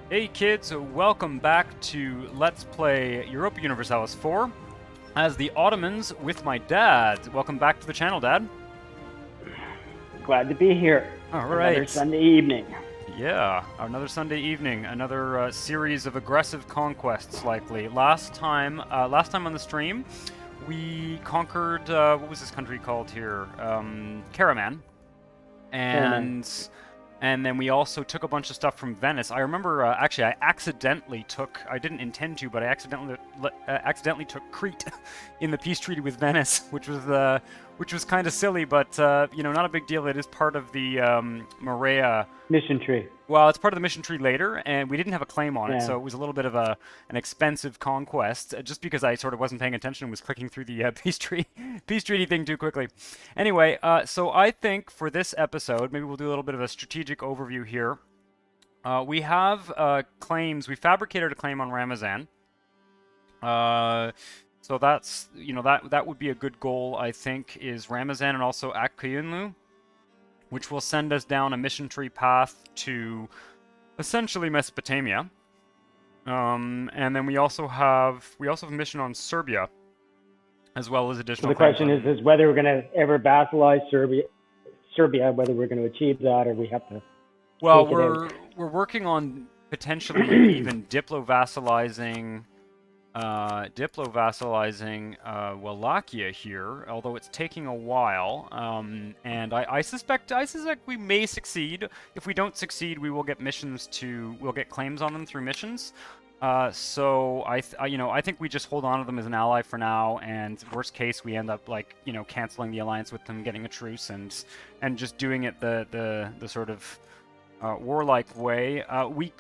Hey kids, welcome back to Let's Play Europa Universalis 4 as the Ottomans with my dad. Welcome back to the channel, Dad. Glad to be here. All right. Another Sunday evening. Yeah, another Sunday evening, another series of aggressive conquests, likely. Last time on the stream, we conquered, what was this country called here? Karaman. And then we also took a bunch of stuff from Venice. I remember, actually, I didn't intend to, but I accidentally took Crete in the peace treaty with Venice, which was kind of silly, but, not a big deal. It is part of the Morea mission tree. Well, it's part of the mission tree later, and we didn't have a claim on it, Yeah. so it was a little bit of an expensive conquest, just because I sort of wasn't paying attention and was clicking through the peace treaty thing too quickly. Anyway, so I think for this episode, maybe we'll do a little bit of a strategic overview here. We have claims. We fabricated a claim on Ramazan. So that's, that would be a good goal, I think, is Ramazan and also Akyunlu, which will send us down a mission tree path to essentially Mesopotamia. And then we also have a mission on Serbia, as well as additional. So the question is whether we're going to ever vassalize Serbia, whether we're going to achieve that, or we have to. Well, we're working on potentially even diplo-vassalizing Wallachia here, although it's taking a while, and I suspect we may succeed. If we don't succeed, we will get we'll get claims on them through missions. So I think we just hold on to them as an ally for now, and worst case we end up canceling the alliance with them, getting a truce, and just doing it the sort of warlike way. I like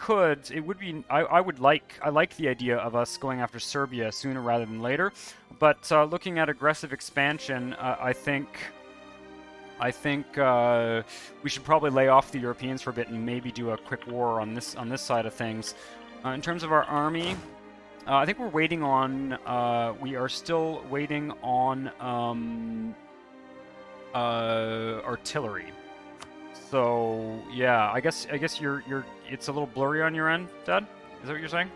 the idea of us going after Serbia sooner rather than later, but looking at aggressive expansion, I think we should probably lay off the Europeans for a bit and maybe do a quick war on this side of things. In terms of our army, I think we're waiting on. We are still waiting on artillery. So yeah, I guess you're it's a little blurry on your end, Dad. Is that what you're saying?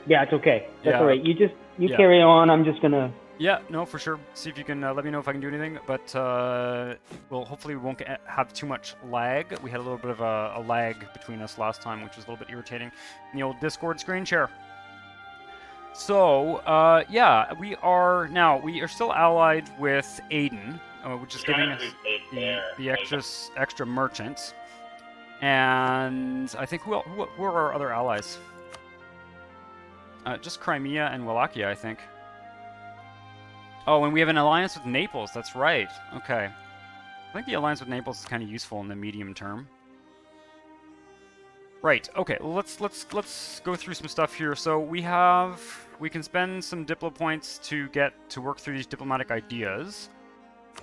Yeah, it's okay. That's all right. You Yeah. carry on. I'm just gonna. Yeah, no, for sure. See if you can let me know if I can do anything. But well, hopefully we won't have too much lag. We had a little bit of a lag between us last time, which was a little bit irritating in the old Discord screen share. So yeah, we are still allied with Aden, which is giving us the extra merchants. And I think who are our other allies? Just Crimea and Wallachia, I think. Oh, and we have an alliance with Naples. That's right. Okay. I think the alliance with Naples is kind of useful in the medium term. Right. Okay. Well, let's go through some stuff here. So we can spend some diplo points to work through these diplomatic ideas.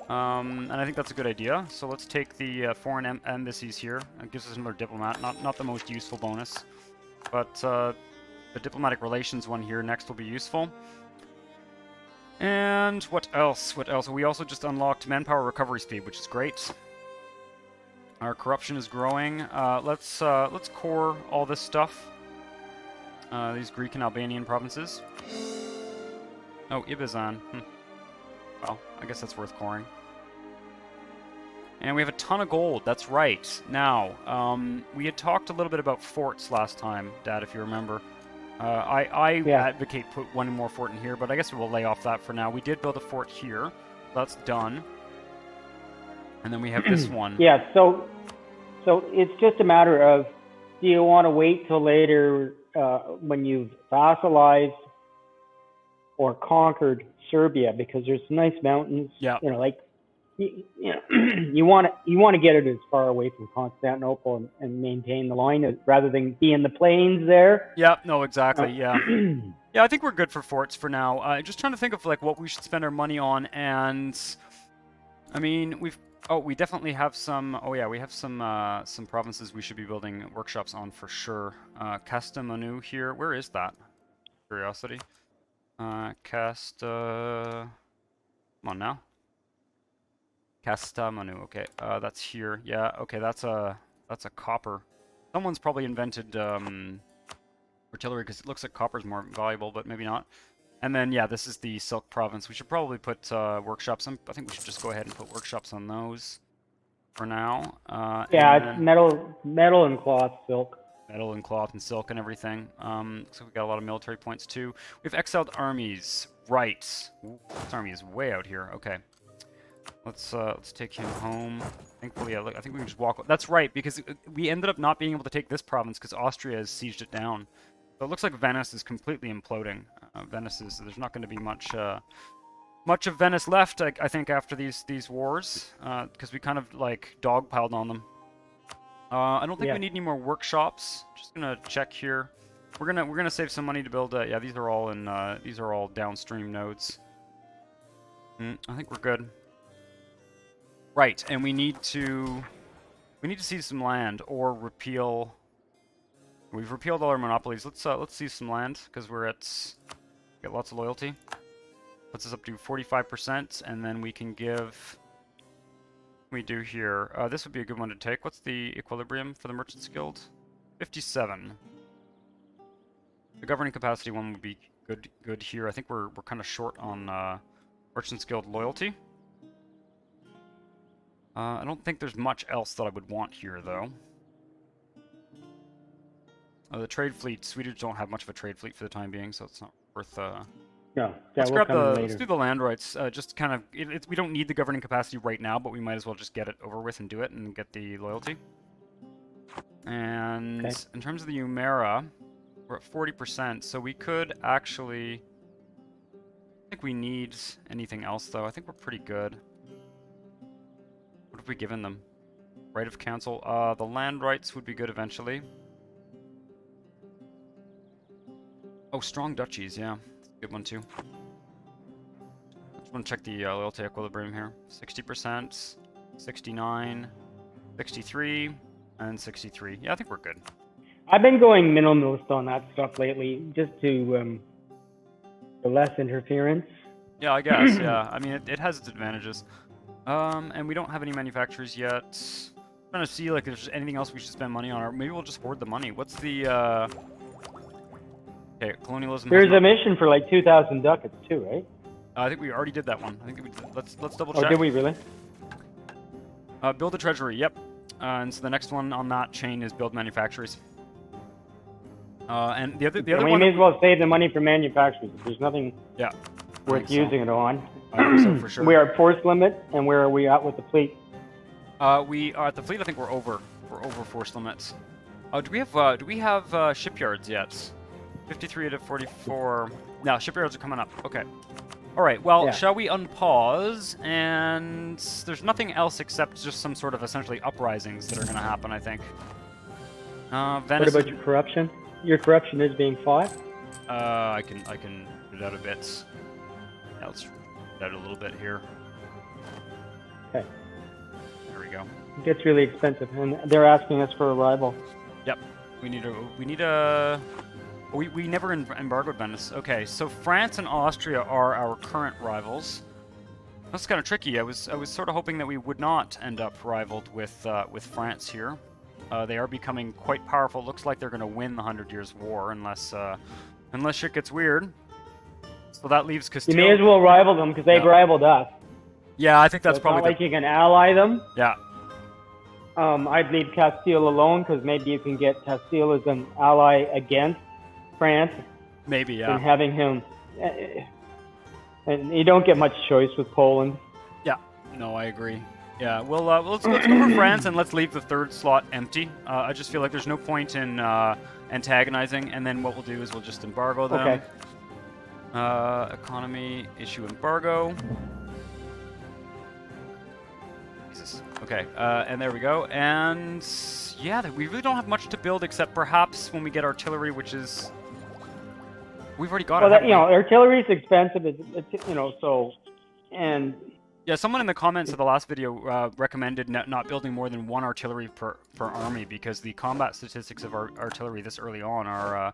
And I think that's a good idea. So let's take the foreign embassies here. It gives us another diplomat. Not the most useful bonus, but the diplomatic relations one here next will be useful. And what else? We also just unlocked manpower recovery speed, which is great. Our corruption is growing. Let's core all this stuff. These Greek and Albanian provinces. Oh, Ibizan. Well, I guess that's worth coring. And we have a ton of gold. That's right. Now, we had talked a little bit about forts last time, Dad, if you remember. I advocate put one more fort in here, but I guess we'll lay off that for now. We did build a fort here. That's done. And then we have this one. Yeah, so it's just a matter of, do you want to wait till later when you've vassalized or conquered Serbia, because there's some nice mountains. Yeah. You want to get it as far away from Constantinople and maintain the line rather than be in the plains there. Yeah, no, exactly. Yeah. Yeah, I think we're good for forts for now. Just trying to think of what we should spend our money on, and I mean, we definitely have some. Oh yeah, we have some provinces we should be building workshops on for sure. Kastamonu here. Where is that? Curiosity. Come on now. Castamanu. Okay, that's here. Yeah. Okay, that's a copper. Someone's probably invented artillery because it looks like copper's more valuable, but maybe not. And then yeah, this is the Silk Province. We should probably put workshops. I think we should just go ahead and put workshops on those for now. Yeah, and it's then metal and cloth, silk. metal and cloth and silk and everything. So we got a lot of military points too. We've exiled armies. Right. Ooh, this army is way out here. Okay. Let's take him home. Thankfully, I think we can just walk. That's right, because we ended up not being able to take this province because Austria has sieged it down. So it looks like Venice is completely imploding. There's not going to be much of Venice left, I think, after these wars, because we kind of like dogpiled on them. I don't think we need any more workshops. Just gonna check here. We're gonna save some money to build. Yeah, these are all downstream nodes. I think we're good. Right, and we need to seize some land or repeal. We've repealed all our monopolies. Let's seize some land because get lots of loyalty. Puts us up to 45%, and then we can give. What we do here. This would be a good one to take. What's the equilibrium for the Merchants Guild? 57. The governing capacity one would be good here. I think we're kind of short on Merchants Guild loyalty. I don't think there's much else that I would want here, though. The trade fleet. Swedish don't have much of a trade fleet for the time being, so it's not worth. No, let's do the land rights. Just kind of, we don't need the governing capacity right now, but we might as well just get it over with and do it and get the loyalty. And in terms of the Umera, we're at 40%, so we could actually. I think we need anything else though. I think we're pretty good. What have we given them? Right of council. The land rights would be good eventually. Oh, strong duchies, yeah. Good one too. Just want to check the loyalty equilibrium here. 60%, 69, 63, and 63. Yeah, I think we're good. I've been going minimalist on that stuff lately, just to less interference. Yeah, I guess. Yeah, I mean it has its advantages. And we don't have any manufacturers yet. I'm trying to see like if there's anything else we should spend money on, or maybe we'll just hoard the money. What's the Okay, colonialism. There's a mission for like 2,000 ducats too, right? I think we already did that one. I think let's double check. Oh, did we really? Build a treasury. Yep. And so the next one on that chain is build manufactories. And the other we one. may as well save the money for manufacturers. There's nothing. Yeah. Worth using it on. I think so for sure. We are at force limit, and where are we at with the fleet? We are at the fleet. I think we're over. We're over force limits. Do we have shipyards yet? 53 to 44. No, shipyards are coming up. Okay. All right. Well, shall we unpause? And there's nothing else except just some sort of essentially uprisings that are going to happen. I think. Venice. What about your corruption? Your corruption is being fought. I can put it out a bit. Yeah, let's put it out a little bit here. Okay. There we go. It gets really expensive, and they're asking us for a rival. Yep. We never embargoed Venice. Okay, so France and Austria are our current rivals. That's kind of tricky. I was sort of hoping that we would not end up rivaled with France here. They are becoming quite powerful. Looks like they're going to win the 100 Years' War unless shit gets weird. So that leaves Castile. You may as well rival them because they've rivaled us. Yeah, I think that's probably. It's not like you can ally them. Yeah. I'd leave Castile alone because maybe you can get Castile as an ally against France. Maybe, yeah. And having him, and you don't get much choice with Poland. Yeah. No, I agree. Yeah. Well, let's go for France and let's leave the third slot empty. I just feel like there's no point in antagonizing, and then what we'll do is we'll just embargo them. Okay. Economy, issue embargo. Jesus. Okay, and there we go. And yeah, we really don't have much to build except perhaps when we get artillery, which is we've already got it. Well, artillery is expensive. It's so, and yeah, someone in the comments of the last video recommended not building more than one artillery per army because the combat statistics of our artillery this early on are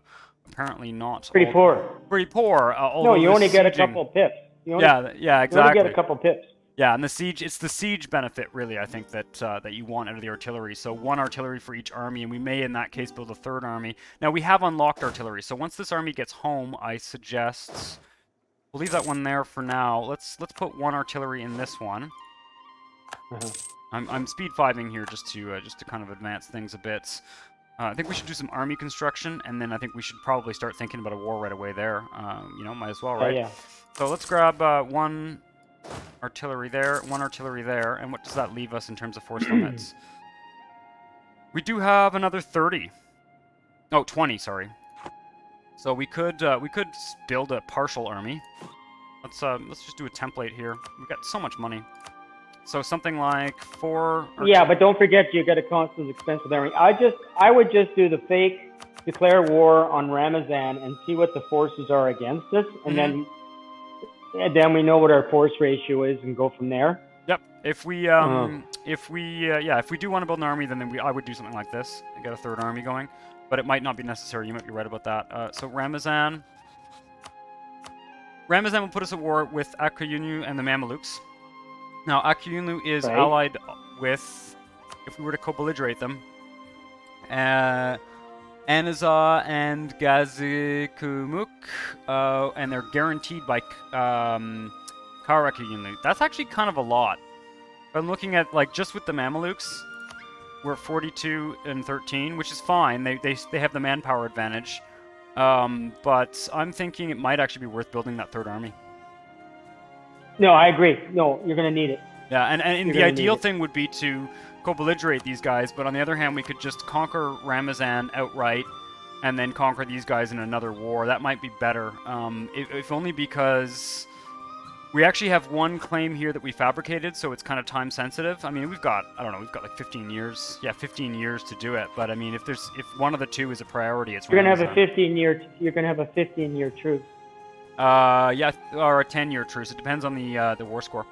apparently not pretty poor. Pretty poor. No, you only get a couple pips. Yeah, exactly. You only get a couple pips. Yeah, and it's the siege benefit, really, I think, that you want out of the artillery. So 1 artillery for each army, and we may, in that case, build a 3rd army. Now, we have unlocked artillery, so once this army gets home, I suggest... We'll leave that one there for now. Let's put 1 artillery in this one. Uh-huh. I'm speed 5ing here just to kind of advance things a bit. I think we should do some army construction, and then I think we should probably start thinking about a war right away there. You know, might as well, right? Yeah. So let's grab 1 artillery there, 1 artillery there, and what does that leave us in terms of force limits? We do have another 30. Oh, 20, sorry. So we could build a partial army. Let's just do a template here. We've got so much money. So something like 4. Yeah, but don't forget you got a constant expense with army. I would just do the fake declare war on Ramazan and see what the forces are against us, and then we know what our force ratio is and go from there. Yep. If we do want to build an army, then I would do something like this and get a 3rd army going. But it might not be necessary. You might be right about that. So Ramazan will put us at war with Akuyunu and the Mamelukes. Now, Akuyunu is allied with, if we were to co-belligerate them, Anazar and Gazikumuk, and they're guaranteed by Karakuyunu. That's actually kind of a lot. I'm looking at, like, just with the Mamelukes, we're at 42 and 13, which is fine. They have the manpower advantage. But I'm thinking it might actually be worth building that 3rd army. No, I agree. No, you're going to need it. Yeah, and the ideal thing would be to co-belligerate these guys, but on the other hand, we could just conquer Ramazan outright and then conquer these guys in another war. That might be better, if only because we actually have 1 claim here that we fabricated, so it's kind of time sensitive. I mean, we've got like 15 years. Yeah, 15 years to do it. But I mean, if one of the 2 is a priority, it's you're going to have a 15-year truce. Yeah, or a 10-year truce. It depends on the war score.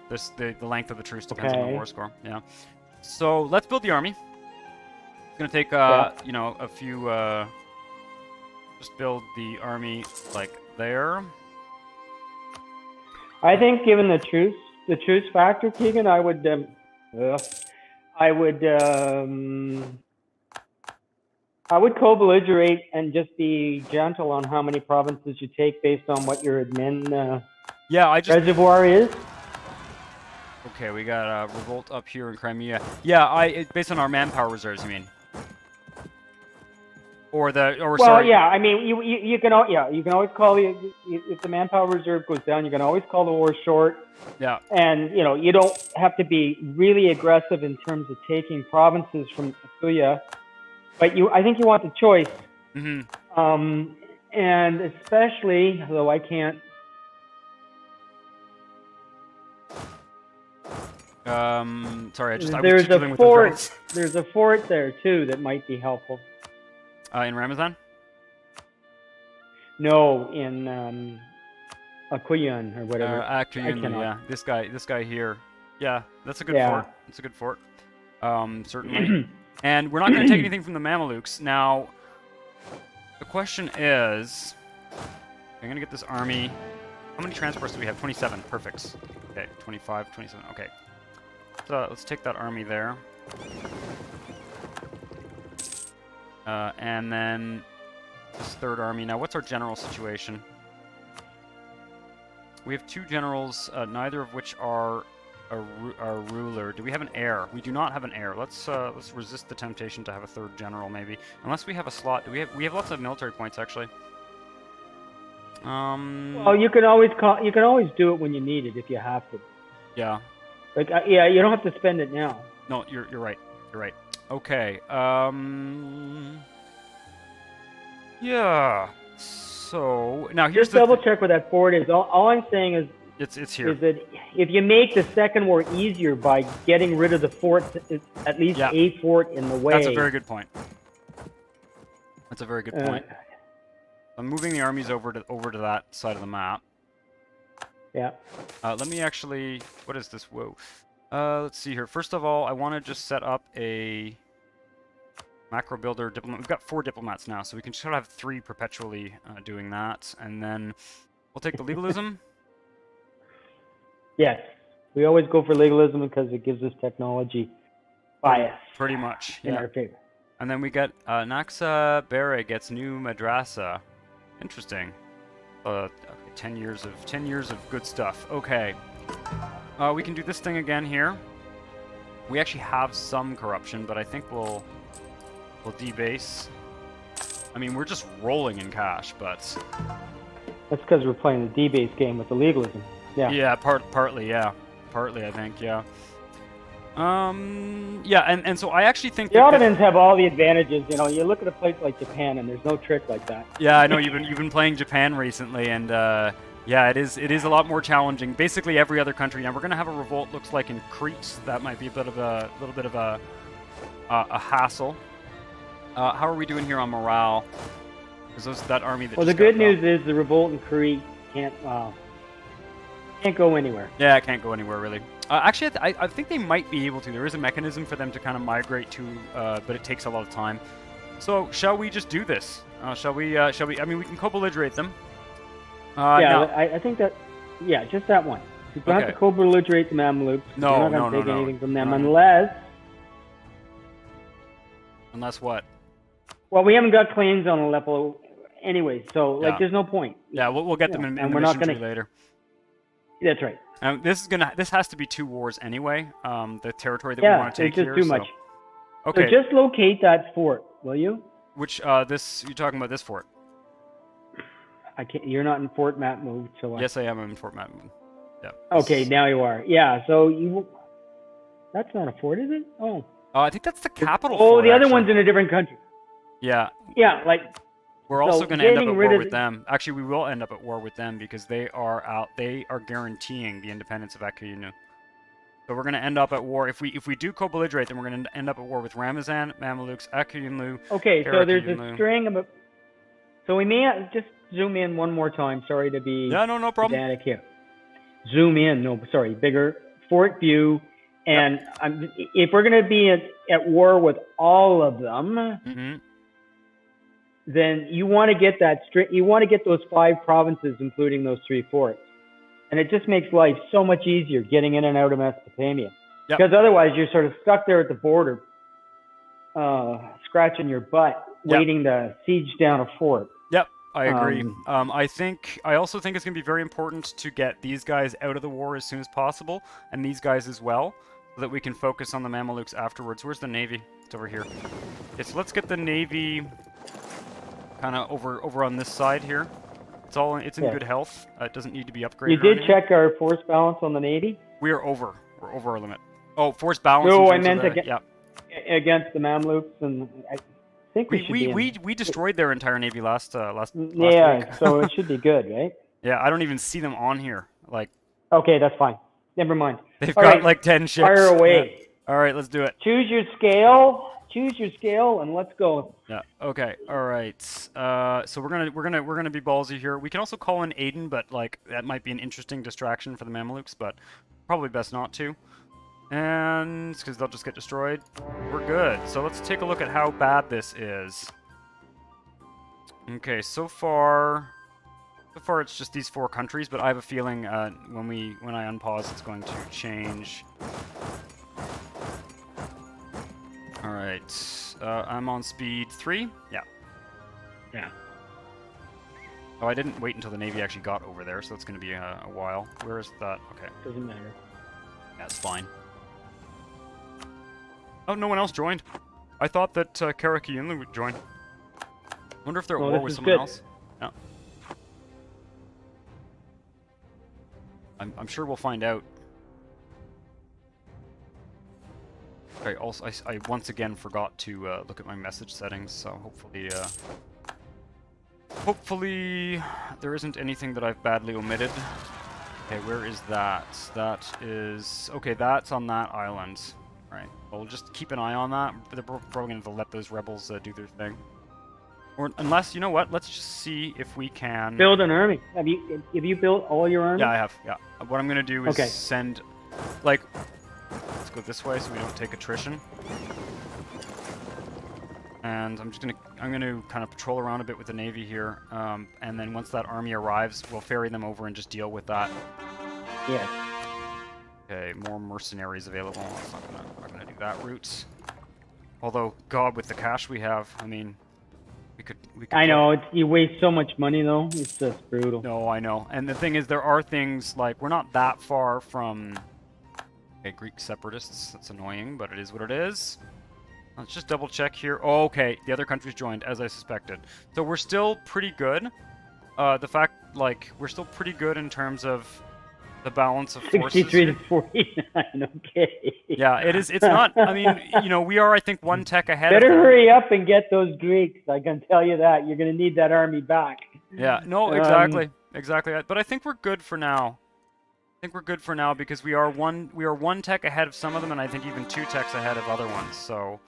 The length of the truce depends on the war score. Yeah. So let's build the army. It's gonna take you know, a few. Just build the army like there. I think, given the truce factor, Keegan, I would co-belligerate and just be gentle on how many provinces you take based on what your admin reservoir is. Okay, we got a revolt up here in Crimea. Yeah, based on our manpower reserves, you mean? Yeah. I mean, you can always call if the manpower reserve goes down, you can always call the war short. Yeah. And you don't have to be really aggressive in terms of taking provinces from Akuya, but I think you want the choice. Mm-hmm. And especially, though I can't. Sorry, there's a fort. There's a fort there too that might be helpful. In Ramazan? No, in Akuyan or whatever. Akuyan, yeah. This guy here. Yeah, that's a good fort. That's a good fort. Certainly. And we're not going to take anything from the Mamelukes. Now, the question is, I'm going to get this army. How many transports do we have? 27. Perfect. Okay, 25, 27. Okay. So let's take that army there. And then this 3rd army. Now, what's our general situation? We have 2 generals, neither of which are a ruler. Do we have an heir? We do not have an heir. Let's resist the temptation to have a 3rd general, maybe. Unless we have a slot. We have lots of military points, actually. Well, you can always do it when you need it if you have to. Yeah. Like, you don't have to spend it now. No, you're right. You're right. Okay. Yeah. So now here's just double check where that fort is. All I'm saying is it's here. Is that if you make the second war easier by getting rid of the fort, at least a fort in the way. That's a very good point. That's a very good point. I'm moving the armies over to that side of the map. Yeah. Let me actually. What is this? Whoa. Let's see here. First of all, I want to just set up a macro builder diplomat. We've got 4 diplomats now, so we can sort of have 3 perpetually doing that, and then we'll take the legalism. Yes. We always go for legalism because it gives us technology bias Pretty much, in yeah. our favor. And then we get Naxa Bere gets new madrasa. Interesting. Okay, 10 years of good stuff. Okay. We can do this thing again here. We actually have some corruption, but I think we'll debase. I mean, we're just rolling in cash, but That's because we're playing the debase game with the legalism. Yeah. yeah, partly, yeah. Partly, I think, yeah. Yeah, and so I actually think The that Ottomans have all the advantages. You know, you look at a place like Japan, and there's no trick like that. yeah, I know you've been playing Japan recently, and yeah, it is a lot more challenging. Basically, every other country. Now we're gonna have a revolt. Looks like in Crete. That might be a little bit of a hassle. How are we doing here on morale? Because that army that. Well, the just good got news is the revolt in Crete can't go anywhere. Yeah, it can't go anywhere really. Actually, I think they might be able to. There is a mechanism for them to kind of migrate to, but it takes a lot of time. So, shall we just do this? Shall we? I mean, we can co-belligerate them. Yeah, now- I think that. Yeah, just that one. You don't have Okay. to co-belligerate the Mamluks. No, You're not no, going to no, take no. anything from them No. unless. Unless what? Well, we haven't got claims on Aleppo anyway, so Yeah. there's no point. Yeah, we'll get them Yeah, in and the we're not mission tree gonna- later. That's right. This has to be 2 wars anyway. The territory that we Yeah, want to it's take just here. too much. Okay. So just locate that fort, will you? Which this you're talking about this fort? I can't. You're not in Fort Matmove, so. Yes, I am in Fort Matmon. Yeah. Okay, now you are. Yeah. So you. That's not a fort, is it? Oh. I think that's the capital. Oh, fort, the other actually. one's in a different country. Yeah. Yeah, like. We're also So going to end up getting at rid war of with the- them. Actually, we will end up at war with them because they are guaranteeing the independence of Akuyunu. So we're going to end up at war if we do co-belligerate, then we're going to end up at war with Ramazan, Mamelukes, Akuyunu. Okay, so there's Karakuyunu. a string of. So we may just zoom in one more time. Sorry to be Yeah, no problem. pedantic here. Zoom in. No, sorry, bigger fort view. And if we're going to be at war with all of them, Mm-hmm. then you want to get that you want to get those 5 provinces, including those 3 forts, and it just makes life so much easier getting in and out of Mesopotamia. Yep. Because otherwise, you're sort of stuck there at the border, scratching your butt, Yep. waiting to siege down a fort. Yep, I agree. I also think it's going to be very important to get these guys out of the war as soon as possible, and these guys as well, so that we can focus on the Mamelukes afterwards. Where's the navy? It's over here. Okay, so let's get the navy kind of over on this side here. It's in Yeah. good health. It doesn't need to be upgraded. You or did anything. check our force balance on the Navy We're over our limit. Oh, force balance. No, in I terms of meant the- again- yeah. against the Mamluks, and I think we should be in. We destroyed their entire navy last Yeah, week. so it should be good, right? Yeah, I don't even see them on here. Like Okay, that's fine. Never mind. they've All got right, like 10 ships. Fire away. Yeah. All right, let's do it. Choose your scale. Choose your scale, and let's go. Yeah. Okay. All right. So we're gonna be ballsy here. We can also call in Aiden, but like that might be an interesting distraction for the Mamelukes, but probably best not to. And because they'll just get destroyed. We're good. So let's take a look at how bad this is. Okay. So far it's just these 4 countries, but I have a feeling when I unpause, it's going to change. All right, I'm on speed 3. Yeah. Yeah. Oh, I didn't wait until the Navy actually got over there, so it's going to be a while. Where is that? Okay, Doesn't matter. that's fine. Oh, no one else joined. I thought that Karakuyunlu would join. Wonder if they're at Oh, war this with is someone good. else. Yeah. I'm sure we'll find out. Okay, also, I once again forgot to look at my message settings, so hopefully there isn't anything that I've badly omitted. Okay, where is that? That is... Okay, that's on that island. Right, well, we'll just keep an eye on that. They're probably going to let those rebels do their thing. Or unless, you know what, let's just see if we can... Build an army. Have you built all your army? Yeah, I have, yeah. What I'm going to do is Okay. send... Like... Let's go this way so we don't take attrition. And I'm gonna kind of patrol around a bit with the Navy here, and then once that army arrives, we'll ferry them over and just deal with that. Yes. Okay, more mercenaries available. Not gonna do that route. Although, God, with the cash we have, I mean, we could. I know you waste so much money though. It's just brutal. No, I know. And the thing is, there are things like we're not that far from. Okay, Greek separatists. That's annoying, but it is what it is. Let's just double check here. Oh, okay, the other countries joined, as I suspected. So we're still pretty good. The fact, like, we're still pretty good in terms of the balance of forces. 63 to 49. Okay. Yeah, it is. It's not. I mean, you know, we are, I think, one tech ahead. Better of them. hurry up and get those Greeks. I can tell you that you're going to need that army back. Yeah. No. Exactly. Exactly. But I think we're good for now. I think we're good for now because we are one tech ahead of some of them, and I think even 2 techs ahead of other ones. So.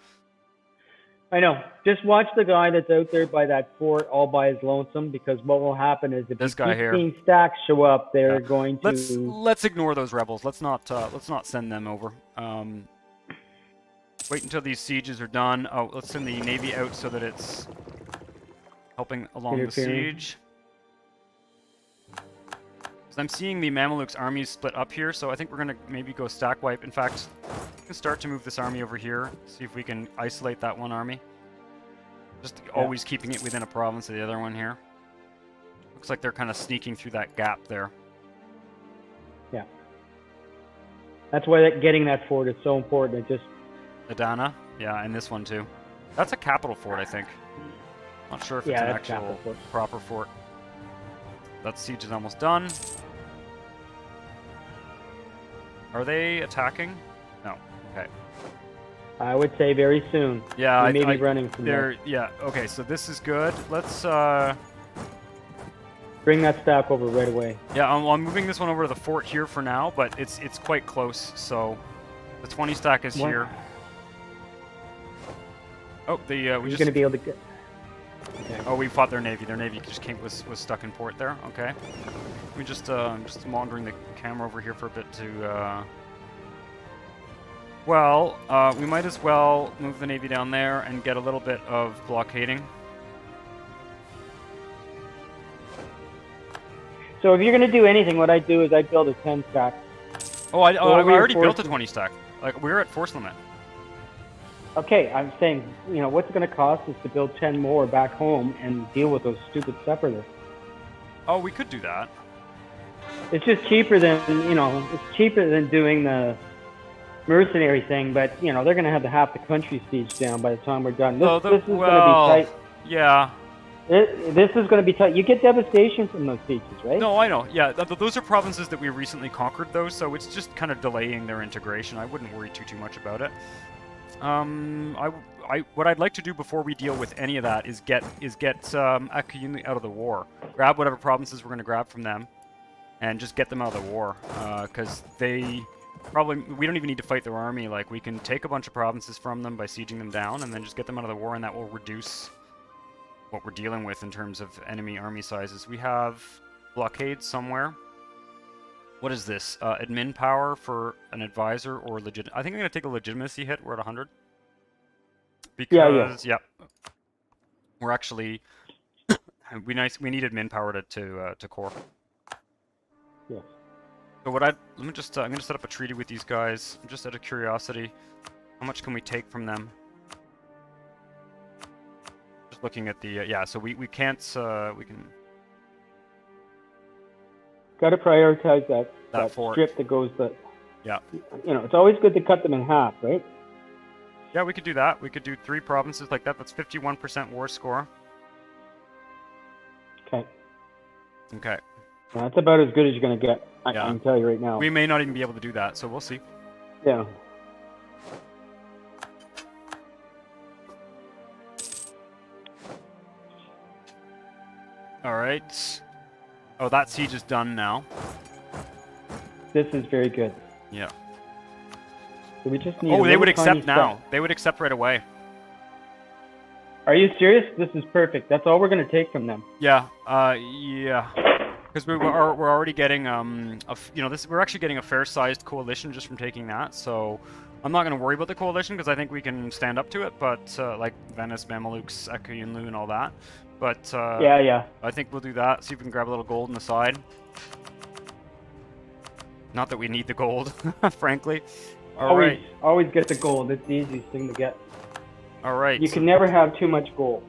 I know. Just watch the guy that's out there by that fort all by his lonesome, because what will happen is if this you guy keep here. seeing stacks show up, they're going to. Let's ignore those rebels. Let's not send them over. Wait until these sieges are done. Oh, let's send the navy out so that it's helping along the siege. Because I'm seeing the Mamelukes armies split up here, so I think we're gonna maybe go stack wipe. In fact, we can start to move this army over here. See if we can isolate that one army. Just always keeping it within a province of the other one here. Looks like they're kind of sneaking through that gap there. Yeah. That's why getting that fort is so important. It just. Adana, yeah, and this one too. That's a capital fort, I think. Not sure if it's an actual proper fort. That siege is almost done. Are they attacking? No. Okay. I would say very soon. Yeah, they may be running from there. Yeah. Okay, so this is good. Let's bring that stack over right away. Yeah, I'm moving this one over to the fort here for now, but it's quite close. So the 20 stack is here. Oh, we just going to be able to get. Okay. Oh, we fought their navy. Their navy just was stuck in port there. Okay. We just monitoring the camera over here for a bit to. Well, we might as well move the navy down there and get a little bit of blockading. So if you're going to do anything, what I'd do is I'd build a 10 stack. Oh, I already built a 20 stack. Like, we're at force limit. Okay, I'm saying, you know, what's it going to cost us to build 10 more back home and deal with those stupid separatists? Oh, we could do that. It's just cheaper than, it's cheaper than doing the mercenary thing, but, you know, they're going to have half the country siege down by the time we're done. This is going to be tight. Yeah. This is going to be tight. You get devastation from those sieges, right? No, I know. Yeah, those are provinces that we recently conquered, though, so it's just kind of delaying their integration. I wouldn't worry too much about it. What I'd like to do before we deal with any of that is get Akuyunlu out of the war. Grab whatever provinces we're going to grab from them, and just get them out of the war. Because we don't even need to fight their army. Like, we can take a bunch of provinces from them by sieging them down, and then just get them out of the war, and that will reduce what we're dealing with in terms of enemy army sizes. We have blockades somewhere. What is this? Admin power for an advisor or legit? I think I'm going to take a legitimacy hit. We're at 100. Because, yeah. We're actually... we need admin power to core. Yes. So I'm going to set up a treaty with these guys, just out of curiosity. How much can we take from them? Just looking at the... yeah, so we can't... we can... Got to prioritize that fort. strip that goes Yeah. You know, it's always good to cut them in half, right? Yeah, we could do that. We could do 3 provinces like that. That's 51% war score. Okay. Okay. Well, that's about as good as you're going to get. I can tell you right now. We may not even be able to do that, so we'll see. Yeah. All right. Oh, that siege is done now. This is very good. Yeah. So we just need they would accept now. They would accept right away. Are you serious? This is perfect. That's all we're going to take from them. Yeah. Yeah. Because we're already getting we're actually getting a fair-sized coalition just from taking that. So I'm not going to worry about the coalition because I think we can stand up to it. But like Venice, Mamelukes, Akuyunlu, and all that. But yeah. I think we'll do that. See if we can grab a little gold on the side. Not that we need the gold, frankly. All right. Always get the gold. It's the easiest thing to get. All right. You can never have too much gold.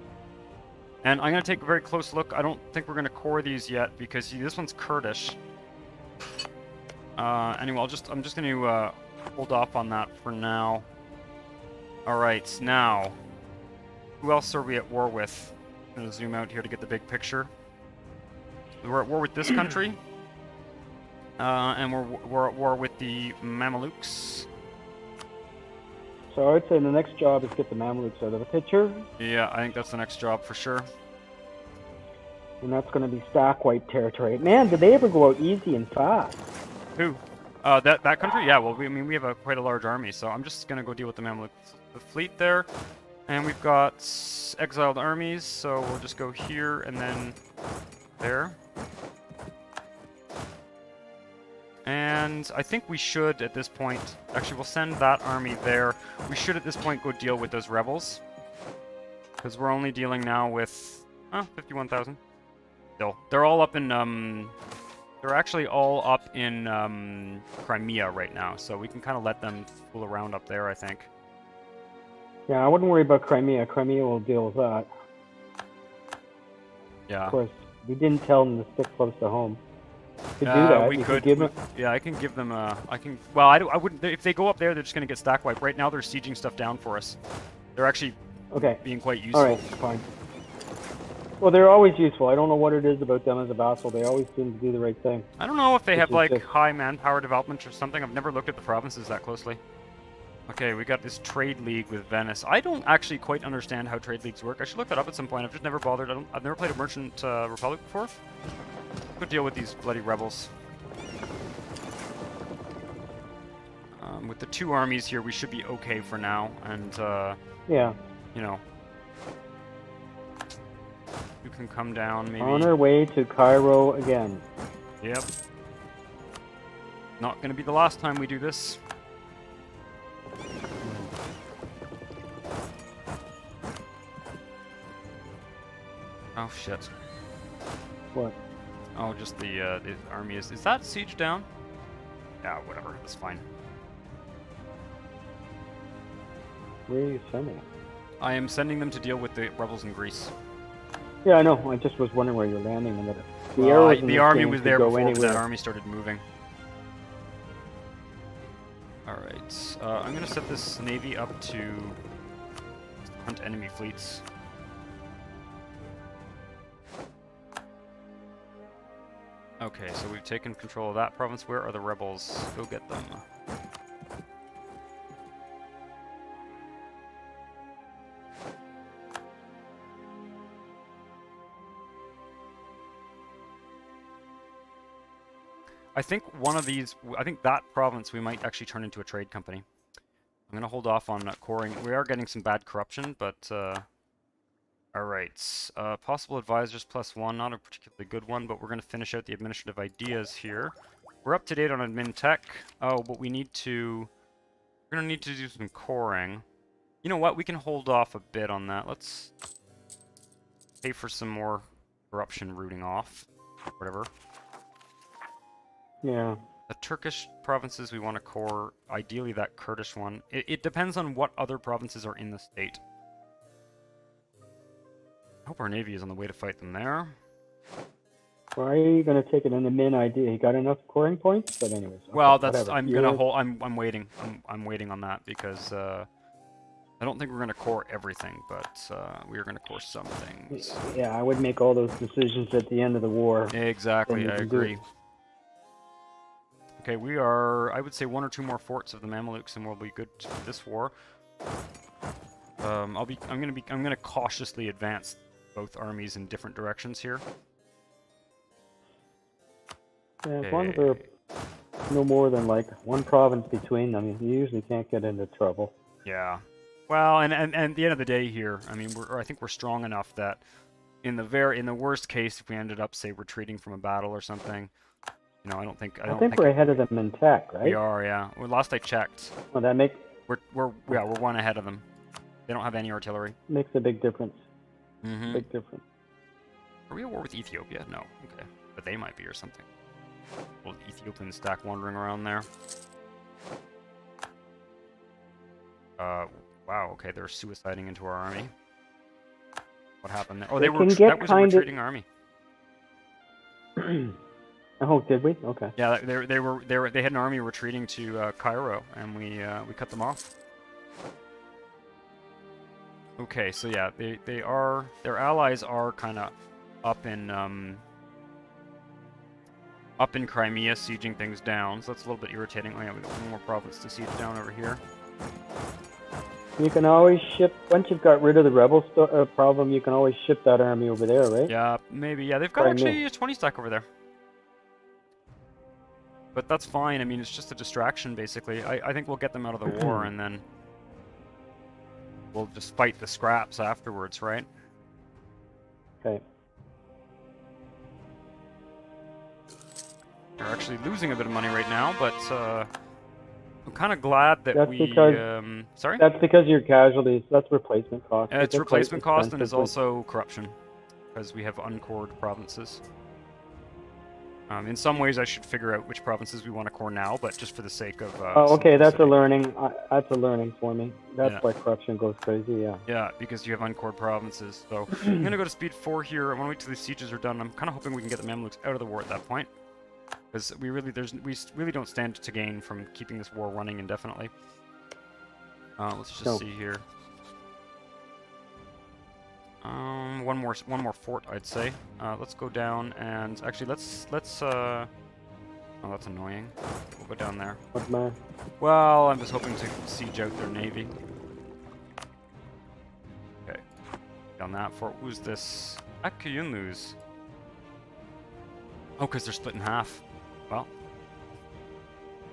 And I'm going to take a very close look. I don't think we're going to core these yet because see, this one's Kurdish. Anyway, I'm just going to hold off on that for now. All right, now, who else are we at war with? I'm going to zoom out here to get the big picture. We're at war with this country. And we're at war with the Mamelukes. So I'd say the next job is get the Mamelukes out of the picture. Yeah, I think that's the next job for sure. And that's going to be stack wipe territory. Man, did they ever go out easy and fast? Who? That country? Yeah, well, I mean, we have quite a large army, so I'm just going to go deal with the Mamluk the fleet there. And we've got exiled armies, so we'll just go here and then there. And I think we should, at this point, actually, we'll send that army there. We should, at this point, go deal with those rebels. Because we're only dealing now with, 51,000. Still, they're all up in, they're actually all up in, Crimea right now. So we can kind of let them fool around up there, I think. Yeah, I wouldn't worry about Crimea. Crimea will deal with that. Yeah. Of course, we didn't tell them to stick close to home. Could do that. We could. Give them... Yeah, I can give them a. I can. Well, I wouldn't. If they go up there, they're just gonna get stack wiped. Right now, they're sieging stuff down for us. They're actually being quite useful. All right, fine. Well, they're always useful. I don't know what it is about them as a vassal. They always seem to do the right thing. I don't know if they have like high manpower development or something. I've never looked at the provinces that closely. Okay, we got this trade league with Venice. I don't actually quite understand how trade leagues work. I should look that up at some point. I've just never bothered. I've never played a merchant republic before. Go deal with these bloody rebels. With the two armies here, we should be okay for now. And yeah, you know, you can come down maybe. On our way to Cairo again. Yep. Not going to be the last time we do this. Oh shit. What? Oh, just the army is that siege down? Yeah, whatever. That's fine. Where are you sending it? I am sending them to deal with the rebels in Greece. Yeah, I know. I just was wondering where you're landing them. The army was there before that army started moving. Alright. I'm going to set this navy up to hunt enemy fleets. Okay, so we've taken control of that province. Where are the rebels? Go get them. I think I think that province we might actually turn into a trade company. I'm going to hold off on coring. We are getting some bad corruption, but alright. Possible advisors +1, not a particularly good one, but we're going to finish out the administrative ideas here. We're up to date on admin tech. Oh, but we're going to need to do some coring. You know what? We can hold off a bit on that. Let's pay for some more corruption rooting off. Whatever. Yeah. The Turkish provinces we want to core, ideally that Kurdish one. It depends on what other provinces are in the state. I hope our navy is on the way to fight them there. Why are you going to take it in the min idea? You got enough coring points? But anyways. Okay, well, that's whatever. I'm gonna hold. I'm waiting. I'm waiting on that because I don't think we're gonna core everything, but we are gonna core some things. Yeah, I would make all those decisions at the end of the war. Exactly, I agree. Okay, we are, I would say, 1 or 2 more forts of the Mamelukes, and we'll be good for this war. I'm gonna cautiously advance both armies in different directions here. Yeah, as long as there are no more than like one province between them, you usually can't get into trouble. Yeah. Well, and at the end of the day here, I mean, I think we're strong enough that in the worst case, if we ended up, say, retreating from a battle or something. You know, I don't think we're ahead of them in tech, right? We are, yeah. Well, last I checked. Well, that makes... We're 1 ahead of them. They don't have any artillery. Makes a big difference. Mm-hmm. Big difference. Are we at war with Ethiopia? No. Okay. But they might be or something. Little Ethiopian stack wandering around there. Wow, okay, they're suiciding into our army. What happened there? Oh, They that can was get a kind of- retreating army. Oh, did we? Okay. Yeah, they had an army retreating to Cairo, and we cut them off. Okay, so yeah, their allies are kind of up in Crimea, sieging things down. So that's a little bit irritating. Oh yeah, we got one more province to siege down over here. You can always ship, once you've got rid of the rebel problem, you can always ship that army over there, right? Yeah, maybe. Yeah, they've got Crimea. actually a 20 stack over there. But that's fine. I mean, it's just a distraction, basically. I think we'll get them out of the war, and then we'll just fight the scraps afterwards, right? Okay. We're actually losing a bit of money right now, but I'm kind of glad that That's we... because- sorry? That's because of your casualties. That's replacement cost. It's They're quite replacement cost, and it's expensive, also corruption, because we have uncored provinces. In some ways, I should figure out which provinces we want to core now, but just for the sake of... Oh, okay, that's a simplicity. learning. That's a learning for me. That's Yeah. why corruption goes crazy. Yeah. Yeah, because you have uncored provinces. So I'm gonna go to speed 4 here. I want to wait till the sieges are done. I'm kind of hoping we can get the Mamluks out of the war at that point, because we really don't stand to gain from keeping this war running indefinitely. Let's just No. see here. One more fort, I'd say. Let's go down and actually let's. Oh, that's annoying. We'll go down there. What man? Well, I'm just hoping to siege out their navy. Okay. Down that fort. Who's this? Akuyunlus. Oh, because they're split in half. Well.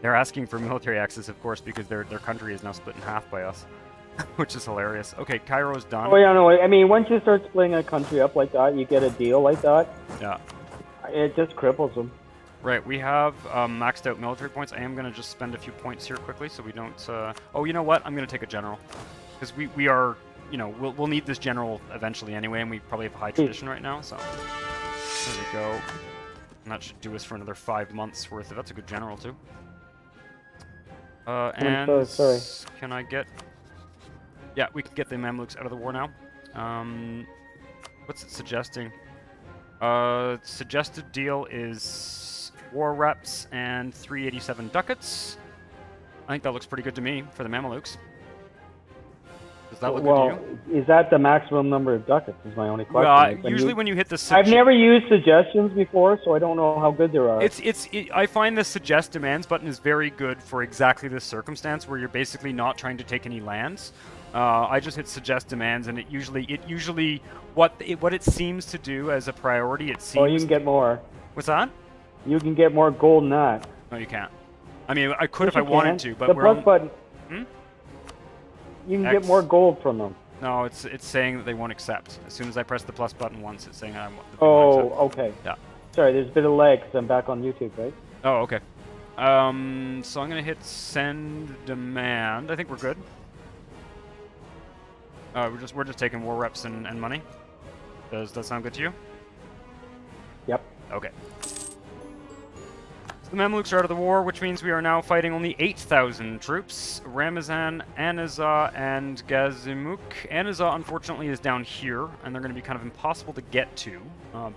They're asking for military access, of course, because their country is now split in half by us. Which is hilarious. Okay, Cairo's done. Oh yeah, no. I mean, once you start splitting a country up like that, you get a deal like that. Yeah. It just cripples them. Right, we have maxed out military points. I am going to just spend a few points here quickly so we don't... Oh, you know what? I'm going to take a general. Because we are... You know, we'll need this general eventually anyway, and we probably have high tradition right now, so... There we go. And that should do us for another 5 months worth of... That's a good general, too. And... I'm so sorry. Can I get... Yeah, we can get the Mamluks out of the war now. What's it suggesting? Suggested deal is... war reps and 387 ducats. I think that looks pretty good to me for the Mamelukes. Does that look good to you? Is that the maximum number of ducats? Is my only question. Well, usually when you hit the... I've never used suggestions before, so I don't know how good there are. I find the suggest demands button is very good for exactly this circumstance where you're basically not trying to take any lands. I just hit suggest demands, and it usually what it seems to do as a priority. It seems. Oh, you can get more. What's that? You can get more gold than that. No, you can't. I mean, I could Yes, if I you wanted can. to, but the we're plus button. Hmm? You can X. get more gold from them. No, it's saying that they won't accept. As soon as I press the plus button once, it's saying I want. Oh, okay. Yeah. Sorry, there's a bit of lag 'cause I'm back on YouTube, right? Oh, okay. So I'm gonna hit send demand. I think we're good. We're just taking war reps and money. Does that sound good to you? Yep. Okay. So the Mamluks are out of the war, which means we are now fighting only 8,000 troops. Ramazan, Anizah, and Gazimuk. Anizah, unfortunately, is down here, and they're going to be kind of impossible to get to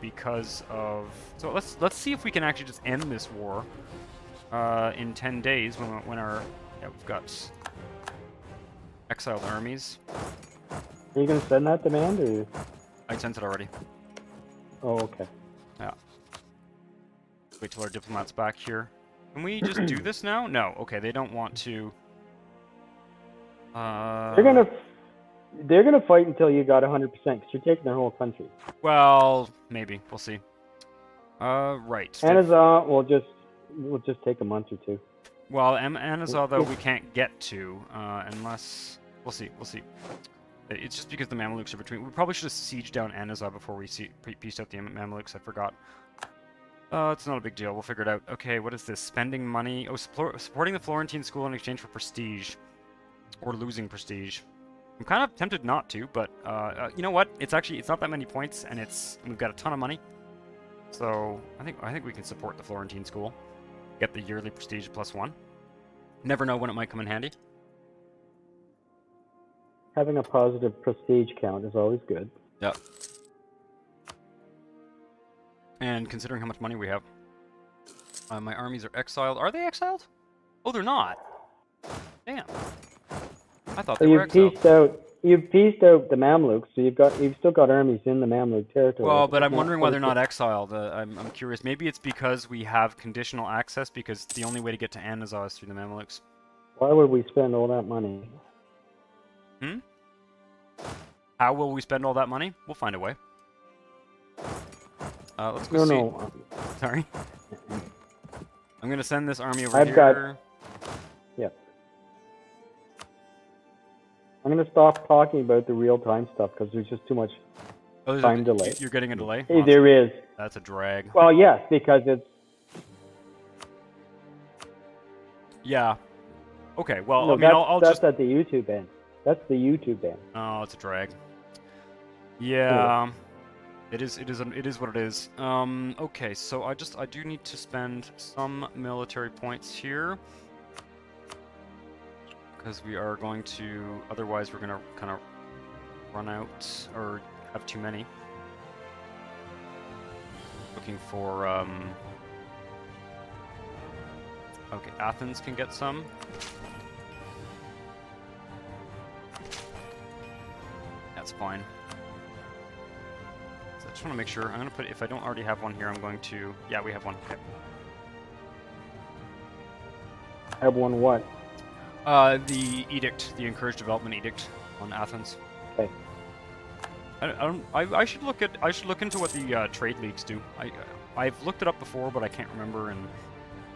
because of... So let's see if we can actually just end this war in 10 days when our... Yeah, we've got exiled armies. Are you going to send that demand, or...? I sent it already. Oh, okay. Yeah. Wait till our diplomat's back here. Can we just do this now? No. Okay, they don't want to. They're gonna fight until you got 100% because you're taking their whole country. Well, maybe we'll see. Right. Anizah will just take a month or two. Well, Anizah though we can't get to unless we'll see. We'll see. It's just because the Mamelukes are between. We probably should have sieged down Anizah before we pieced out the Mamelukes. I forgot. It's not a big deal. We'll figure it out. Okay, what is this? Spending money. Oh, supporting the Florentine school in exchange for prestige. Or losing prestige. I'm kind of tempted not to, but you know what? It's not that many points, and we've got a ton of money. So I think we can support the Florentine school. Get the yearly prestige +1. Never know when it might come in handy. Having a positive prestige count is always good. Yep. And considering how much money we have, my armies are exiled. Are they exiled? Oh, they're not. Damn. I thought So they were exiled. you've pieced out the Mamluks, so you've still got armies in the Mamluk territory. Well, but I'm wondering why they're not exiled. I'm curious. Maybe it's because we have conditional access, because the only way to get to Anazar is through the Mamluks. Why would we spend all that money? Hmm? How will we spend all that money? We'll find a way. Let's go see. No. Sorry. I'm gonna send this army over here. Yep. I'm gonna stop talking about the real-time stuff because there's just too much time delay. You're getting a delay? Hey, there is. That's a drag. Well, yes, because it's... Yeah. Okay, well, No, I mean, I'll that's just... at the YouTube end. That's the YouTube end. Oh, it's a drag. Yeah. It is what it is. Okay, so I do need to spend some military points here. Because we are going to... Otherwise, we're going to kind of run out, or have too many. Looking for... Okay, Athens can get some. That's fine. So I just want to make sure. I'm going to put... If I don't already have one here, I'm going to... Yeah, we have one. Okay. Have one what? The edict, the encouraged development edict on Athens. Okay. I should look into what the trade leagues do. I've looked it up before, but I can't remember, and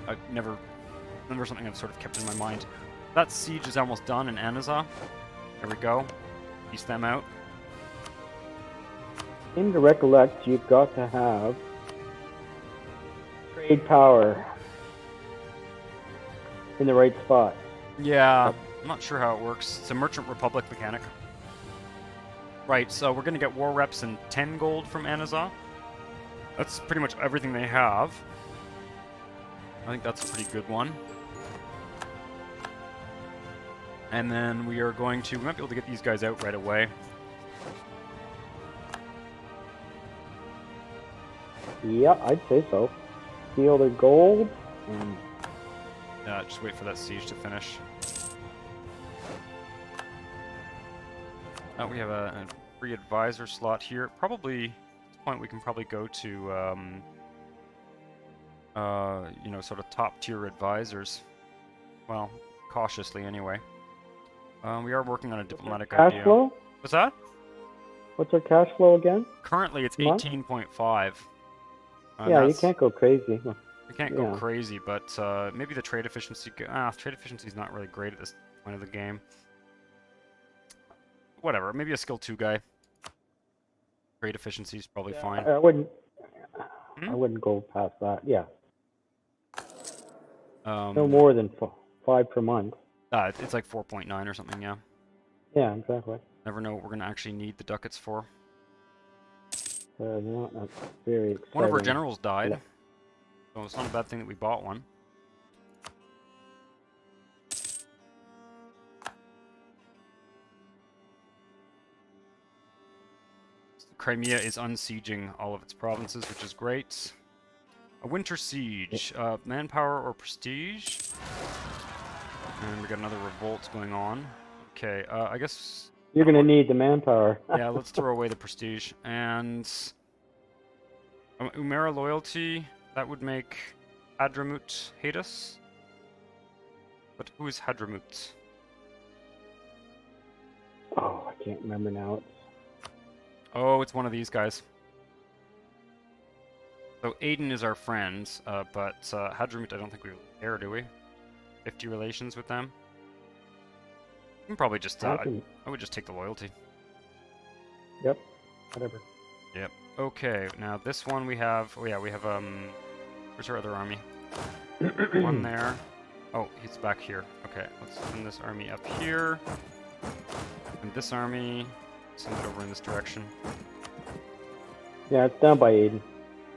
I've never something I've sort of kept in my mind. That siege is almost done in Anazar. There we go. Piece them out. In the recollect, you've got to have trade power in the right spot. Yeah, I'm not sure how it works. It's a Merchant Republic mechanic. Right, so we're going to get war reps and 10 gold from Anazar. That's pretty much everything they have. I think that's a pretty good one. And then we are going to... We might be able to get these guys out right away. Yeah, I'd say so. Steal their gold and... Just wait for that siege to finish. We have a free advisor slot here. Probably, at this point, we can probably go to, you know, sort of top-tier advisors. Well, cautiously, anyway. We are working on a diplomatic idea. Cash flow? What's that? What's our cash flow again? Currently, it's 18.5. Yeah, you can't go crazy. We can't go crazy, but maybe the trade efficiency... trade efficiency is not really great at this point of the game. Whatever, maybe a skill 2 guy. Trade efficiency is probably fine. I wouldn't go past that. Yeah. No more than 5 per month. It's like 4.9 or something, yeah. Yeah, exactly. Never know what we're going to actually need the ducats for. Not very exciting. One of our generals died. Yeah. So it's not a bad thing that we bought one. Crimea is unsieging all of its provinces, which is great. A winter siege. Manpower or prestige? And we got another revolt going on. Okay, I guess... You're going to need the manpower. Yeah, let's throw away the prestige. And... Umera loyalty, that would make Hadramut hate us. But who is Hadramut? Oh, I can't remember now. Oh, it's one of these guys. So Aiden is our friend, but Hadramut I don't think we care, do we? 50 relations with them? We can probably just... I would just take the loyalty. Yep, whatever. Yep. Okay, now this one we have... Oh yeah, we have... Where's our other army? One there. Oh, he's back here. Okay, let's send this army up here. And this army... Send it over in this direction. Yeah, it's down by Aiden.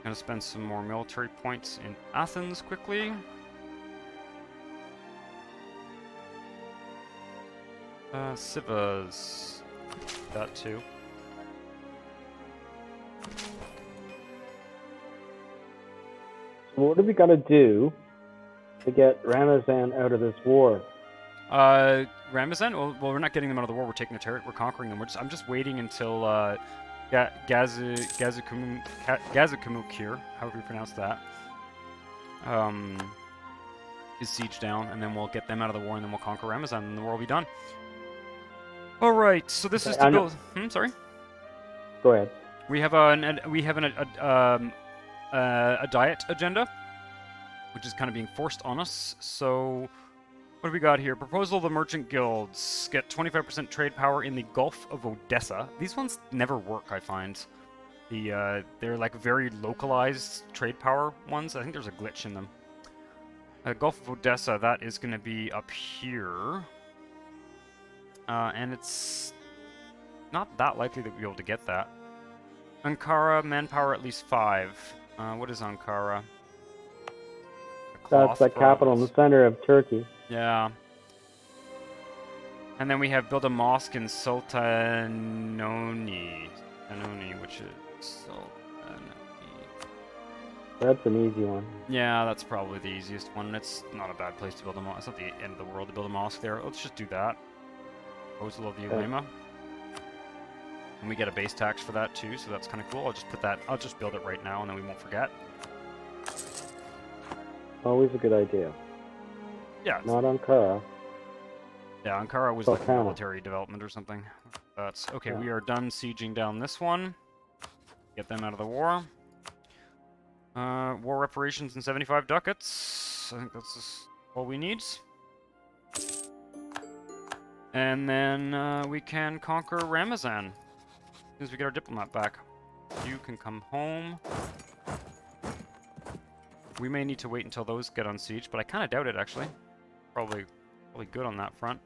Gonna spend some more military points in Athens quickly. Sivas. That too. So what have we got to do to get Ramazan out of this war? Ramazan? Well, we're not getting them out of the war. We're taking the territory. We're conquering them. I'm just waiting until Gazakamuk here, however you pronounce that, is sieged down, and then we'll get them out of the war, and then we'll conquer Ramazan, and the war will be done. All right. So this is to build. Sorry. Go ahead. We have a diet agenda, which is kind of being forced on us. So, what do we got here? Proposal of the merchant guilds. Get 25% trade power in the Gulf of Odessa. These ones never work, I find. They're like very localized trade power ones. I think there's a glitch in them. Gulf of Odessa, that is going to be up here. And it's not that likely that we'll be able to get that. Ankara, manpower at least 5. What is Ankara? That's the capital in the center of Turkey. Yeah. And then we have build a mosque in Sultanoni, which is Sultanoni. That's an easy one. Yeah, that's probably the easiest one. It's not a bad place to build a mosque. It's not the end of the world to build a mosque there. Let's just do that. Proposal of the ulema. And we get a base tax for that too, so that's kind of cool. I'll just build it right now, and then we won't forget. Always a good idea. Yeah. Not Ankara. Yeah, Ankara was like a military development or something. That's okay. Yeah. We are done sieging down this one. Get them out of the war. War reparations and 75 ducats. I think that's all we need. And then we can conquer Ramazan. As soon as we get our diplomat back. You can come home. We may need to wait until those get on siege, but I kind of doubt it, actually. Probably good on that front.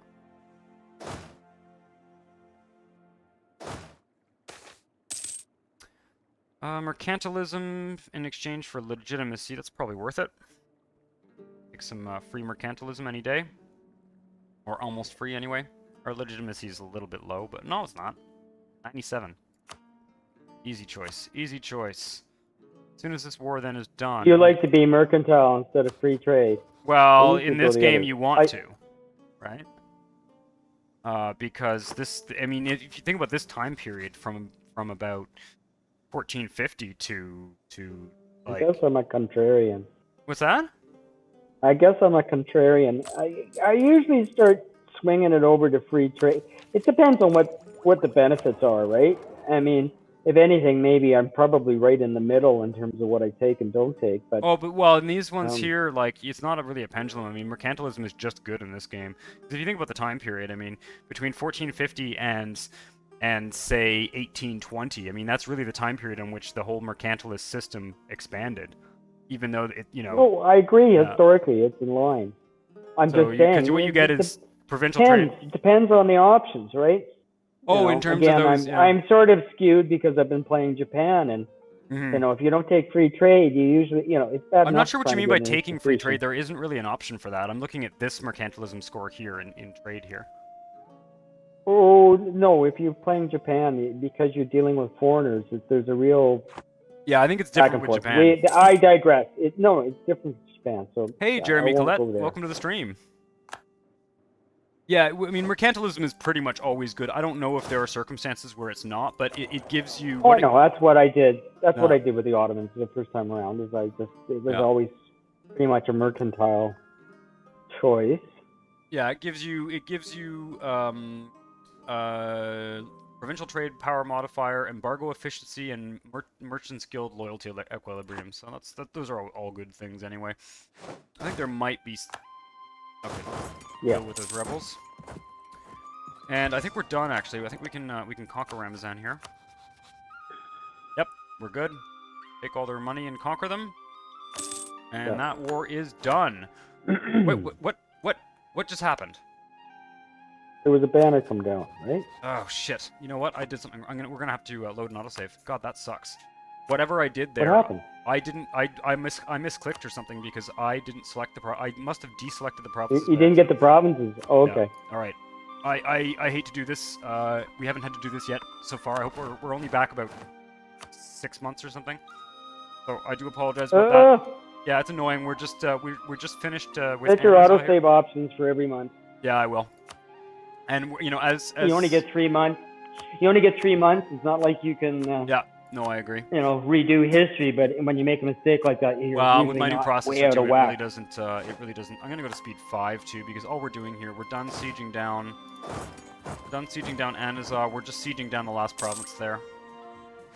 Mercantilism in exchange for legitimacy. That's probably worth it. Take some free mercantilism any day. Or almost free, anyway. Our legitimacy is a little bit low, but no, it's not. 97. Easy choice. Easy choice. As soon as this war then is done... You like to be mercantile instead of free trade. Well, in this game you want to, right? Because this... I mean, if you think about this time period from about 1450 to like... I guess I'm a contrarian. What's that? I guess I'm a contrarian. I usually start swinging it over to free trade. It depends on what the benefits are, right? I mean, if anything, maybe I'm probably right in the middle in terms of what I take and don't take. But in these ones here, like, it's not really a pendulum. I mean, mercantilism is just good in this game. Because if you think about the time period, I mean, between 1450 and say 1820, I mean, that's really the time period in which the whole mercantilist system expanded. Even though it, you know. Oh, I agree. Historically, it's in line. I'm just saying. Because what you get is provincial trade. It depends on the options, right? Oh, in terms of those, I'm sort of skewed because I've been playing Japan, and you know, if you don't take free trade, you usually, you know, it's bad. I'm not sure what you mean by taking free trade. There isn't really an option for that. I'm looking at this mercantilism score here in trade here. Oh no! If you're playing Japan, because you're dealing with foreigners, there's a real. Yeah, I think it's different with Japan. I digress. It's different with Japan. So hey, Jeremy Collette, welcome to the stream. Yeah, I mean, mercantilism is pretty much always good. I don't know if there are circumstances where it's not, but it gives you... Oh, no, that's what I did. That's what I did with the Ottomans the first time around, it was always pretty much a mercantile choice. Yeah, it gives you provincial trade power modifier, embargo efficiency, and merchants guild loyalty equilibrium. So those are all good things anyway. I think there might be... Okay. Yeah. With those rebels. And I think we're done, actually. I think we can conquer Ramazan here. Yep, we're good. Take all their money and conquer them. And that war is done. Wait, what just happened? There was a banner come down, right? Oh shit! You know what? I did something. We're gonna have to load an autosave. God, that sucks. Whatever I did What there, happened? I didn't. I misclicked or something because I didn't select the. I must have deselected the provinces. You didn't get the provinces. Oh, okay. Yeah. All right. I hate to do this. We haven't had to do this yet so far. I hope we're only back about 6 months or something. So I do apologize about that. Yeah, it's annoying. We're just finished with. Set your autosave options for every month. Yeah, I will. And you know, as you only get 3 months. You only get 3 months. It's not like you can. Yeah. No, I agree. You know, redo history, but when you make a mistake like that, you're well, usually with my new not processor way out too, of whack. it really doesn't. I'm gonna go to speed 5 too because all we're doing here, we're done sieging down. We're done sieging down Anizar. We're just sieging down the last province there.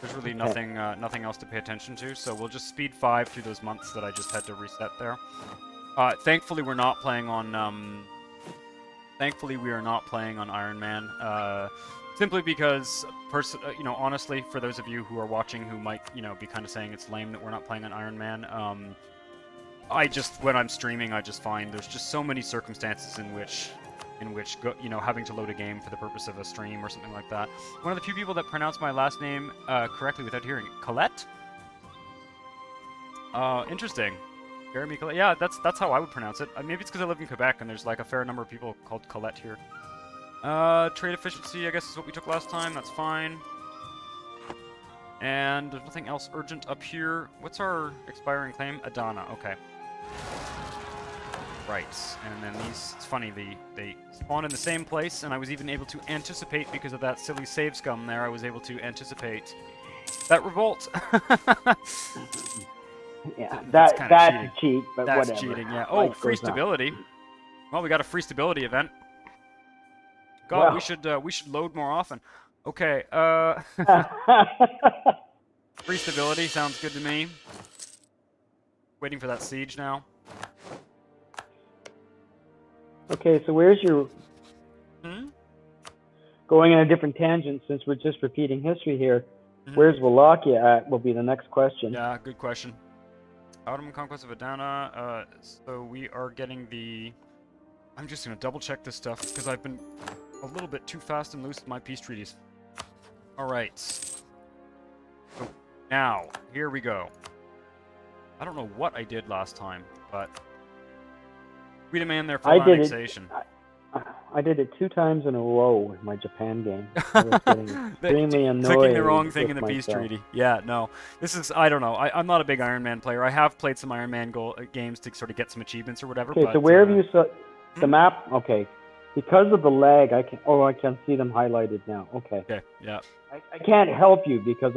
There's really nothing else to pay attention to, so we'll just speed 5 through those months that I just had to reset there. Thankfully, we're not playing on. Thankfully, we are not playing on Iron Man. Simply because, you know, honestly, for those of you who are watching who might, you know, be kind of saying it's lame that we're not playing on Iron Man, when I'm streaming, I just find there's just so many circumstances in which, you know, having to load a game for the purpose of a stream or something like that. One of the few people that pronounce my last name correctly without hearing it. Colette? Interesting. Jeremy Colette. Yeah, that's how I would pronounce it. Maybe it's because I live in Quebec and there's like a fair number of people called Colette here. Trade efficiency, I guess, is what we took last time. That's fine. And there's nothing else urgent up here. What's our expiring claim? Adana. Okay. Right. And then these... It's funny, they spawn in the same place, and I was even able to anticipate, because of that silly save scum there, I was able to anticipate that revolt. Yeah, that's a cheat, but that's whatever. Cheating, yeah. Oh, free stability. Well, we got a free stability event. God, well. we should load more often. Okay, free stability sounds good to me. Waiting for that siege now. Okay, so where's your... Going in a different tangent, since we're just repeating history here, where's Wallachia at will be the next question. Yeah, good question. Ottoman conquest of Adana, so we are getting the... I'm just going to double check this stuff, because I've been a little bit too fast and loose with my peace treaties. Alright. So, now, here we go. I don't know what I did last time, but... we demand their full annexation. I did it 2 times in a row with my Japan game. I was getting extremely annoyed. Clicking the wrong thing in the peace treaty. Yeah, no. This is, I don't know. I'm not a big Iron Man player. I have played some Iron Man games to sort of get some achievements or whatever. Okay, but, so where have you... the map... Okay. Because of the lag, I can... Oh, I can see them highlighted now. Okay. Okay, yeah. I can't help you because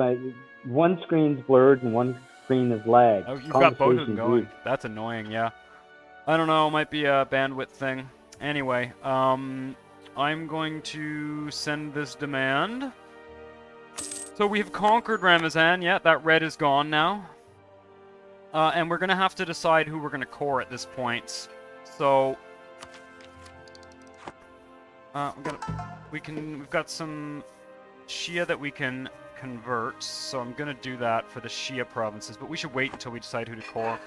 one screen's blurred and one screen is lagged. Oh, you've got both of them going. That's annoying, yeah. I don't know, might be a bandwidth thing. Anyway, I'm going to send this demand. So we have conquered Ramazan. Yeah, that red is gone now. And we're going to have to decide who we're going to core at this point. So... we've got some Shia that we can convert, so I'm going to do that for the Shia provinces, but we should wait until we decide who to core.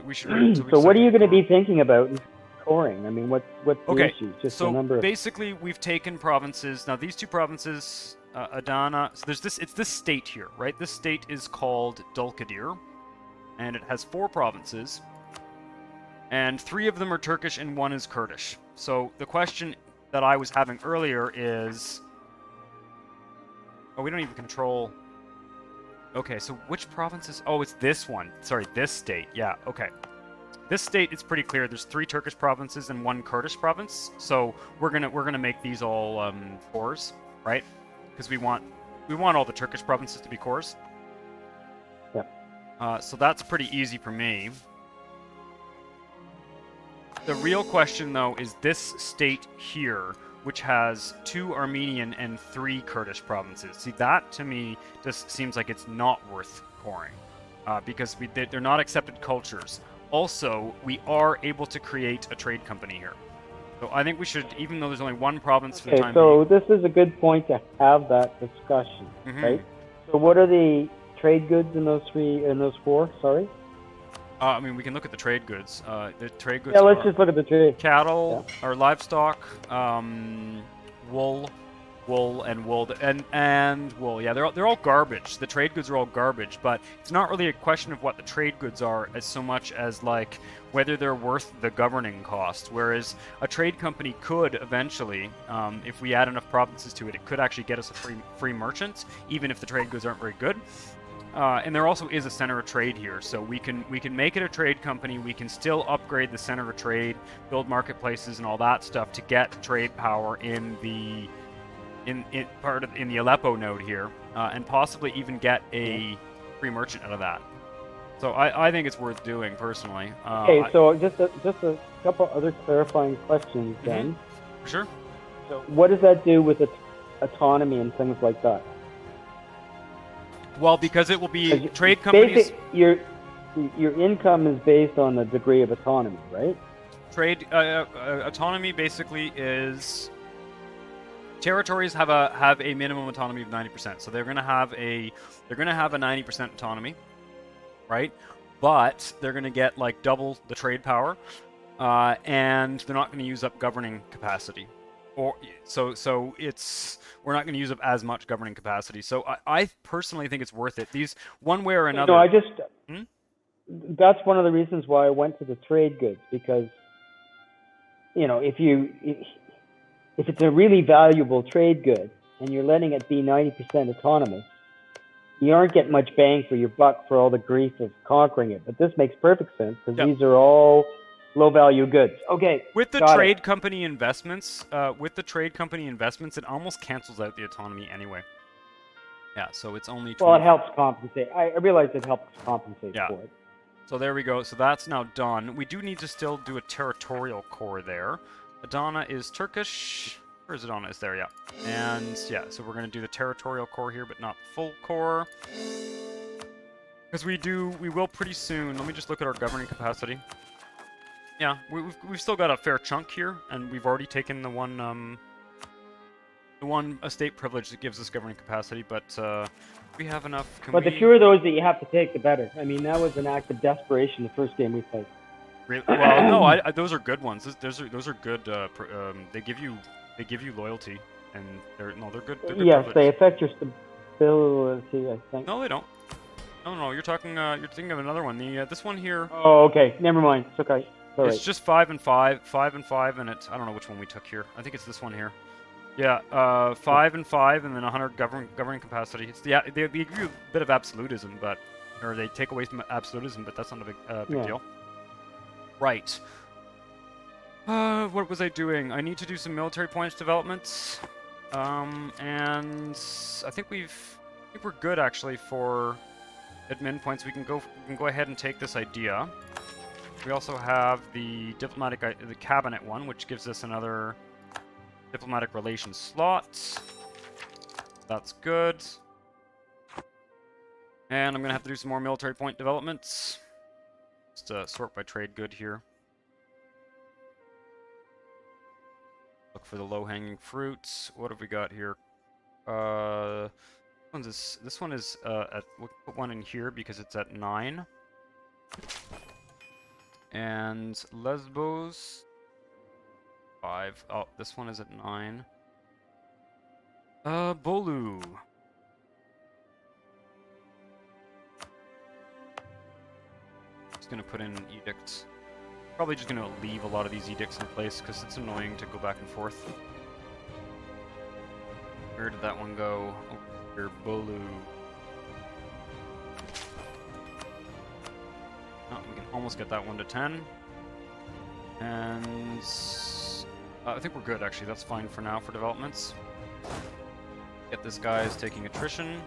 We should wait until we So what are you going to be thinking about in coring? I mean, what's the issue? Just so the number of... basically we've taken provinces. Now these 2 provinces, Adana, so there's this, it's this state here, right? This state is called Dulkadir, and it has 4 provinces, and 3 of them are Turkish and 1 is Kurdish. So the question that I was having earlier is... Oh, we don't even control... Okay, so which provinces... Oh, it's this one. Sorry, this state. Yeah, okay. This state, it's pretty clear. There's 3 Turkish provinces and 1 Kurdish province. So we're gonna make these all cores, right? Because we want all the Turkish provinces to be cores. Yeah. So that's pretty easy for me. The real question, though, is this state here, which has 2 Armenian and 3 Kurdish provinces. See, that, to me, just seems like it's not worth coring, because they're not accepted cultures. Also, we are able to create a trade company here. So I think we should, even though there's only 1 province for the time being... Okay, so this is a good point to have that discussion, right? So what are the trade goods in those 4, sorry? I mean, we can look at the trade goods. The trade goods. Yeah, let's just look at the trade. Cattle, or livestock, wool, wool and wool. Yeah, they're all garbage. The trade goods are all garbage, but it's not really a question of what the trade goods are as so much as like whether they're worth the governing cost. Whereas a trade company could eventually, if we add enough provinces to it, it could actually get us a free merchant, even if the trade goods aren't very good. And there also is a center of trade here, so we can make it a trade company. We can still upgrade the center of trade, build marketplaces and all that stuff to get trade power in the Aleppo node here, and possibly even get a free merchant out of that. So I think it's worth doing personally. Okay, so just a couple other clarifying questions then. For sure. So what does that do with autonomy and things like that? Well, because it will be trade companies. Your income is based on the degree of autonomy, right? Trade autonomy basically is territories have a minimum autonomy of 90%. So they're going to have a 90% autonomy, right? But they're going to get like double the trade power, and they're not going to use up governing capacity. We're not going to use up as much governing capacity. So I personally think it's worth it. These one way or another. No, that's one of the reasons why I went to the trade goods, because if it's a really valuable trade good and you're letting it be 90% autonomous, you aren't getting much bang for your buck for all the grief of conquering it. But this makes perfect sense because these are all low-value goods. Okay. With the trade company investments, it almost cancels out the autonomy anyway. Yeah, so it's only. Well, it helps compensate. I realize it helps compensate for it. So there we go. So that's now done. We do need to still do a territorial core there. Adana is Turkish. Where is Adana? It's there, yeah. And yeah, so we're going to do the territorial core here, but not the full core. Because we will pretty soon. Let me just look at our governing capacity. Yeah, we've still got a fair chunk here, and we've already taken the one estate privilege that gives us governing capacity, but we have enough. But the fewer of those that you have to take, the better. I mean, that was an act of desperation the first game we played. Really? Well, no, those are good ones. Those are good. They give you loyalty, and they're good. They're good yes, privilege. They affect your stability, I think. No, they don't. No, you're thinking of another one. This one here. Oh, okay. Never mind. It's okay. It's just 5 and 5, 5 and 5, and I don't know which one we took here. I think it's this one here. Yeah, 5 and 5, and then 100 governing capacity. It's they give you a bit of absolutism, or they take away some absolutism, but that's not a big deal. Right. What was I doing? I need to do some military points developments, and I think we're good actually for admin points. We can go ahead and take this idea. We also have the the cabinet one, which gives us another diplomatic relations slot. That's good. And I'm gonna have to do some more military point developments. Just sort by trade good here. Look for the low-hanging fruits. What have we got here? This one is we'll put one in here because it's at 9. And Lesbos 5. Oh, this one is at 9. Bolu. Just gonna put in an edict. Probably just gonna leave a lot of these edicts in place because it's annoying to go back and forth. Where did that one go? Oh, here, Bolu. Oh, we can almost get that one to 10. And I think we're good actually. That's fine for now for developments. Get this guy's taking attrition.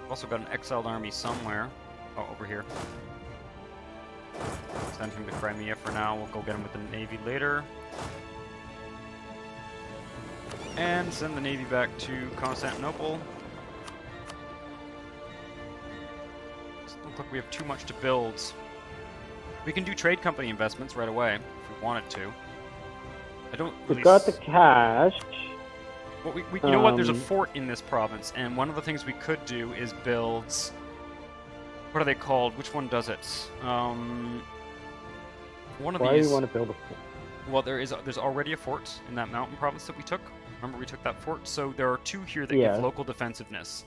Also got an exiled army somewhere. Oh, over here. Send him to Crimea for now. We'll go get him with the Navy later. And send the Navy back to Constantinople. Doesn't look like we have too much to build. We can do trade company investments right away if we wanted to. I don't really... We've got the cash. Well, you know what? There's a fort in this province, and one of the things we could do is build... What are they called? Which one does it? One of Why these. do you want to build a fort? Well, there's already a fort in that mountain province that we took. Remember we took that fort? So there are 2 here that Yeah. give local defensiveness.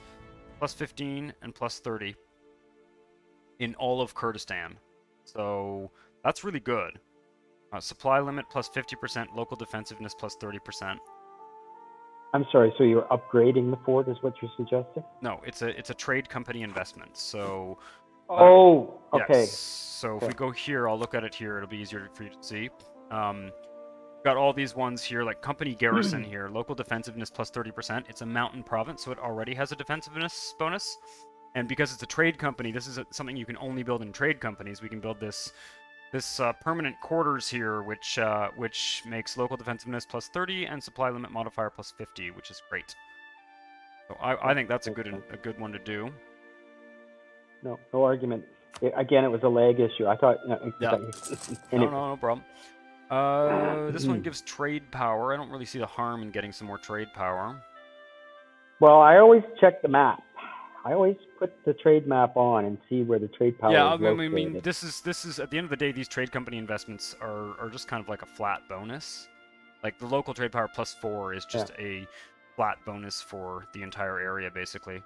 Plus 15 and plus 30 in all of Kurdistan. So that's really good. Supply limit plus 50%, local defensiveness plus 30%. I'm sorry. So you're upgrading the fort, is what you're suggesting? No, it's a trade company investment. So Oh, yes. okay. So if we go here, I'll look at it here. It'll be easier for you to see. Got all these ones here, like company garrison here, local defensiveness plus 30%. It's a mountain province, so it already has a defensiveness bonus. And because it's a trade company, this is something you can only build in trade companies. We can build this permanent quarters here, which makes local defensiveness plus 30 and supply limit modifier plus 50, which is great. So I think that's a good one to do. No argument. Again, it was a lag issue. I thought. Yeah. No problem. This one gives trade power. I don't really see the harm in getting some more trade power. Well, I always check the map. I always put the trade map on and see where the trade power is located. I mean, this is at the end of the day, these trade company investments are just kind of like a flat bonus. Like the local trade power plus 4 is just a flat bonus for the entire area, basically.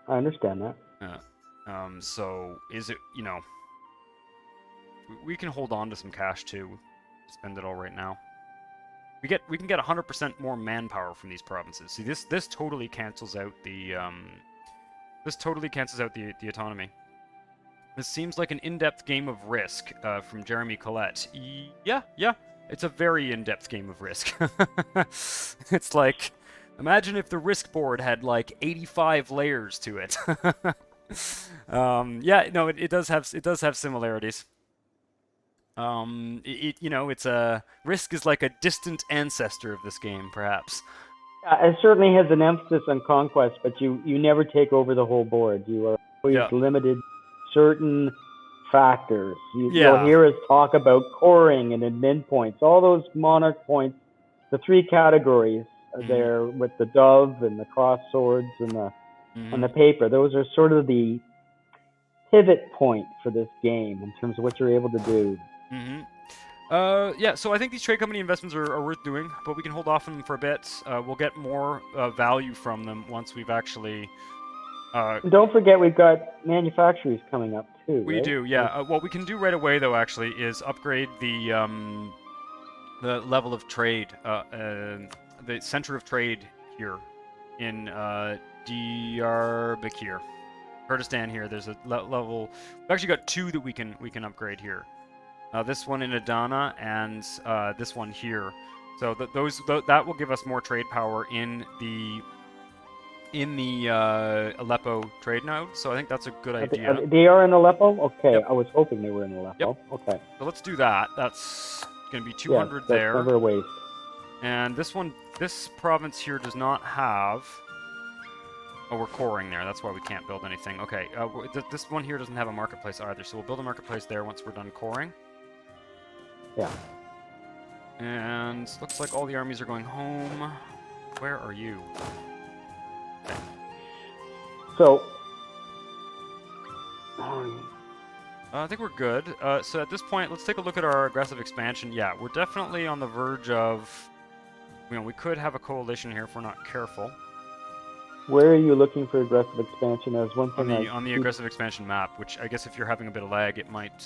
I understand that. So is it, we can hold on to some cash too, spend it all right now. We can get 100% more manpower from these provinces. See, this totally cancels out the the autonomy. This seems like an in-depth game of Risk from Jeremy Collette. Yeah, it's a very in-depth game of Risk. It's like, imagine if the Risk board had like 85 layers to it. Yeah, no, it does have similarities. It's a Risk is like a distant ancestor of this game, perhaps. It certainly has an emphasis on conquest, but you never take over the whole board. You are always limited certain factors. You'll hear us talk about coring and admin points, all those monarch points, the 3 categories there with the dove and the cross swords and the paper. Those are sort of the pivot point for this game in terms of what you're able to do. Yeah, so I think these trade company investments are worth doing, but we can hold off on them for a bit. We'll get more value from them once we've actually... Don't forget we've got manufacturers coming up too, We do, yeah. What we can do right away, though, actually, is upgrade the level of trade, the center of trade here in Diyarbakir. Kurdistan here, there's a level... We've actually got 2 that we can upgrade here. This one in Adana and this one here. So that will give us more trade power in the Aleppo trade node. So I think that's a good idea. They are in Aleppo? Okay, yep. I was hoping they were in Aleppo. Yep. Okay. So let's do that. That's going to be 200 there. Never a waste. And this province here does not have... Oh, we're coring there. That's why we can't build anything. Okay, this one here doesn't have a marketplace either, so we'll build a marketplace there once we're done coring. Yeah. And looks like all the armies are going home. Where are you? Okay. So... I think we're good. So at this point, let's take a look at our aggressive expansion. Yeah, we're definitely on the verge of... we could have a coalition here if we're not careful. Where are you looking for aggressive expansion? As one thing on the aggressive expansion map, which I guess if you're having a bit of lag, it might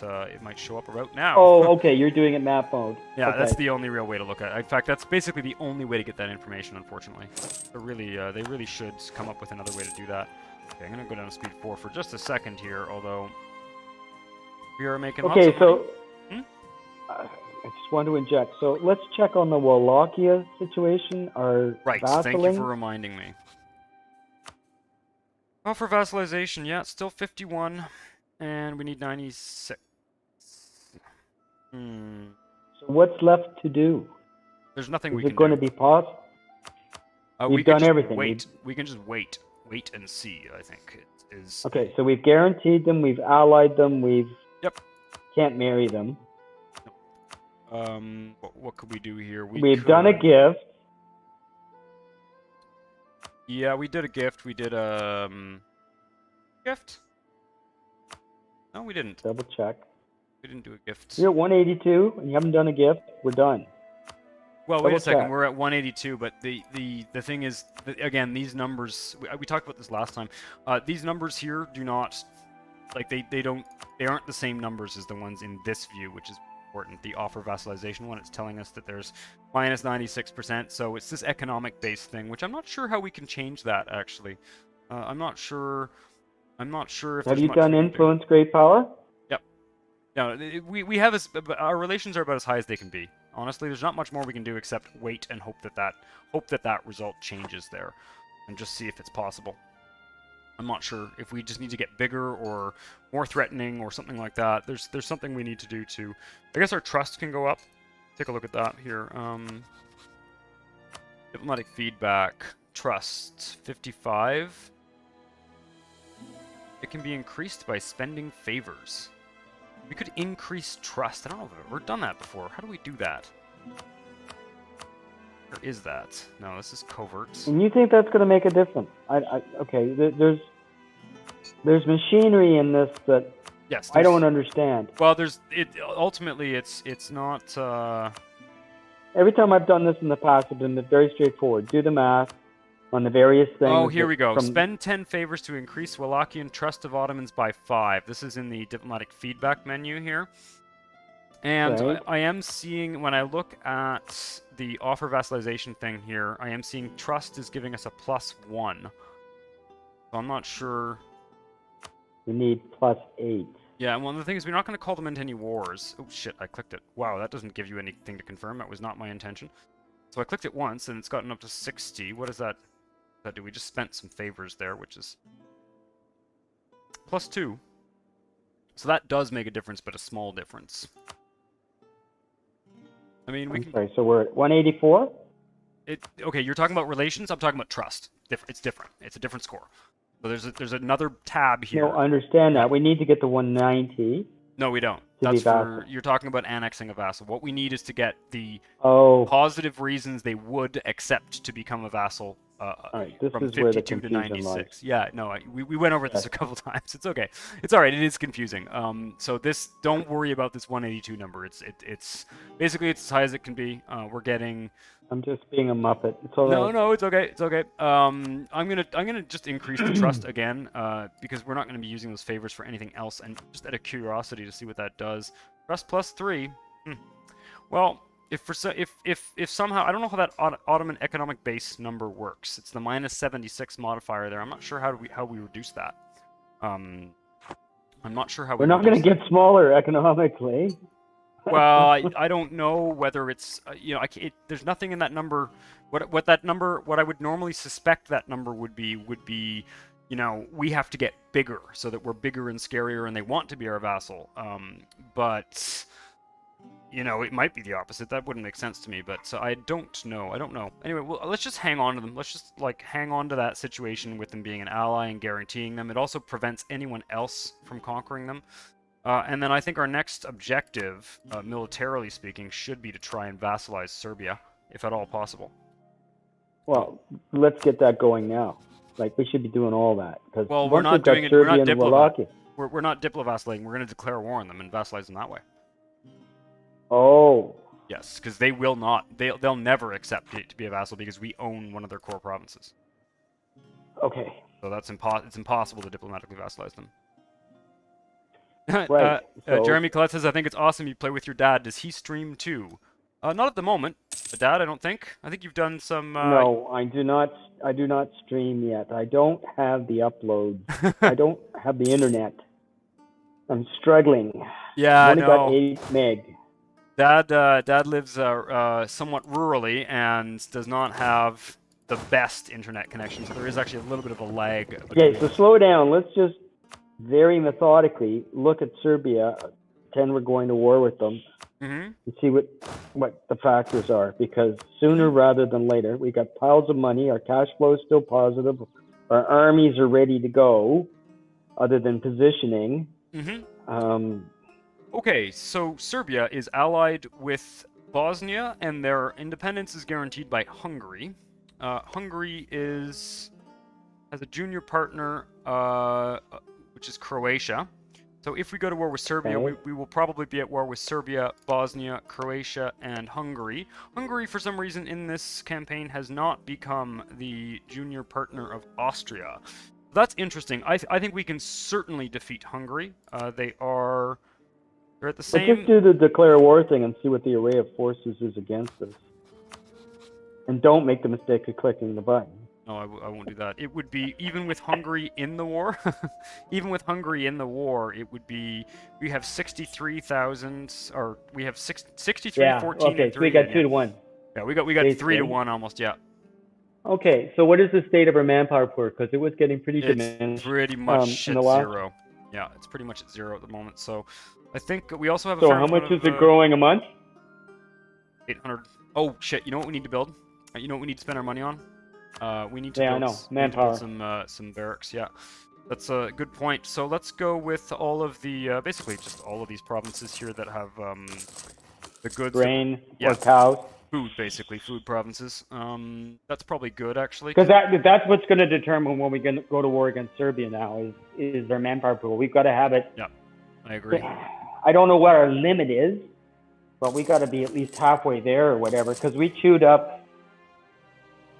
show up about now. Oh, okay, you're doing it map mode. Yeah, okay. That's the only real way to look at it. In fact, that's basically the only way to get that information, unfortunately. They really should come up with another way to do that. Okay, I'm gonna go down to speed 4 for just a second here, although we are making lots of money. I just want to inject. So let's check on the Wallachia situation. Thank you for reminding me. Well, for vassalization, yeah, it's still 51, and we need 96. So what's left to do? There's nothing we can do. Is it going to be possible? We've done everything. We can just wait and see, I think. It is... Okay, so we've guaranteed them, we've allied them, can't marry them. What could we do here? We've done a gift. Yeah, we did a gift. We did a gift. No, we didn't. Double check. We didn't do a gift. You're at 182, and you haven't done a gift. We're done. Well, wait Double a second. check. We're at 182, but the thing is, again, these numbers. We talked about this last time. These numbers here do not, like they aren't the same numbers as the ones in this view, which is important. The offer vassalization one, it's telling us that there's minus 96%. So it's this economic based thing, which I'm not sure how we can change that actually. I'm not sure. I'm not sure if Have there's you much done we can do. influence great power? Yep. No, we have our relations are about as high as they can be. Honestly, there's not much more we can do except wait and hope that result changes there, and just see if it's possible. I'm not sure if we just need to get bigger or more threatening or something like that. There's something we need to do to. I guess our trust can go up. Take a look at that here. Diplomatic feedback, trust 55. It can be increased by spending favors. We could increase trust. I don't know if I've ever done that before. How do we do that? Or is that? No, this is covert. And you think that's going to make a difference? Okay, there's machinery in this that Yes, I don't understand. Well, ultimately it's not. Every time I've done this in the past, it's been very straightforward. Do the math on the various things. Oh, here we go. Spend 10 favors to increase Wallachian trust of Ottomans by 5. This is in the diplomatic feedback menu here. And right. I am seeing, when I look at the offer vassalization thing here, I am seeing trust is giving us a +1. So I'm not sure. We need +8. Yeah, well, the thing is, we're not going to call them into any wars. Oh, shit, I clicked it. Wow, that doesn't give you anything to confirm. That was not my intention. So I clicked it once, and it's gotten up to 60. What does that do? We just spent some favors there, which is +2. So that does make a difference, but a small difference. I mean, Sorry, so we're at 184? Okay, you're talking about relations. I'm talking about trust. It's different. It's a different score. So there's another tab here. No, I understand that. We need to get to 190. No, we don't. That's you're talking about annexing a vassal. What we need is to get the positive reasons they would accept to become a vassal right, this from is where the 52 to confusion 96. Lies. Yeah, no, we went over this a couple times. It's okay. It's all right. It is confusing. So don't worry about this 182 number. It's basically it's as high as it can be. We're getting. I'm just being a muppet. It's all right. No, it's okay. It's okay. I'm gonna just increase the trust again, because we're not gonna be using those favors for anything else, and just out of curiosity to see what that does. Trust +3. Well, if somehow I don't know how that Ottoman economic base number works. It's the -76 modifier there. I'm not sure how we reduce that. I'm not sure how we're not gonna get smaller economically. Well, I don't know whether it's there's nothing in that number. What that number? What I would normally suspect that number would be we have to get bigger so that we're bigger and scarier, and they want to be our vassal. But it might be the opposite. That wouldn't make sense to me. But I don't know. Anyway, well, let's just hang on to them. Let's just hang on to that situation with them being an ally and guaranteeing them. It also prevents anyone else from conquering them. And then I think our next objective, militarily speaking, should be to try and vassalize Serbia, if at all possible. Well, let's get that going now. We should be doing all that. Well, we're not doing it. We're not diplovassalating. We're not diplovassalating. We're going to declare war on them and vassalize them that way. Oh. Yes, because they will not. They'll never accept it to be a vassal because we own one of their core provinces. Okay. So it's impossible to diplomatically vassalize them. Right. Jeremy Collette says, I think it's awesome you play with your dad. Does he stream too? Not at the moment. Dad, I don't think. I think you've done some... No, I do not stream yet. I don't have the uploads. I don't have the internet. I'm struggling. Yeah, I've only got 8 meg. Dad lives somewhat rurally and does not have the best internet connection, so there is actually a little bit of a lag. Okay, so slow down. Let's just very methodically look at Serbia, pretend we're going to war with them, and see what the factors are. Because sooner rather than later, we got piles of money, our cash flow is still positive, our armies are ready to go, other than positioning. Okay, so Serbia is allied with Bosnia, and their independence is guaranteed by Hungary. Hungary has a junior partner, which is Croatia. So if we go to war with Serbia, Okay. we will probably be at war with Serbia, Bosnia, Croatia, and Hungary. Hungary, for some reason, in this campaign has not become the junior partner of Austria. That's interesting. I think we can certainly defeat Hungary. They're at the But just same... do the declare war thing and see what the array of forces is against us. And don't make the mistake of clicking the button. No, I won't do that. It would be, even with Hungary in the war, even with Hungary in the war, it would be, we have 63,000, or we have 63, Yeah, 14, okay, and so 3. we got yeah. 2 to 1. Yeah, we got 3 Basically. to 1 almost, yeah. Okay, so what is the state of our manpower pool? Because it was getting pretty It's diminished. pretty much in at the last... 0. Yeah, it's pretty much at 0 at the moment, so I think we also have a So fair how amount much is of, it growing a month? 800. Oh, shit, you know what we need to build? You know what we need to spend our money on? We need to Yeah, I build, know. we need to build Manpower. some barracks, yeah. That's a good point. So let's go with all of the, basically just all of these provinces here that have the goods. Grain Yeah. or cows. Food, basically, food provinces. That's probably good, actually. Because that's what's going to determine when we go to war against Serbia now is their manpower pool. We've got to have it. Yeah, I agree. I don't know what our limit is, but we got to be at least halfway there or whatever. Because we chewed up,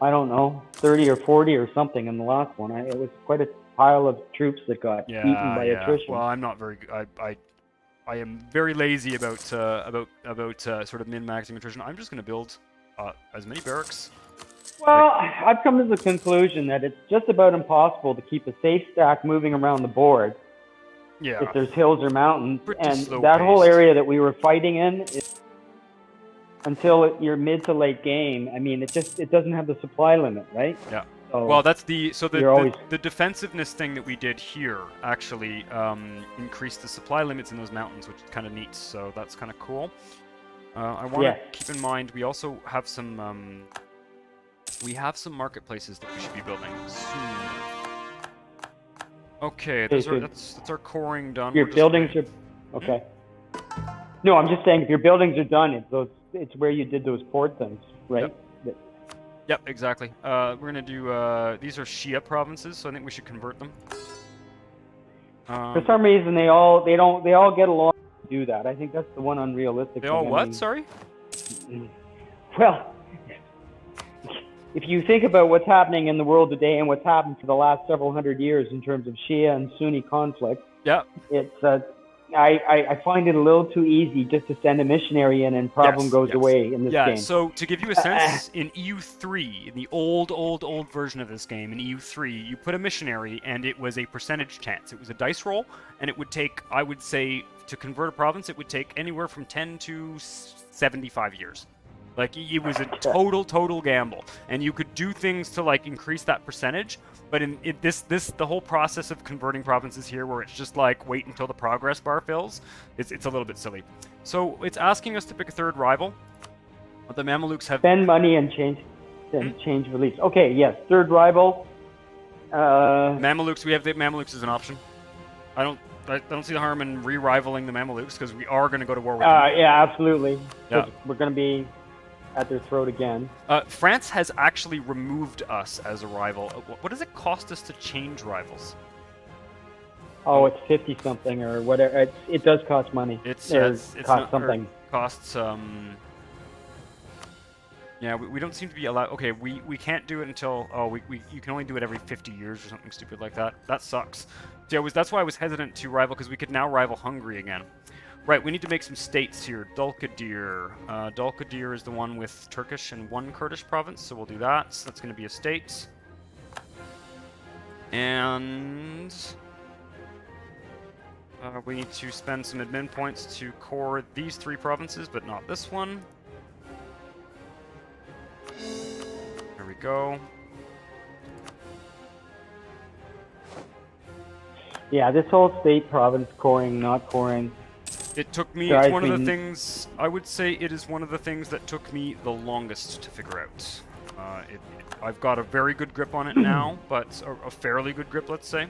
I don't know, 30 or 40 or something in the last one. It was quite a pile of troops that got eaten by attrition. Well, I'm not very good. I am very lazy about sort of min-maxing attrition. I'm just going to build as many barracks. Well, I've come to the conclusion that it's just about impossible to keep a safe stack moving around the board. Yeah. If there's hills or mountains, Pretty and slow that whole paced. area that we were fighting in, until your mid to late game, I mean, it doesn't have the supply limit, right? Yeah. So Well, that's the always... the defensiveness thing that we did here actually increased the supply limits in those mountains, which is kind of neat. So that's kind of cool. I want to keep in mind we also have some marketplaces that we should be building soon. Okay, that's our coring done. Your buildings are okay. No, I'm just saying if your buildings are done, it's where you did those port things, right? Yep, exactly. We're gonna do these are Shia provinces, so I think we should convert them. For some reason, they all get along to do that. I think that's the one unrealistic. They all thing. what? Sorry. Well, if you think about what's happening in the world today and what's happened for the last several hundred years in terms of Shia and Sunni conflict, yeah, it's I find it a little too easy just to send a missionary in and problem goes away in this game. Yeah, so to give you a sense, in EU3, in the old version of this game, in EU3, you put a missionary and it was a percentage chance. It was a dice roll, and it would take, I would say, to convert a province, it would take anywhere from 10 to 75 years. Like, it was a total gamble. And you could do things to, like, increase that percentage, but the whole process of converting provinces here, where it's just like wait until the progress bar fills, it's a little bit silly. So it's asking us to pick a third rival. But the Mamelukes have spend money and change release. Okay, yes, third rival. Mamelukes. We have the Mamelukes as an option. I don't see the harm in re-rivaling the Mamelukes because we are going to go to war with them. Yeah, absolutely. Yeah. We're going to be at their throat again. France has actually removed us as a rival. What does it cost us to change rivals? Oh, it's 50 something or whatever. It does cost money. It's cost something. Costs yeah, we don't seem to be allowed. Okay, we can't do it until you can only do it every 50 years or something stupid like that. That sucks. So that's why I was hesitant to rival, because we could now rival Hungary again. Right, we need to make some states here. Dulkadir. Dulkadir is the one with Turkish and one Kurdish province, so we'll do that. So that's going to be a state. And we need to spend some admin points to core these 3 provinces, but not this one. There we go. Yeah, this whole state province coring, not coring. It took me, it's one of the things, I would say it is one of the things that took me the longest to figure out. I've got a very good grip on it now, but a fairly good grip, let's say.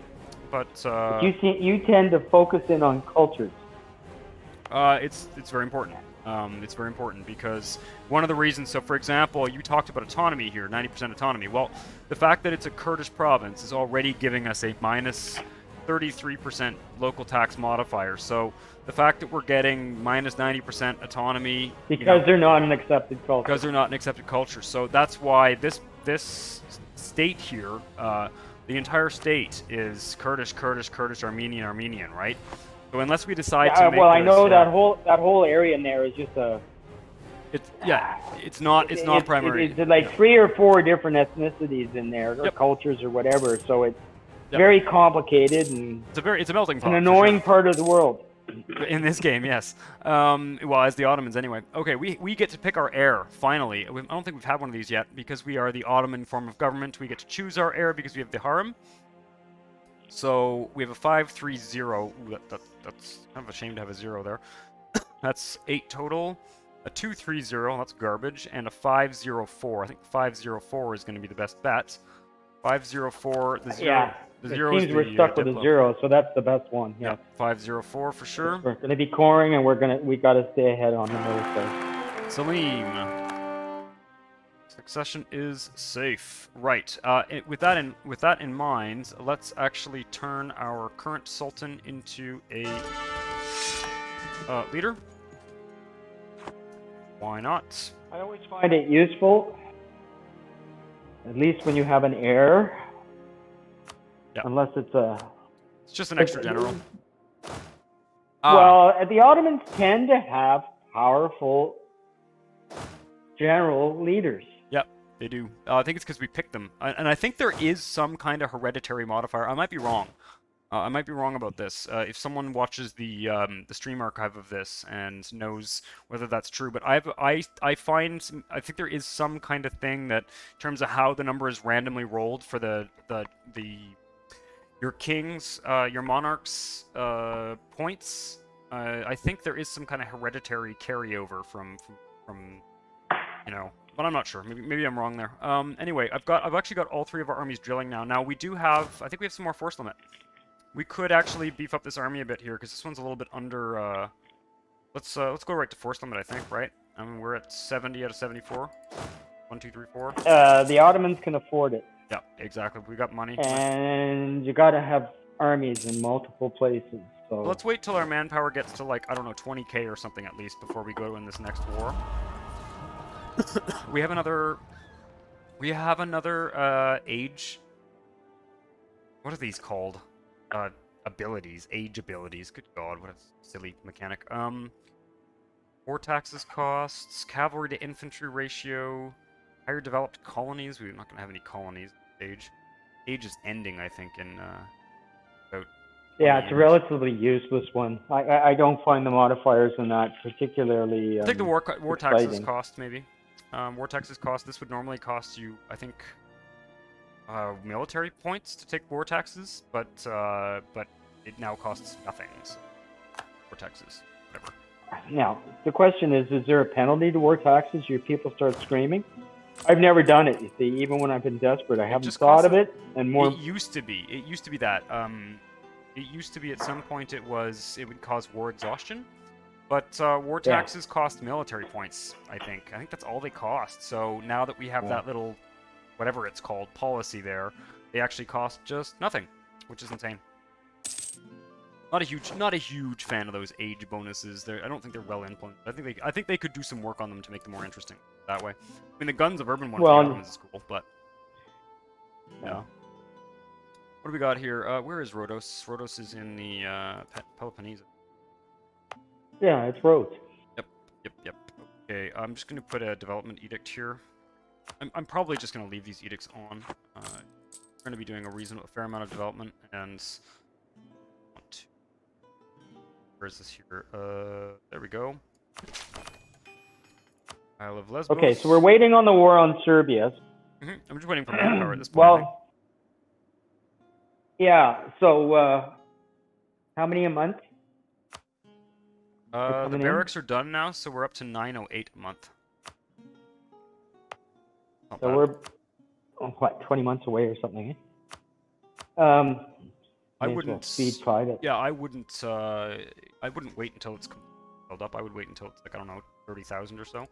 But you tend to focus in on cultures. It's very important. It's very important because one of the reasons, so for example, you talked about autonomy here, 90% autonomy. Well, the fact that it's a Kurdish province is already giving us a minus 33% local tax modifier. So the fact that we're getting minus 90% autonomy because they're not an accepted culture. Because they're not an accepted culture. So that's why this state here, the entire state is Kurdish, Armenian, right? So unless we decide to make I know that whole area in there is just a. It's not primary. It's like 3 or 4 different ethnicities in there, or cultures or whatever. So it's very complicated, and it's a melting pot. An annoying part of the world. In this game, yes. Well, as the Ottomans anyway. Okay, we get to pick our heir, finally. I don't think we've had one of these yet, because we are the Ottoman form of government. We get to choose our heir because we have the harem. So we have a 530. Ooh, that's kind of a shame to have a 0 there. That's 8 total. A 230, that's garbage, and a 504. I think 504 is going to be the best bet. 504, the 0. Yeah. The 0 is we're stuck with a 0, so that's the best one. Yeah. 504 for sure. We're going to be coring, and we got to stay ahead on the military. Salim. Succession is safe. Right. With that in mind, let's actually turn our current sultan into a leader. Why not? I always find it useful, at least when you have an heir. Yeah. Unless it's just an extra general. Well, the Ottomans tend to have powerful general leaders. Yep, they do. I think it's because we picked them. And I think there is some kind of hereditary modifier. I might be wrong. I might be wrong about this. If someone watches the stream archive of this and knows whether that's true, but I think there is some kind of thing that, in terms of how the number is randomly rolled for your kings, your monarchs' points. I think there is some kind of hereditary carryover from but I'm not sure. Maybe I'm wrong there. Anyway, I've actually got all 3 of our armies drilling now. Now I think we have some more force limit. We could actually beef up this army a bit here, because this one's a little bit under. Let's go right to force limit. I think, right? I mean, we're at 70 out of 74. 1, 2, 3, 4. The Ottomans can afford it. Yeah, exactly. We got money. And you got to have armies in multiple places. So let's wait till our manpower gets to, like, I don't know, 20k or something at least before we go in this next war. We have another age. What are these called? Abilities, age abilities. Good God, what a silly mechanic. War taxes costs, cavalry to infantry ratio, higher developed colonies. We're not going to have any colonies at this stage. Age is ending, I think, in about. Yeah, it's a relatively useless one. I don't find the modifiers in that particularly. I think the war taxes cost maybe. War taxes cost. This would normally cost you, I think, military points to take war taxes, but it now costs nothing. So war taxes, whatever. Now the question is there a penalty to war taxes? Your people start screaming. I've never done it. You see, even when I've been desperate, I haven't thought of it. And more. It used to be. It used to be that. It used to be at some point it would cause war exhaustion. But war taxes cost military points, I think. I think that's all they cost. So now that we have that little, whatever it's called, policy there, they actually cost just nothing, which is insane. Not a huge fan of those age bonuses. I don't think they're well implemented. I think they could do some work on them to make them more interesting that way. I mean, the Guns of Urban one for the Ottomans is cool, but yeah. What do we got here? Where is Rhodos? Rhodos is in the Peloponnese. Yeah, it's Rhodes. Yep. Okay, I'm just going to put a development edict here. I'm probably just going to leave these edicts on. We're going to be doing a fair amount of development, and where is this here? There we go. Isle of Lesbos. Okay, so we're waiting on the war on Serbia. I'm just waiting for manpower at this point. Well, yeah. So, how many a month? The barracks are done now, so we're up to 908 a month. So we're 20 months away or something. I wouldn't speed pride it. Yeah, I wouldn't wait until it's filled up. I would wait until it's like, I don't know, 30,000 or so.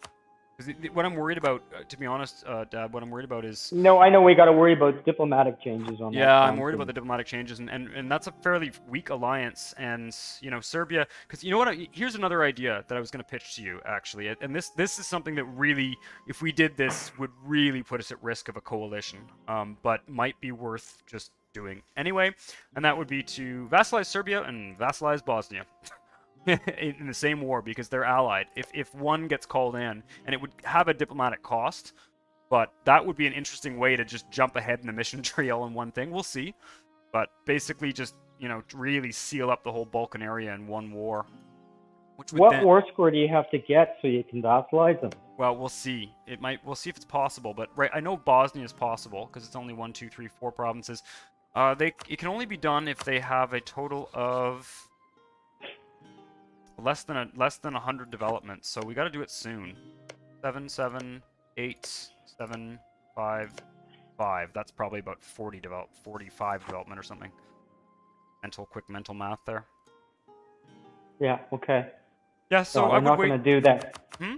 'Cause what I'm worried about, to be honest, Dad, what I'm worried about is No, I know we got to worry about diplomatic changes on that yeah, I'm front. worried about the diplomatic changes, and that's a fairly weak alliance. And you know, Serbia, because you know what? Here's another idea that I was going to pitch to you actually, and this is something that really, if we did this, would really put us at risk of a coalition, but might be worth just doing anyway. And that would be to vassalize Serbia and vassalize Bosnia. In the same war because they're allied. If one gets called in, and it would have a diplomatic cost, but that would be an interesting way to just jump ahead in the mission tree all in one thing. We'll see. But basically just, you know, really seal up the whole Balkan area in one war. Which would What war score do you have to get so you can vassalize them? Well, we'll see. We'll see if it's possible, but right, I know Bosnia is possible because it's only 1, 2, 3, 4 provinces. It can only be done if they have a total of less than 100 developments, so we got to do it soon. 7, 7, 8, 7, 5, 5. That's probably about 45 development or something. Quick mental math there. Yeah. Okay. Yeah. So no, I'm not going to do that. Hmm?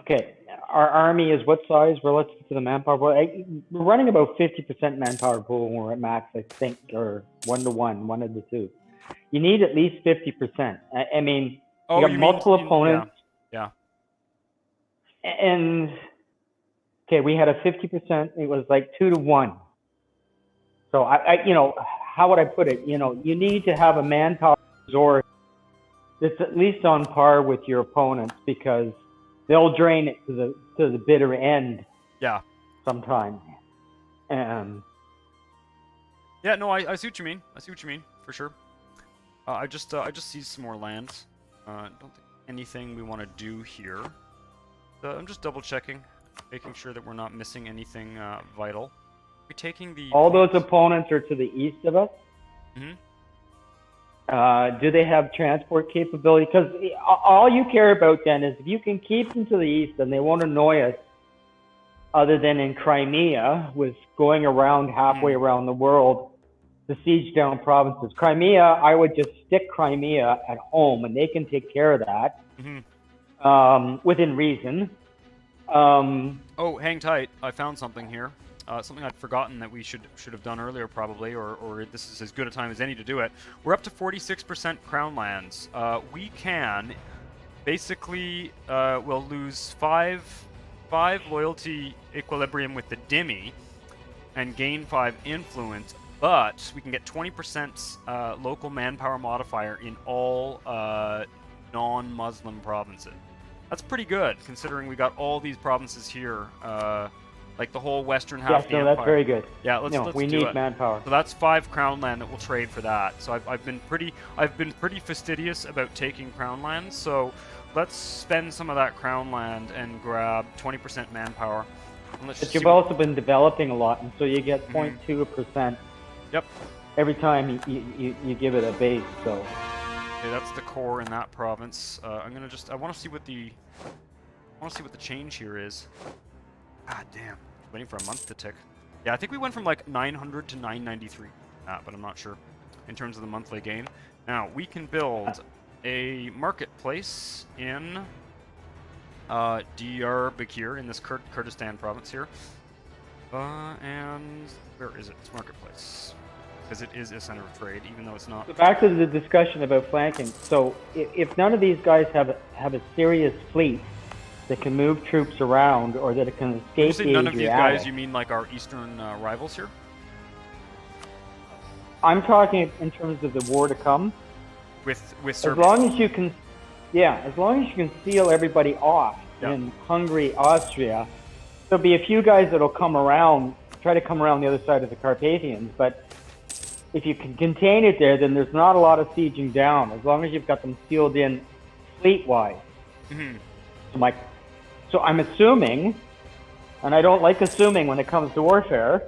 Okay. Our army is what size relative to the manpower? We're running about 50% manpower pool when we're at max, I think, or 1-to-1, one of the two. You need at least 50%. I mean, you got multiple opponents. Yeah. And okay, we had a 50%. It was like 2-to-1. So I, you know, how would I put it? You know, you need to have a manpower resource that's at least on par with your opponents because they'll drain it to the bitter end. Yeah. Sometime. Yeah. No, I see what you mean. I see what you mean for sure. I just seized some more land. Don't think anything we want to do here. I'm just double checking, making sure that we're not missing anything vital. We're taking the all those opponents are to the east of us. Mm-hmm. Do they have transport capability? Because all you care about then is if you can keep them to the east, then they won't annoy us. Other than in Crimea, with going around halfway around the world to siege down provinces. Crimea, I would just stick Crimea at home, and they can take care of that within reason. Oh, hang tight! I found something here. Something I'd forgotten that we should have done earlier, probably, or this is as good a time as any to do it. We're up to 46% crown lands. We can basically we'll lose five loyalty equilibrium with the Dhimmi, and gain 5 influence. But we can get 20% local manpower modifier in all non-Muslim provinces. That's pretty good, considering we got all these provinces here, like the whole western half of the empire. That's very good. Yeah, let's we do need it. Manpower. So that's 5 crown land that we'll trade for that. So I've been pretty fastidious about taking crown lands. So let's spend some of that crown land and grab 20% manpower. But you've also been developing a lot, and so you get 0.2%. Yep. Every time you give it a base, so. Okay, that's the core in that province. I'm gonna I want to see what the change here is. God damn, waiting for a month to tick. Yeah, I think we went from like 900 to 993. But I'm not sure in terms of the monthly gain. Now we can build a marketplace in Diyarbakir in this Kurdistan province here. And where is it? It's marketplace. Because it is a center of trade, even though it's not. So back to the discussion about flanking. So if none of these guys have a serious fleet that can move troops around or that can escape the Adriatic. None of these guys, you mean like our eastern rivals here? I'm talking in terms of the war to come. With Serbia. As long as you can seal everybody off in Hungary, Austria, there'll be a few guys that'll try to come around the other side of the Carpathians, but if you can contain it there, then there's not a lot of sieging down, as long as you've got them sealed in fleet-wise. So I'm assuming, and I don't like assuming when it comes to warfare,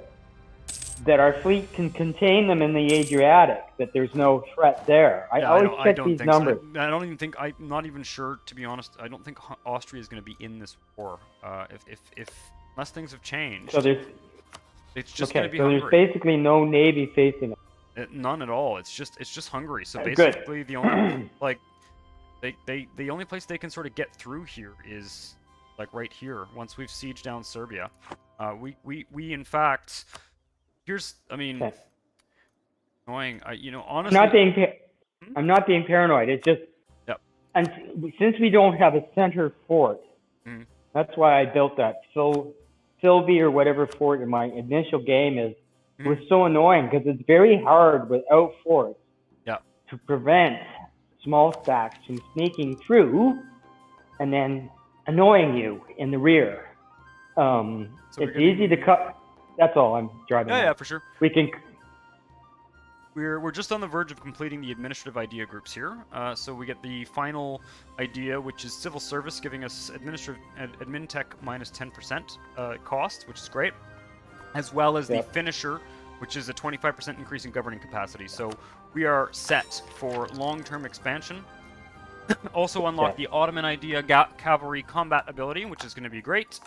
that our fleet can contain them in the Adriatic, that there's no threat there. I always check these numbers. So. I don't even think, I'm not even sure, to be honest, I don't think Austria is going to be in this war, unless things have changed. So it's just going to be so Hungary. There's basically no navy facing it. None at all. It's just Hungary. So basically, the only the only place they can sort of get through here is like right here. Once we've sieged down Serbia, we in fact, I mean, Okay. annoying. You know, I'm not honestly, being hmm? I'm not being paranoid. It's just, Yep. and since we don't have a center fort, Mhm. that's why I built that Sylvie or whatever fort in my initial game is. It was Mhm. so annoying because it's very hard without forts Yep. to prevent small stacks from sneaking through and then annoying you in the rear. So we're It's easy to getting. cut. That's all I'm driving Yeah, at. for sure. We can. We're just on the verge of completing the administrative idea groups here. So we get the final idea, which is civil service, giving us administrative admin tech minus 10% cost, which is great, as well as the Yep. finisher, which is a 25% increase in governing capacity. So we are set for long-term expansion. Also unlock Okay. the Ottoman idea cavalry combat ability, which is going to be great.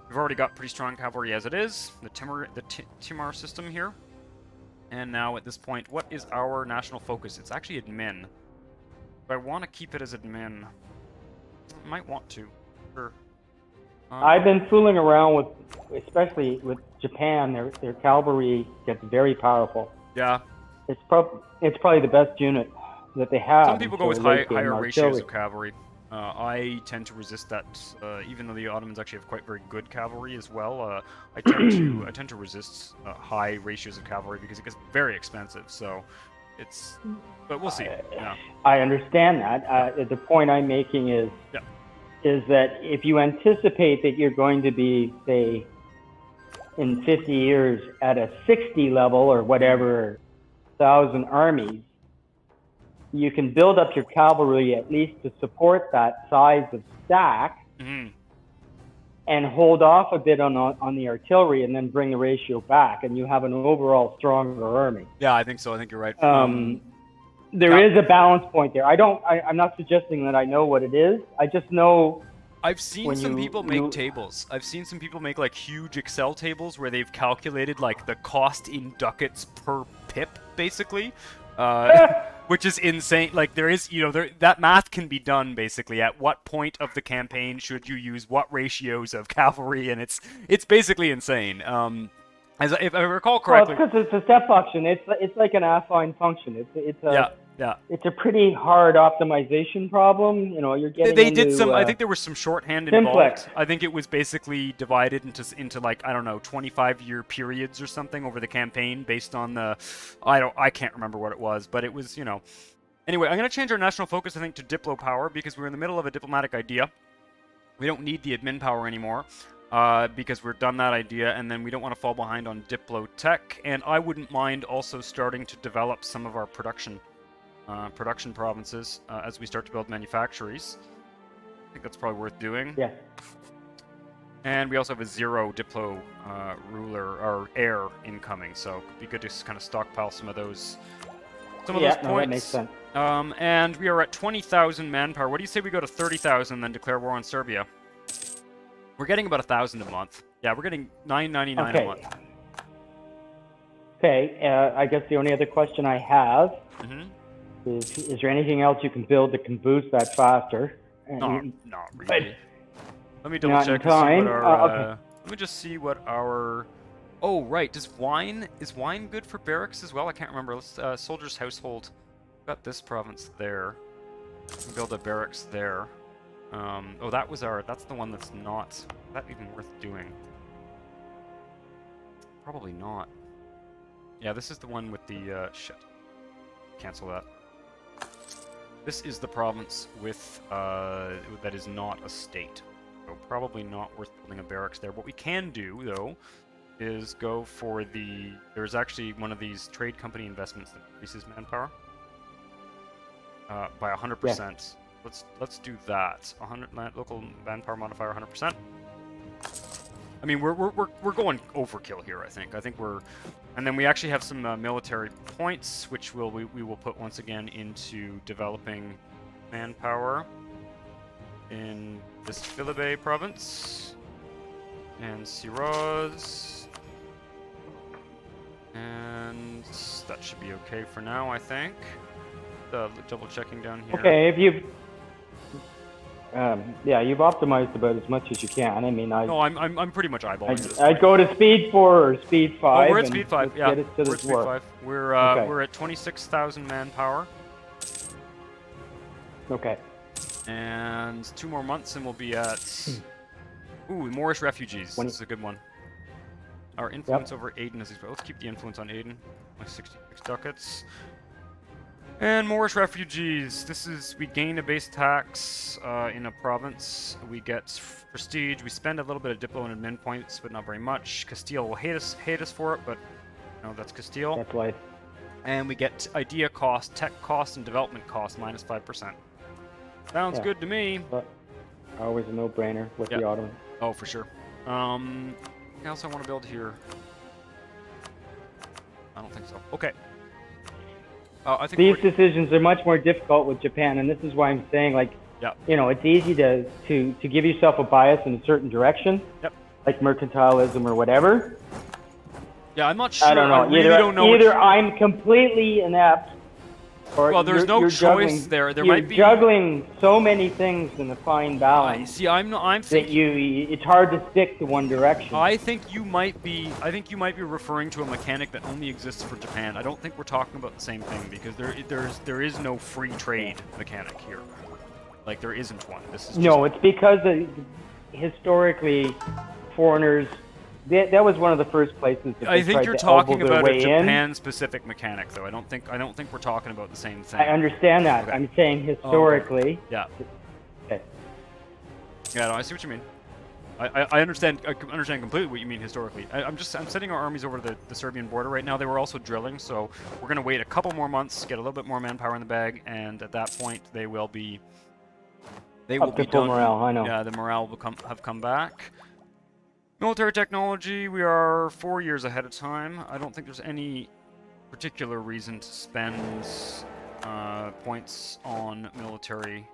We've already got pretty strong cavalry as it is. The Timar system here. And now at this point, what is our national focus? It's actually admin. Do I want to keep it as admin? I might want to. Sure. I've been fooling around with, especially with Japan. Their cavalry gets very powerful. Yeah. It's probably the best unit that they have. Some people go with late game higher ratios artillery. of cavalry. I tend to resist that, even though the Ottomans actually have quite very good cavalry as well. I tend to resist high ratios of cavalry because it gets very expensive. So, but we'll see. Yeah. I understand that. The point I'm making is that if you anticipate that you're going to be, say, in 50 years at a 60 level or whatever, 1,000 armies, you can build up your cavalry at least to support that size of stack, and hold off a bit on the artillery, and then bring the ratio back, and you have an overall stronger army. Yeah, I think so. I think you're right. There is a balance point there. I'm not suggesting that I know what it is. I just know. I've seen some people make tables. I've seen some people make like huge Excel tables where they've calculated like the cost in ducats per pip, basically. Which is insane. Like there is, that math can be done basically. At what point of the campaign should you use what ratios of cavalry, and it's basically insane. If I recall correctly, well, because it's a step function. It's like an affine function. It's a pretty hard optimization problem. You're getting they did some. I think there was some shorthand simplex. involved. I think it was basically divided into like, I don't know, 25-year periods or something over the campaign based on the. I can't remember what it was, but it was Anyway, I'm gonna change our national focus, I think, to Diplo power because we're in the middle of a diplomatic idea. We don't need the admin power anymore. Because we're done that idea, and then we don't want to fall behind on Diplo tech. And I wouldn't mind also starting to develop some of our production provinces as we start to build manufactories. I think that's probably worth doing. Yeah. And we also have a 0 Diplo ruler or heir incoming, so it'd be good to kind of stockpile some of those. Those points. That makes sense. And we are at 20,000 manpower. What do you say we go to 30,000 and then declare war on Serbia? We're getting about 1,000 a month. Yeah, we're getting $9.99 a month. Okay. I guess the only other question I have is there anything else you can build that can boost that faster? Not really. Let me double check and see what our. Let me just see what our. Oh right, is wine good for barracks as well? I can't remember. Let's soldier's household. Got this province there. We can build a barracks there. That's the one that's not. Is that even worth doing? Probably not. Yeah, this is the one with the, shit. Cancel that. This is the province with, that is not a state. So probably not worth building a barracks there. What we can do, though, is go for there's actually one of these trade company investments that increases manpower. By 100%. Yeah. Let's do that. 100 local manpower modifier 100%. I mean, we're going overkill here. I think and then we actually have some military points, which we will put once again into developing manpower in this Philippe province and Siraz, and that should be okay for now. I think. Double checking down here. Okay, Yeah, you've optimized about as much as you can. I mean, No, I'm pretty much eyeballing it. I'd go to speed 4 or speed 5. Oh, we're at and speed 5. let's Yeah, get it to we're this at speed war. 5. We're Okay. we're at 26,000 manpower, Okay. and 2 more months, and we'll be at. Ooh, Moorish refugees. This is a good one. Our influence over Aden is. Let's keep the influence on Aden. Like 66 ducats. And Moorish refugees. This is, we gain a base tax in a province. We get prestige. We spend a little bit of diplo and admin points, but not very much. Castile will hate us for it, but no, that's Castile. That's life. And we get idea cost, tech cost, and development cost minus 5%. Sounds good to me. But always a no-brainer with the Ottomans. Oh, for sure. What else I want to build here? I don't think so. Okay. I think these decisions are much more difficult with Japan, and this is why I'm saying, like, you know, it's easy to give yourself a bias in a certain direction, like mercantilism or whatever. Yeah, I'm not sure. I don't know. I really don't know. Either I'm completely inept, or there's no choice juggling, there. There you're might be juggling so many things in a fine balance. See, I'm thinking that it's hard to stick to one direction. I think you might be referring to a mechanic that only exists for Japan. I don't think we're talking about the same thing, because there is no free trade mechanic here. Like, there isn't one. This is it's because historically foreigners. That was one of the first places that I think tried you're to talking elbow their about a way Japan-specific mechanic, though. I don't think we're talking about the same thing. I understand that. Okay. I'm saying historically. Yeah. Okay. Yeah, no, I see what you mean. I understand. I understand completely what you mean historically. I'm sending our armies over to the Serbian border right now. They were also drilling, so we're gonna wait a couple more months, get a little bit more manpower in the bag, and at that point they will be. They will be done. Morale, I know. Yeah, the morale will have come back. Military technology, we are 4 years ahead of time. I don't think there's any particular reason to spend points on military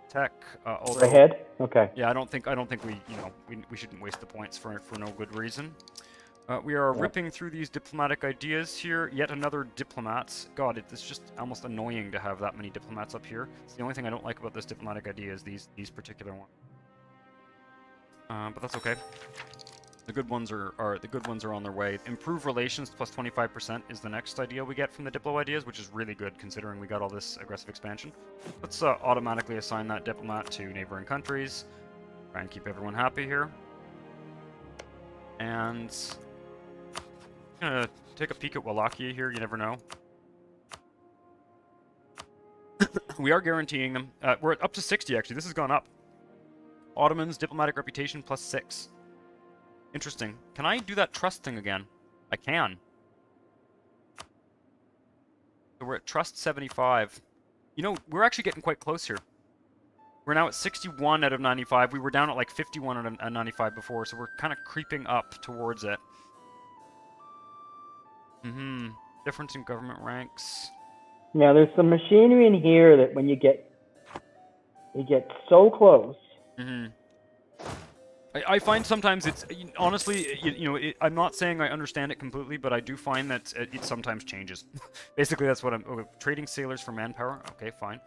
tech. We're ahead? Okay. Yeah, I don't think we shouldn't waste the points for no good reason. We are ripping through these diplomatic ideas here. Yet another diplomat. God, it's just almost annoying to have that many diplomats up here. It's the only thing I don't like about this diplomatic idea is these particular ones. But that's okay. The good ones are on their way. Improve relations plus 25% is the next idea we get from the Diplo ideas, which is really good considering we got all this aggressive expansion. Let's automatically assign that diplomat to neighboring countries. Try and keep everyone happy here. And I'm gonna take a peek at Wallachia here. You never know. We are guaranteeing them. We're up to 60 actually. This has gone up. Ottomans, diplomatic reputation plus 6. Interesting. Can I do that trust thing again? I can. So we're at trust 75. You know, we're actually getting quite close here. We're now at 61 out of 95. We were down at like 51 out of 95 before, so we're kind of creeping up towards it. Difference in government ranks. Now, there's some machinery in here that when you get so close. I find sometimes it's, honestly, I'm not saying I understand it completely, but I do find that it sometimes changes. Basically, that's what I'm... trading sailors for manpower? Okay, fine.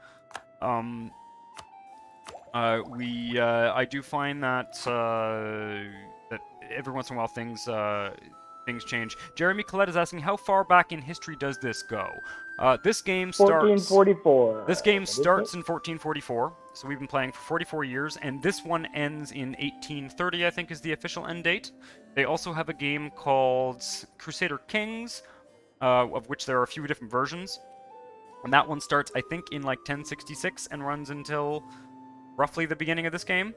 I do find that, that every once in a while things change. Jeremy Collette is asking, how far back in history does this go? This game starts... 1444. This game starts in 1444, so we've been playing for 44 years, and this one ends in 1830, I think is the official end date. They also have a game called Crusader Kings, of which there are a few different versions. And that one starts, I think, in like 1066 and runs until roughly the beginning of this game.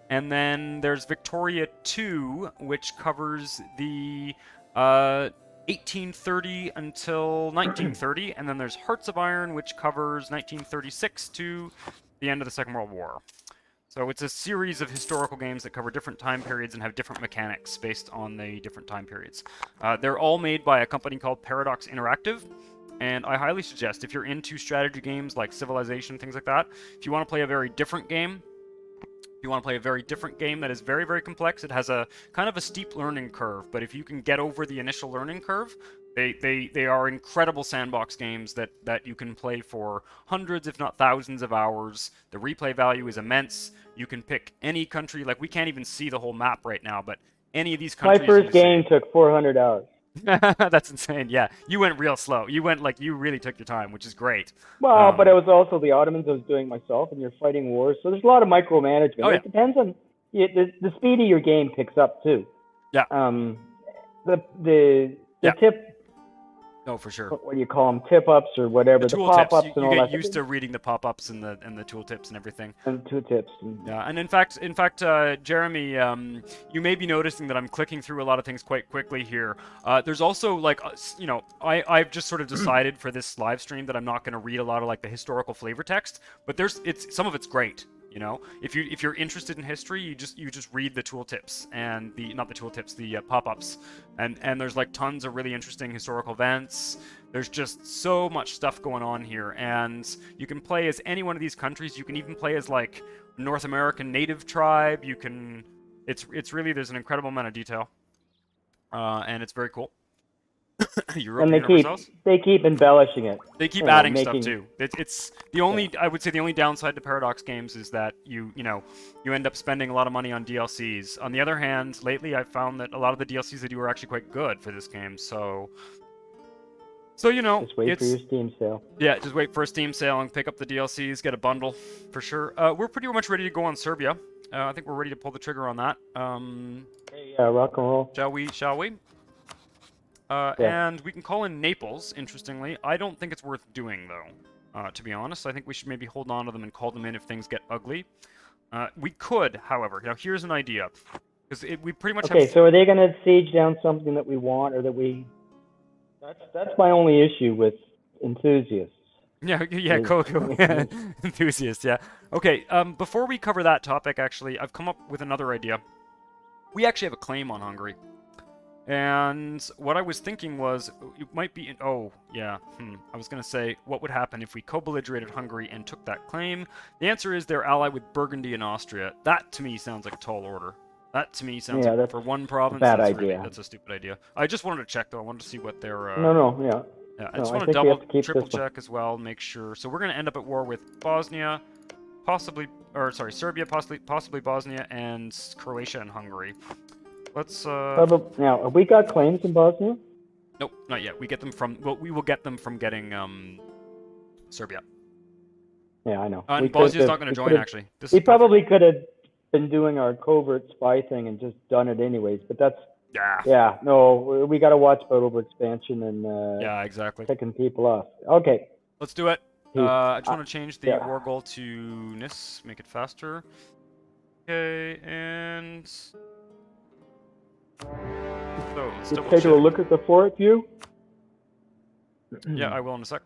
And then there's Victoria 2, which covers the 1830 until 1930, and then there's Hearts of Iron, which covers 1936 to the end of the Second World War. So it's a series of historical games that cover different time periods and have different mechanics based on the different time periods. They're all made by a company called Paradox Interactive, and I highly suggest, if you're into strategy games like Civilization, things like that, if you want to play a very different game, that is very, very complex, it has a kind of a steep learning curve, but if you can get over the initial learning curve, They are incredible sandbox games that you can play for hundreds, if not thousands, of hours. The replay value is immense. You can pick any country. Like we can't even see the whole map right now, but any of these My countries first you game see. took 400 hours. That's insane. Yeah, you went real slow. You went like you really took your time, which is great. Well, but it was also the Ottomans I was doing myself, and you're fighting wars, so there's a lot of Oh micromanagement. yeah, It depends on the speed of your game picks up too. yeah, Um, the yeah. tip, No, for sure. what do you call them, tip ups or The whatever, the pop tooltips. ups You, and you all get that, used to reading the pop-ups and the tooltips and everything. and two tips. And, Yeah, and in fact, Jeremy, you may be noticing that I'm clicking through a lot of things quite quickly here. There's also like, you know, I've just sort of decided for this live stream that I'm not going to read a lot of like the historical flavor text, but it's some of it's great. You know, if you're interested in history, you just read the tooltips and the not the tooltips, the pop-ups, and there's like tons of really interesting historical events. There's just so much stuff going on here, and you can play as any one of these countries. You can even play as like North American native tribe. You can, it's really there's an incredible amount of detail, and it's very cool. and Europa Universalis. they keep embellishing it, They keep you know, adding stuff making too. It's the only I would say the only downside to Paradox games is that you know you end up spending a lot of money on DLCs. On the other hand, lately I've found that a lot of the DLCs they do are actually quite good for this game. So you know just wait for it's your Steam sale. yeah, just wait for a Steam sale and pick up the DLCs, get a bundle for sure. We're pretty much ready to go on Serbia. I think we're ready to pull the trigger on that. Yeah, rock and roll. Shall we? Shall we? Yeah. And we can call in Naples, interestingly. I don't think it's worth doing, though, to be honest. I think we should maybe hold on to them and call them in if things get ugly. We could, however. Now, here's an idea. Because we pretty much Okay, have... so are they going to siege down something that we want or that we... That's my only issue with enthusiasts. Yeah, Coco enthusiast, yeah. Okay, before we cover that topic, actually, I've come up with another idea. We actually have a claim on Hungary. And what I was thinking was, it might be... oh, yeah, I was going to say, what would happen if we co-belligerated Hungary and took that claim? The answer is they're allied with Burgundy and Austria. That, to me, sounds like a tall order. That, to me, sounds like, for one province, bad that's idea. that's a stupid idea. I just wanted to check, though. I wanted to see what their... Yeah. Yeah, I No, just I want to think we have double, to keep triple this one. check as well, make sure. So we're going to end up at war with Bosnia, possibly... or, sorry, Serbia, possibly Bosnia, and Croatia and Hungary. Let's, Now, have we got claims in Bosnia? Nope, not yet. We get them from... well, we will get them from getting, Serbia. Yeah, I know. And Bosnia's not going to join, actually. We probably could have been doing our covert spy thing and just done it anyways, but that's... Yeah, no, we got to watch about overexpansion and... yeah, exactly. Picking people off. Okay. Let's do it. I just want to change the yeah. war goal to NIS, make it faster. Okay, and... so, let's double take check. a look at the fort view. Yeah, I will in a sec.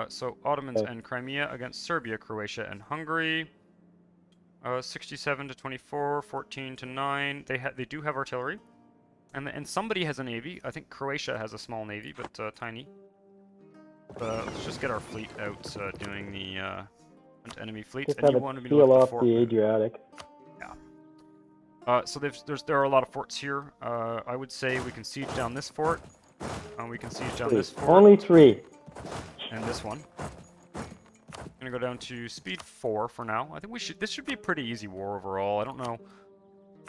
So Ottomans and Crimea against Serbia, Croatia, and Hungary. 67 to 24, 14 to 9. They do have artillery, and somebody has a navy. I think Croatia has a small navy, but tiny. Let's just get our fleet out doing the enemy fleets. Just and have you want to it be seal the off fort. the Adriatic. Yeah. So there are a lot of forts here. I would say we can siege down this fort. We can siege down this fort. Only 3. And this one. I'm gonna go down to speed 4 for now. I think this should be a pretty easy war overall. I don't know.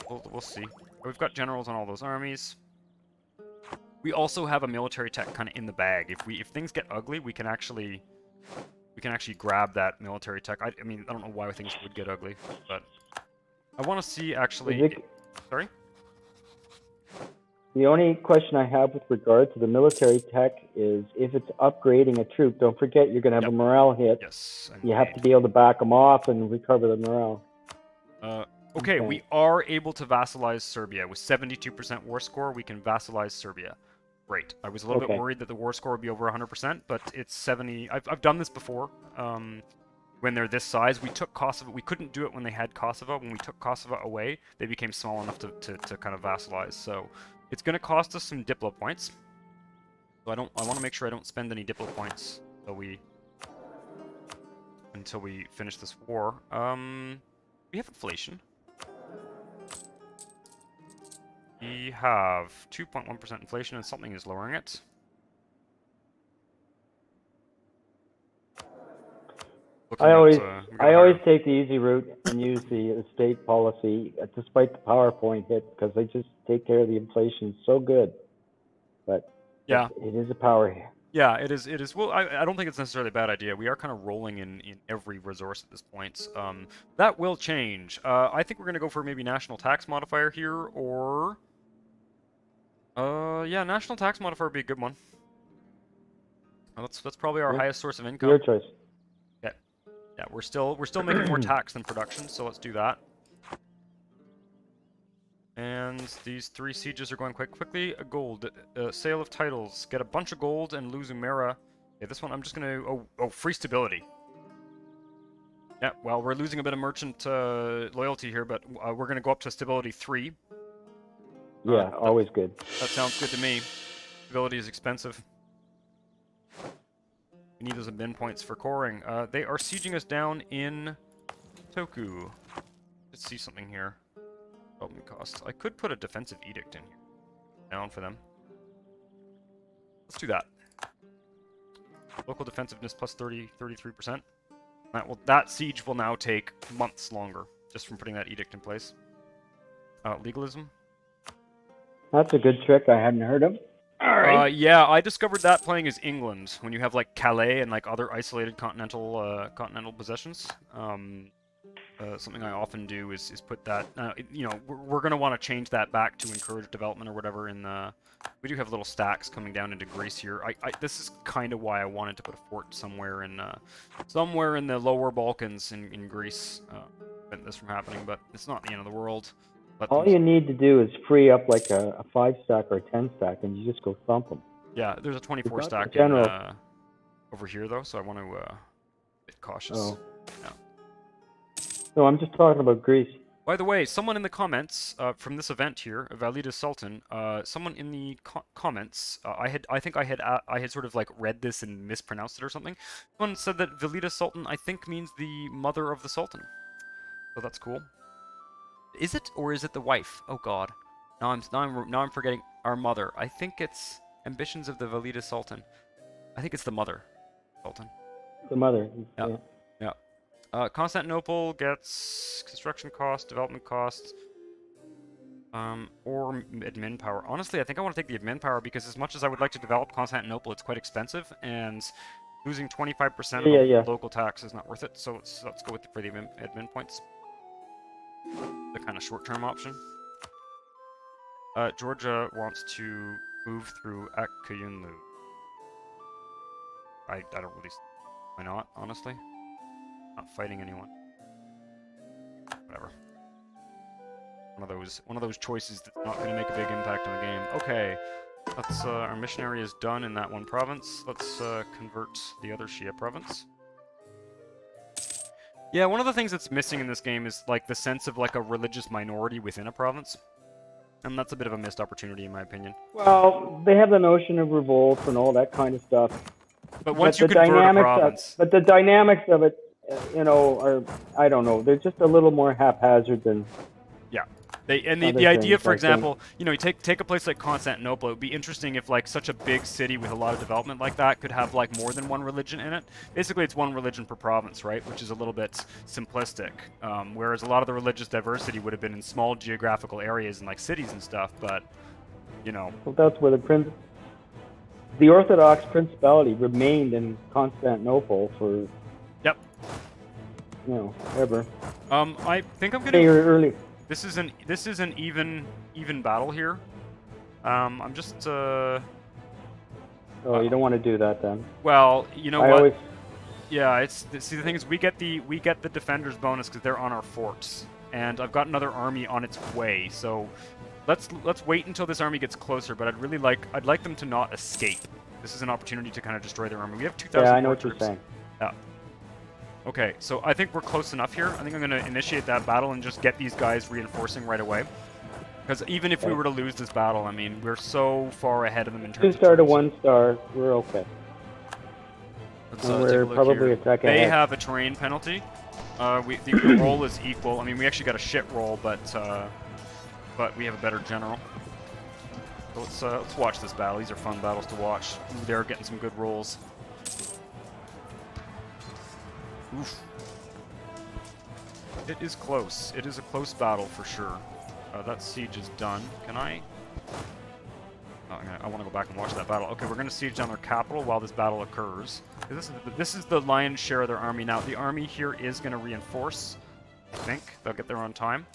We'll see. We've got generals on all those armies. We also have a military tech kind of in the bag. If things get ugly, we can actually grab that military tech. I mean, I don't know why things would get ugly, but I want to see actually. Sorry. The only question I have with regard to the military tech is if it's upgrading a troop, don't forget you're going to have a morale hit. Yes. You have to be able to back them off and recover the morale. Okay, we are able to vassalize Serbia. With 72% war score, we can vassalize Serbia. Great. I was a little bit worried that the war score would be over 100%, but it's 70. I've done this before. When they're this size, we took Kosovo. We couldn't do it when they had Kosovo. When we took Kosovo away, they became small enough to kind of vassalize. So it's going to cost us some Diplo points. So I want to make sure I don't spend any Diplo points until we finish this war. We have inflation. We have 2.1% inflation, and something is lowering it. looking at. We I gotta always hire. take the easy route and use the estate policy, despite the PowerPoint hit, because they just take care of the inflation so good. But Yeah. it is a power here. Yeah, it is. It is. Well, I don't think it's necessarily a bad idea. We are kind of rolling in every resource at this point. That will change. I think we're gonna go for maybe national tax modifier here, or yeah, national tax modifier would be a good one. That's probably our Yeah, highest source of your income. choice. Yeah, yeah, we're still making more tax than production, so let's do that. And these 3 sieges are going quite quickly. A gold, sale of titles. Get a bunch of gold and lose Umera. Yeah, this one I'm just gonna. Oh, free stability. Yeah, well, we're losing a bit of merchant loyalty here, but we're gonna go up to stability 3. Yeah, always good. That sounds good to me. Stability is expensive. We need those admin points for coring. They are sieging us down in Toku. Let's see something here. Development costs. I could put a defensive edict in here. Down for them. Let's do that. Local defensiveness plus 33%. That siege will now take months longer, just from putting that edict in place. Legalism. That's a good trick I hadn't heard of. All right. Yeah, I discovered that playing as England, when you have like Calais and like other isolated continental possessions. Something I often do is put that. You know, we're gonna want to change that back to encourage development or whatever. We do have little stacks coming down into Greece here. This is kind of why I wanted to put a fort somewhere in the lower Balkans in Greece. Prevent this from happening, but it's not the end of the world. All you need to do is free up like a 5 stack or a 10 stack, and you just go thump them. Yeah, there's a 24 stack over here though, so I want to be cautious. Oh. Yeah. No, I'm just talking about Greece. By the way, someone in the comments from this event here, Valida Sultan, someone in the comments, I think I had sort of like read this and mispronounced it or something. Someone said that Valida Sultan I think means the mother of the Sultan. So that's cool. Is it, or is it the wife? Oh God, now I'm forgetting our mother. I think it's Ambitions of the Valida Sultan. I think it's the mother, Sultan. The mother. Yeah. Yeah. Constantinople gets construction costs, development costs, or admin power. Honestly, I think I want to take the admin power because as much as I would like to develop Constantinople, it's quite expensive, and losing 25% of the local tax is not worth it. So let's go with for the admin points. The kind of short-term option. Georgia wants to move through Akkayunlu. I don't really. Why not? Honestly, not fighting anyone. Whatever. One of those choices that's not going to make a big impact on the game. Okay, let's. Our missionary is done in that one province. Let's convert the other Shia province. Yeah, one of the things that's missing in this game is like the sense of like a religious minority within a province. And that's a bit of a missed opportunity in my opinion. Well, they have the notion of revolt and all that kind of stuff. But once you convert a province... But the dynamics of it, you know, are, I don't know, they're just a little more haphazard than... Yeah. The idea, for example, you know, you take a place like Constantinople. It would be interesting if like such a big city with a lot of development like that could have like more than one religion in it. Basically, it's one religion per province, right? Which is a little bit simplistic. Whereas a lot of the religious diversity would have been in small geographical areas and like cities and stuff. But you know, well, that's where the Orthodox Principality remained in Constantinople for. Yep. You know, ever. I think I'm gonna. Early. This is an even battle here. I'm just Oh, you don't want to do that then. Well, you know what? Yeah, see the thing is we get the defenders bonus because they're on our forts, and I've got another army on its way. So let's wait until this army gets closer. But I'd like them to not escape. This is an opportunity to kind of destroy their army. We have 2,000. Yeah, I know what you're saying. Yeah. Okay, so I think we're close enough here. I think I'm going to initiate that battle and just get these guys reinforcing right away. Because even if we were to lose this battle, I mean, we're so far ahead of them in terms of 2-star to 1-star, we're okay. We're probably a second They have a terrain penalty. The roll is equal. I mean, we actually got a shit roll, but we have a better general. So let's watch this battle. These are fun battles to watch. They're getting some good rolls. Oof. It is close. It is a close battle for sure. That siege is done. Can I? Oh, I want to go back and watch that battle. Okay, we're going to siege down their capital while this battle occurs. This is the lion's share of their army now. The army here is going to reinforce. I think they'll get there on time.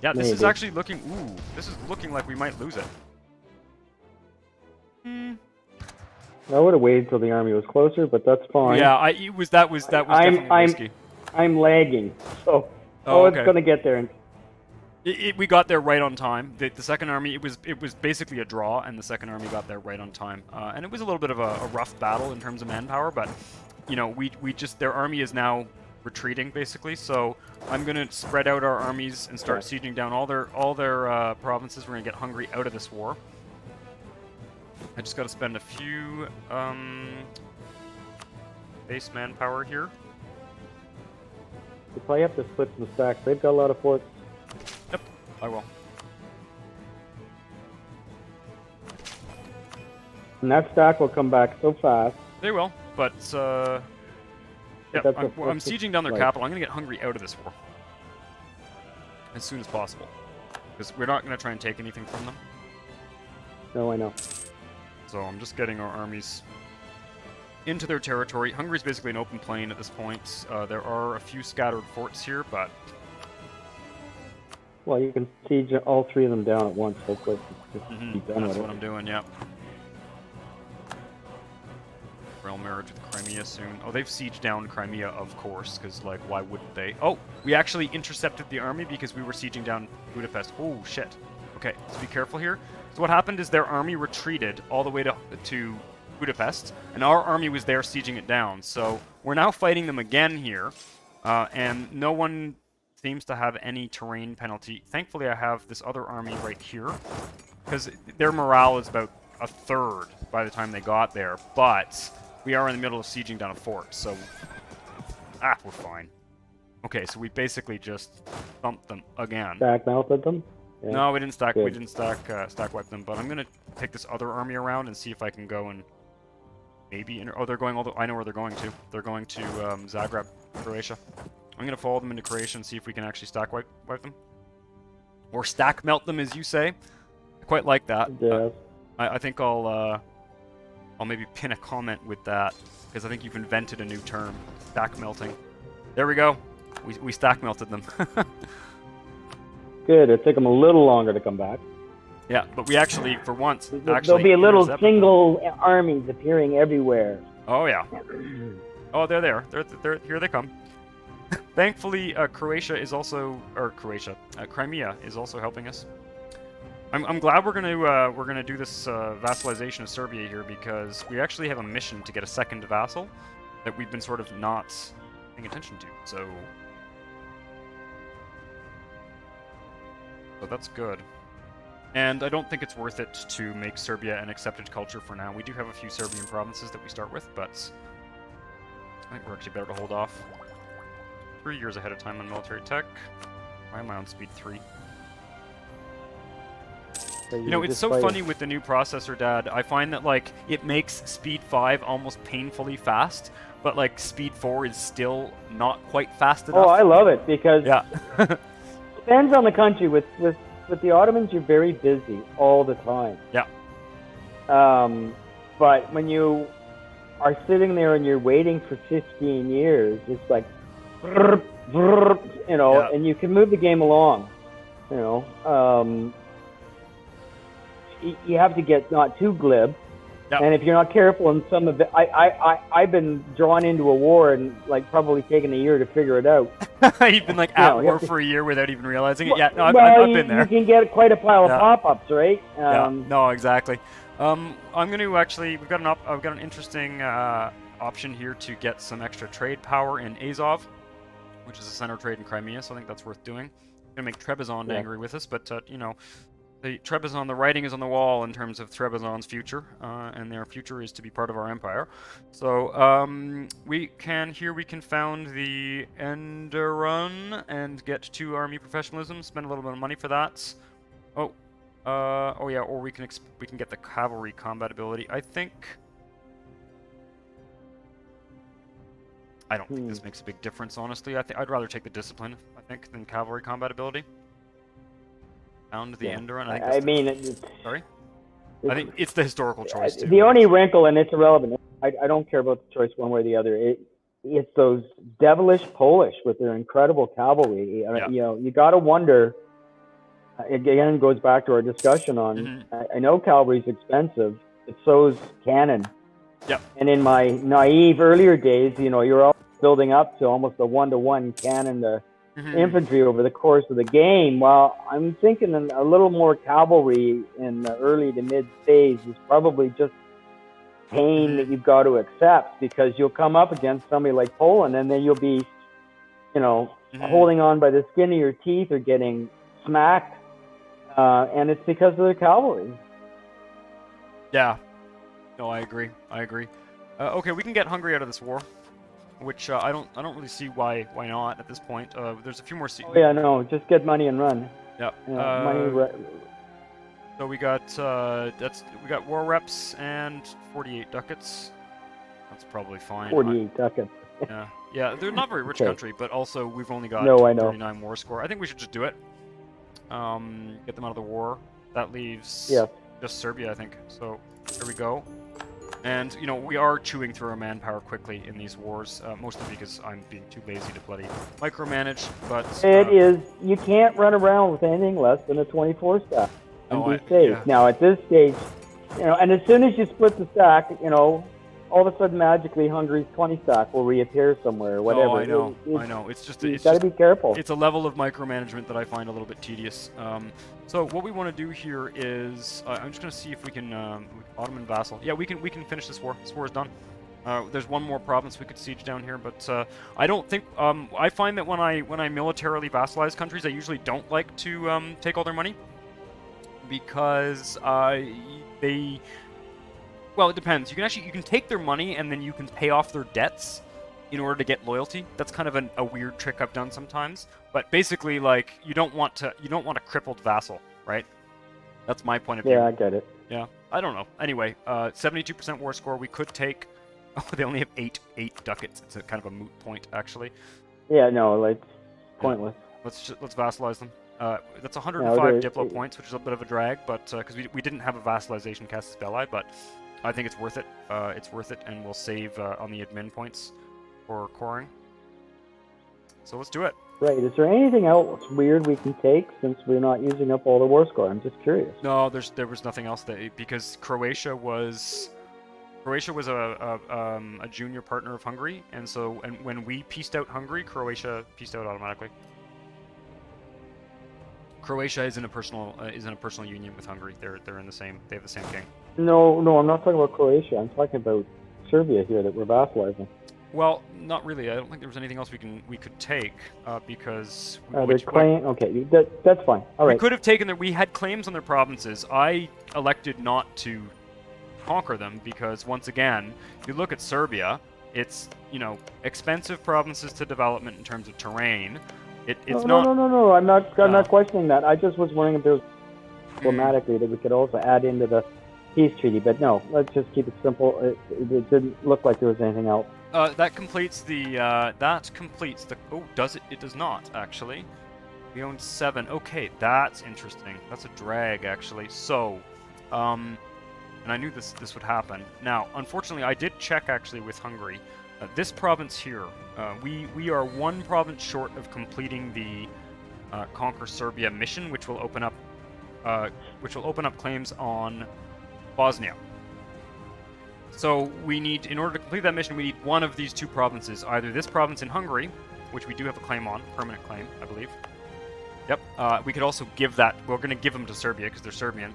Yeah, this is actually looking. Ooh, this is looking like we might lose it. I would have waited till the army was closer, but that's fine. Yeah, that was definitely risky. I'm lagging, so okay. It's going to get there. We got there right on time. The second army, it was basically a draw, and the second army got there right on time. And it was a little bit of a rough battle in terms of manpower, but you know, their army is now retreating basically. So I'm gonna spread out our armies and start sieging down all their provinces. We're gonna get Hungary out of this war. I just got to spend a few base manpower here. You probably have to split some stacks. They've got a lot of forts. Yep, I will. And that stack will come back so fast. They will, but yeah, I'm sieging down their capital. I'm going to get Hungary out of this war as soon as possible, because we're not going to try and take anything from them. No, I know. So I'm just getting our armies into their territory. Hungary's basically an open plain at this point. There are a few scattered forts here, but... Well, you can siege all three of them down at once, hopefully. That's what I'm doing, yeah. Realm marriage with Crimea soon. Oh, they've sieged down Crimea, of course, because, like, why wouldn't they? Oh, we actually intercepted the army because we were sieging down Budapest. Oh, shit. Okay, let's be careful here. So what happened is their army retreated all the way to Budapest, and our army was there sieging it down. So we're now fighting them again here, and no one seems to have any terrain penalty. Thankfully, I have this other army right here, because their morale is about a third by the time they got there, but we are in the middle of sieging down a fort, so we're fine. Okay, so we basically just thumped them again. Stack melted them? Yeah. No, we didn't stack. Good. We didn't stack wipe them. But I'm gonna take this other army around and see if I can go and maybe. Oh, they're going. I know where they're going to. They're going to Zagreb, Croatia. I'm gonna follow them into Croatia and see if we can actually stack wipe them, or stack melt them, as you say. I quite like that. Yeah. I think I'll maybe pin a comment with that, because I think you've invented a new term, stack melting. There we go. We stack melted them. Good. It took them a little longer to come back. Yeah, but we actually, for once, there'll be a little single armies appearing everywhere. Oh yeah. Oh, they're there. They're here. They come. Thankfully, Croatia is also, Crimea is also helping us. I'm glad we're gonna do this vassalization of Serbia here, because we actually have a mission to get a second vassal that we've been sort of not paying attention to. So that's good. And I don't think it's worth it to make Serbia an accepted culture for now. We do have a few Serbian provinces that we start with, but I think we're actually better to hold off. 3 years ahead of time on military tech. Why am I on speed 3? You know, it's so funny with the new processor, Dad. I find that, like, it makes speed 5 almost painfully fast, but, like, speed 4 is still not quite fast enough. Oh, I love it, because... Yeah. Depends on the country. With the Ottomans, you're very busy all the time. Yeah. But when you are sitting there and you're waiting for 15 years, it's like, you know, and you can move the game along. You know, you have to get not too glib. Yep. And if you're not careful in some of it, I've been drawn into a war and like probably taken a year to figure it out. You've been like at war for a year without even realizing it. Yeah, no, I've been there. You can get quite a pile of pop-ups, right? No, exactly. I'm going to actually, I've got an interesting option here to get some extra trade power in Azov, which is a center trade in Crimea. So I think that's worth doing. I'm going to make Trebizond angry with us, but you know. The Trebizond, the writing is on the wall in terms of Trebizond's future, and their future is to be part of our empire. So we can found the Enderun and get 2 army professionalism, spend a little bit of money for that. Oh yeah, or we can get the cavalry combat ability. I think I don't think this makes a big difference, honestly. I'd rather take the discipline, I think, than cavalry combat ability. Found the end run. I mean, sorry. I think it's the historical choice too. The only wrinkle, and it's irrelevant. I don't care about the choice one way or the other. It's those devilish Polish with their incredible cavalry. Yeah. You know, you got to wonder. Again, goes back to our discussion on. I know cavalry's expensive, but so's cannon. Yep. And in my naive earlier days, you know, you're all building up to almost a 1-to-1 cannon to infantry over the course of the game. Well, I'm thinking a little more cavalry in the early to mid phase is probably just pain that you've got to accept, because you'll come up against somebody like Poland and then you'll be, you know, holding on by the skin of your teeth or getting smacked, and it's because of the cavalry. Yeah. No, I agree. Okay, we can get Hungary out of this war, which I don't really see why not at this point. There's a few more seats. Oh yeah, no, just get money and run. Yeah. So we got we got war reps and 48 ducats. That's probably fine. 48 ducats. Yeah, they're not a very rich country, but also we've only got 39 war score. I think we should just do it. Get them out of the war. That leaves just Serbia, I think. So here we go. And, you know, we are chewing through our manpower quickly in these wars, mostly because I'm being too lazy to bloody micromanage, but... you can't run around with anything less than a 24 stack and be safe. Yeah. Now, at this stage, you know, and as soon as you split the stack, you know, all of a sudden, magically, Hungary's 20 stack will reappear somewhere or whatever. Oh, I know. It's just... You've got to be careful. It's a level of micromanagement that I find a little bit tedious. So what we want to do here is... I'm just going to see if we can... Ottoman vassal. Yeah, we can finish this war. This war is done. There's one more province we could siege down here, but I don't think... I find that when I militarily vassalize countries, I usually don't like to take all their money. Because they... Well, it depends. You can take their money and then you can pay off their debts in order to get loyalty. That's kind of a weird trick I've done sometimes. But basically, like, you don't want a crippled vassal, right? That's my point of view. Yeah, I get it. Yeah, I don't know. Anyway, 72% war score. We could take. Oh, they only have eight ducats. It's a kind of a moot point, actually. Yeah, no, like pointless. Let's vassalize them. That's 105 Diplo points, which is a bit of a drag, but because we didn't have a vassalization casus belli, but I think it's worth it. It's worth it, and we'll save on the admin points for coring. So let's do it. Right. Is there anything else weird we can take since we're not using up all the war score? I'm just curious. No, there was nothing else because Croatia was a junior partner of Hungary, and when we pieced out Hungary, Croatia pieced out automatically. Croatia is in a personal union with Hungary. They're in the same. They have the same king. No, I'm not talking about Croatia. I'm talking about Serbia here that we're vassalizing. Well, not really. I don't think there was anything else we could take because there's claim. Okay, that's fine. All right. We could have taken that. We had claims on their provinces. I elected not to conquer them because once again, if you look at Serbia, it's expensive provinces to development in terms of terrain. It's not. No. I'm not questioning that. I just was wondering if there was diplomatically that we could also add into the peace treaty. But no, let's just keep it simple. It didn't look like there was anything else. That completes the. Oh, does it? It does not actually. We own 7. Okay, that's interesting. That's a drag actually. So, and I knew this would happen. Now, unfortunately, I did check actually with Hungary. This province here, we are 1 province short of completing the Conquer Serbia mission, which will open up claims on Bosnia. So we need, in order to complete that mission, we need one of these 2 provinces. Either this province in Hungary, which we do have a claim on, permanent claim, I believe. Yep. We could also give that. We're going to give them to Serbia because they're Serbian,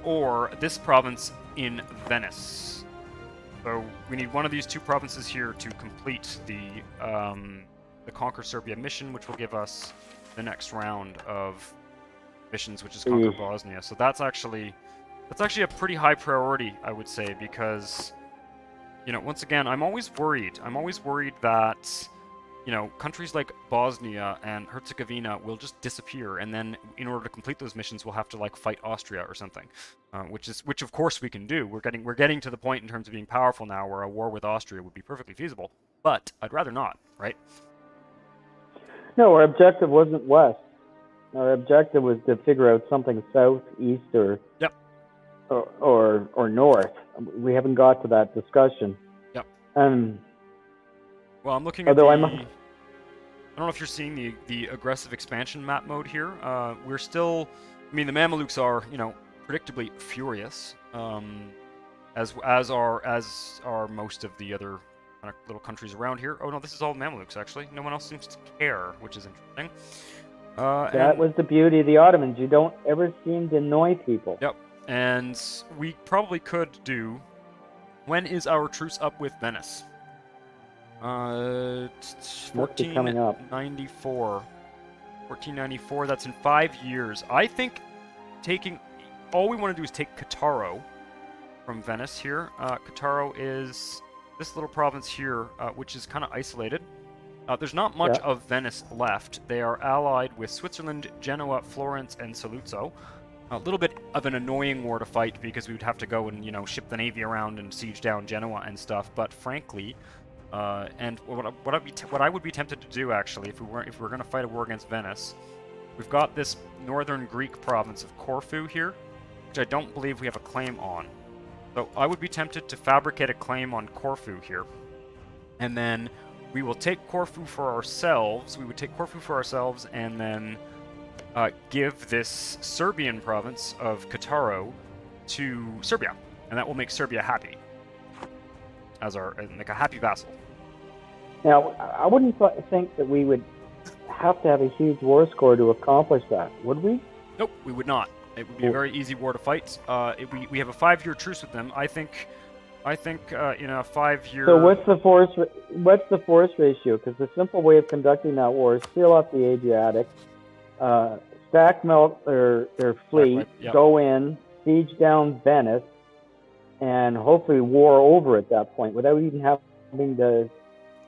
or this province in Venice. So we need one of these 2 provinces here to complete the Conquer Serbia mission, which will give us the next round of missions, which is Conquer Bosnia. So that's actually a pretty high priority, I would say, because once again, I'm always worried that countries like Bosnia and Herzegovina will just disappear, and then in order to complete those missions, we'll have to fight Austria or something, which of course we can do. We're getting to the point in terms of being powerful now where a war with Austria would be perfectly feasible. but I'd rather not, right? No, our objective wasn't west. Our objective was to figure out something south, east, or Yep. or north. We haven't got to that discussion. Yep. Um, Well, I'm looking at although I don't know if you're seeing the aggressive expansion map mode here. We're still, I mean, the Mamelukes are, predictably furious, as are most of the other kind of little countries around here. Oh no, this is all Mamelukes actually. No one else seems to care, which is interesting. that was the beauty of the Ottomans. You don't ever seem to annoy people. Yep. And we probably could do. When is our truce up with Venice? Must be coming up. 1494. 1494. That's in 5 years. I think taking. All we want to do is take Cattaro from Venice here. Cattaro is this little province here, which is kind of isolated. There's not much of Venice left. They are allied with Switzerland, Genoa, Florence, and Saluzzo. A little bit of an annoying war to fight because we would have to go and ship the navy around and siege down Genoa and stuff. But frankly, and what I would be tempted to do actually, if we're going to fight a war against Venice, we've got this northern Greek province of Corfu here, which I don't believe we have a claim on. So I would be tempted to fabricate a claim on Corfu here, and then we will take Corfu for ourselves. We would take Corfu for ourselves, and then give this Serbian province of Cattaro to Serbia, and that will make Serbia happy as like a happy vassal. Now, I wouldn't think that we would have to have a huge war score to accomplish that, would we? Nope, we would not. It would be a very easy war to fight. We have a 5-year truce with them. I think in a 5-year. So what's the force ratio? Because the simple way of conducting that war is seal up the Adriatic, stack melt their fleet, go in, siege down Venice, and hopefully war over at that point without even having to,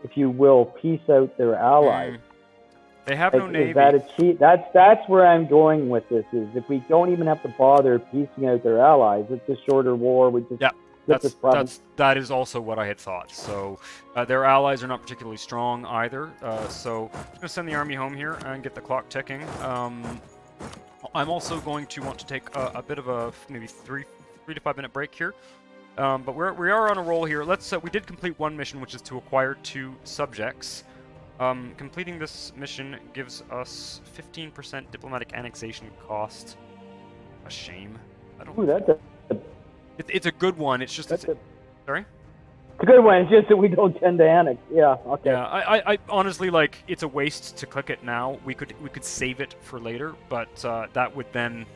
if you will, peace out their allies. They have no navy. Is that a cheat? That's where I'm going with this. Is if we don't even have to bother piecing out their allies, it's a shorter war. We just that is also what I had thought. So their allies are not particularly strong either. So I'm just gonna send the army home here and get the clock ticking. I'm also going to want to take a bit of a maybe 3 to 5 minute break here. But we are on a roll here. We did complete one mission, which is to acquire 2 subjects. Completing this mission gives us 15% diplomatic annexation cost. A shame. I don't. Ooh, it's a good one. It's just sorry. It's a good one. It's just that we don't tend to annex. Yeah. Okay. Yeah. I honestly it's a waste to click it now. We could save it for later, but that would then.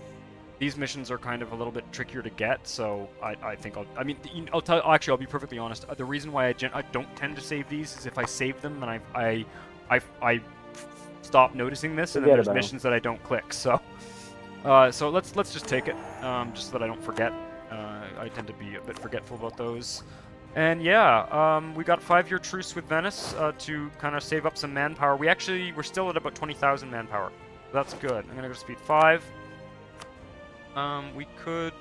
These missions are kind of a little bit trickier to get, so I think I'll be perfectly honest. The reason why I don't tend to save these is if I save them, then I stop noticing this, and then there's missions that I don't click. So so let's just take it, just so that I don't forget. I tend to be a bit forgetful about those. And yeah, we got 5-year truce with Venice to kind of save up some manpower. We're still at about 20,000 manpower. That's good. I'm gonna go to speed 5. We could.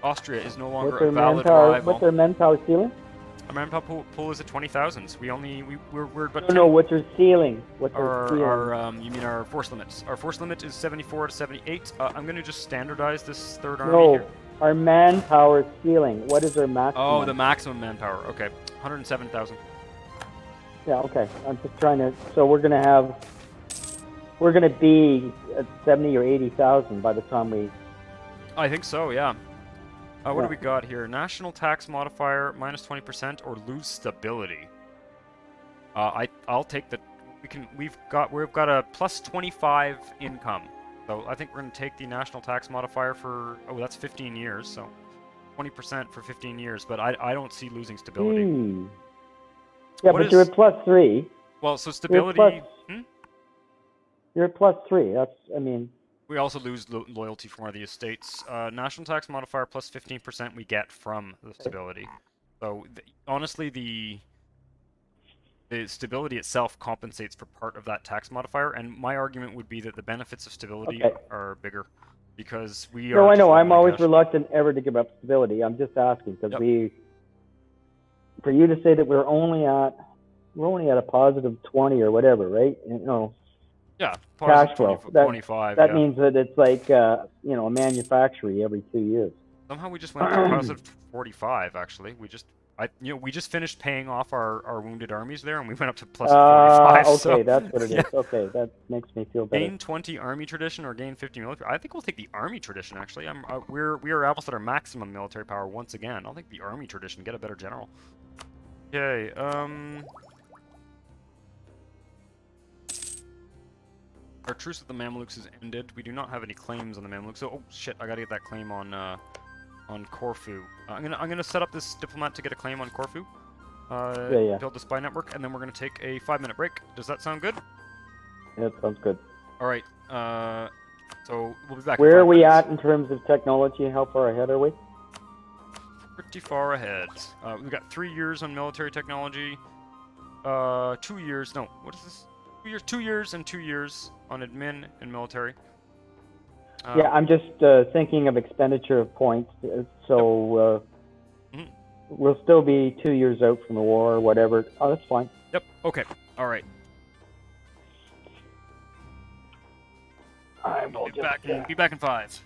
Austria is no longer a valid rival. What's their manpower ceiling? Our manpower pool is at 20,000. We're but no, what's their ceiling? You mean our force limits? Our force limit is 74 to 78. I'm going to just standardize this third army here. Our manpower ceiling. What is our maximum? Oh, the maximum manpower. Okay, 107,000. Yeah. Okay. I'm just trying to. So we're gonna be at 70 or 80,000 by the time we. I think so. Yeah. What do we got here? National tax modifier minus 20% or lose stability. I'll take the. We've got a plus 25 income. So I think we're going to take the national tax modifier for, that's 15 years, so 20% for 15 years, but I don't see losing stability. Yeah, but you're at plus 3. Well, so stability... You're at plus 3, I mean... We also lose loyalty from one of the estates. National tax modifier plus 15% we get from the stability. So, honestly, the stability itself compensates for part of that tax modifier, and my argument would be that the benefits of stability are bigger, because we are... No, I know, I'm always reluctant ever to give up stability. I'm just asking, because for you to say that we're only at a positive 20 or whatever, right? Yeah, Cash positive flow. 25, That yeah. means that it's like a manufactory every 2 years. Somehow we just went to positive 45, actually. We just finished paying off our wounded armies there, and we went up to plus 45. Okay, So, that's what it yeah. is. Okay, that makes me feel better. Gain 20 army tradition or gain 50 military. I think we'll take the army tradition. Actually, we are almost at our maximum military power once again. I'll take the army tradition. Get a better general. Okay. Our truce with the Mamluks is ended. We do not have any claims on the Mamluks. So, oh shit! I gotta get that claim on Corfu. I'm gonna set up this diplomat to get a claim on Corfu. Yeah. Build the spy network, and then we're gonna take a 5-minute break. Does that sound good? Yeah, that sounds good. All right. So we'll be back. Where in 5 are we minutes. at in terms of technology? How far ahead are we? Pretty far ahead. We've got 3 years on military technology. 2 years. No, what is this? 2 years. 2 years and 2 years on admin and military. Yeah, I'm just thinking of expenditure of points. So we'll still be 2 years out from the war or whatever. Oh, that's fine. Yep. Okay. All right. I will Be back in 5.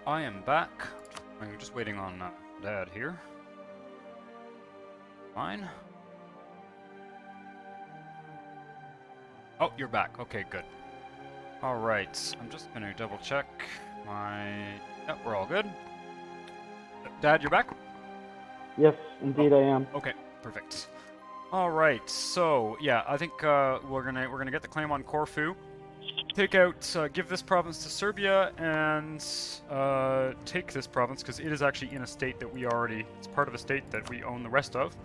I am back. I'm just waiting on Dad here. Fine. Oh, you're back. Okay, good. All right. I'm just gonna double check my. Yep, we're all good. Dad, you're back. Yes, indeed, I am. Okay, perfect. All right. So yeah, I think we're gonna get the claim on Corfu. Take out, give this province to Serbia, and take this province, because it is actually in a state that we already, it's part of a state that we own the rest of.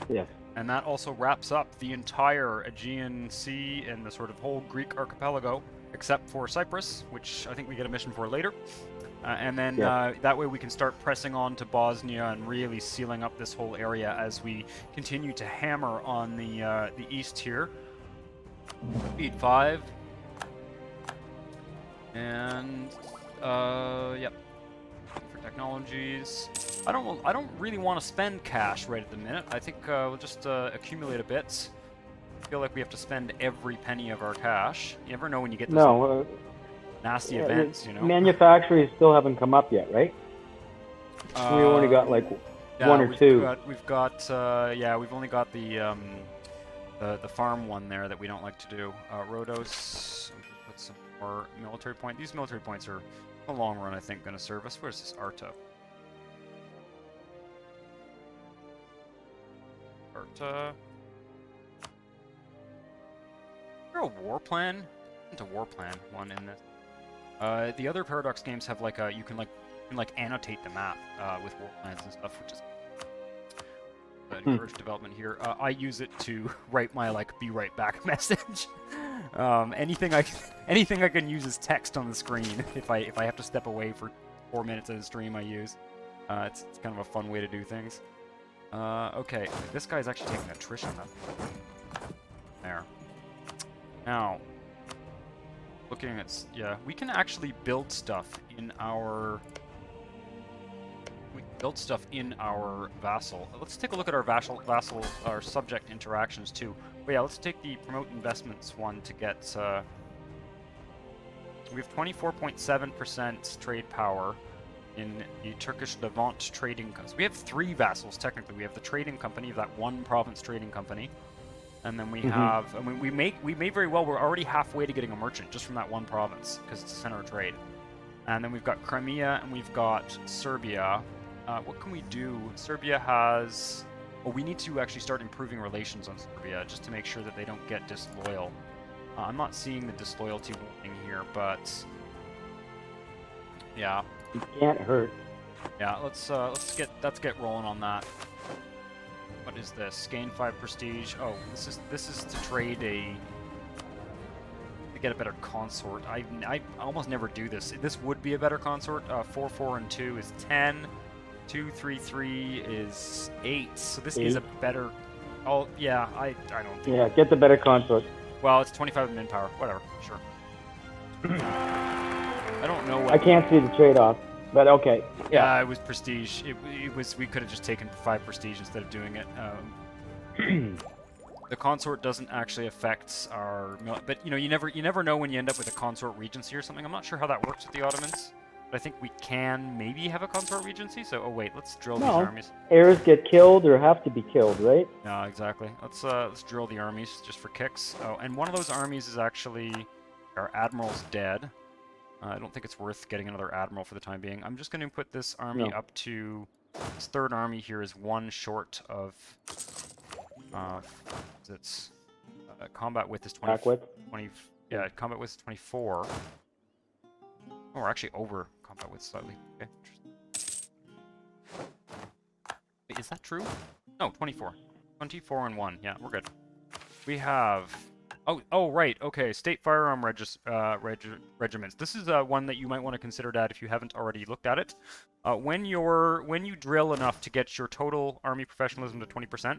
Yes. And that also wraps up the entire Aegean Sea and the sort of whole Greek archipelago, except for Cyprus, which I think we get a mission for later. And then Yeah. that way we can start pressing on to Bosnia and really sealing up this whole area as we continue to hammer on the east here. Speed 5. And, yep. For technologies. I don't really want to spend cash right at the minute. I think we'll just accumulate a bit. I feel like we have to spend every penny of our cash. You never know when you get those No, nasty events, you know? manufacturers still haven't come up yet, right? We only got like one or two. Yeah, we've only got the farm one there that we don't like to do. Rhodos, put some more military point. These military points are, in the long run, I think, going to serve us. Where's this Arta? Arta. Is there a war plan? Isn't a war plan one in this? The other Paradox games have like a you can annotate the map with war plans and stuff, which is encourage development here. I use it to write my be right back message. Anything I can use as text on the screen if I have to step away for 4 minutes at a stream. I use. It's kind of a fun way to do things. Okay, this guy's actually taking attrition though. There. Now, looking at we can actually build stuff in our. We can build stuff in our vassal. Let's take a look at our our subject interactions too. But yeah, let's take the promote investments one to get. We have 24.7% trade power in the Turkish Levant trading. So we have 3 vassals technically. We have the trading company, that one province trading company, and then we have. I mean, we may very well. We're already halfway to getting a merchant just from that one province because it's a center of trade. And then we've got Crimea and we've got Serbia. What can we do? Serbia has... Oh, we need to actually start improving relations on Serbia just to make sure that they don't get disloyal. I'm not seeing the disloyalty warning here, but... Yeah. It can't hurt. Yeah, let's get rolling on that. What is this? Gain 5 prestige. Oh, this is to trade to get a better consort. I almost never do this. This would be a better consort. 4, 4, and 2 is 10. 2, 3, 3 is 8. So this is a better. Oh yeah, I don't think. Yeah, get the better consort. Well, it's 25 min power. Whatever, sure. I don't know what. I can't see the trade-off, but okay. Yeah, it was prestige. It was. We could have just taken 5 prestige instead of doing it. The consort doesn't actually affect our, but you never know when you end up with a consort regency or something. I'm not sure how that works with the Ottomans, but I think we can maybe have a consort regency. So, oh wait, let's drill these armies. Heirs get killed or have to be killed, right? No, exactly. Let's drill the armies just for kicks. Oh, and one of those armies is actually our admiral's dead. I don't think it's worth getting another admiral for the time being. I'm just going to put this army up to. This third army here is 1 short of. It's combat width is 20. Yeah, combat width is 24. Oh, we're actually over combat width slightly. Okay. Wait, is that true? No, 24. 24 and 1. Yeah, we're good. We have. Oh, right. Okay, state firearm regiments. This is one that you might want to consider that if you haven't already looked at it. When you drill enough to get your total army professionalism to 20%,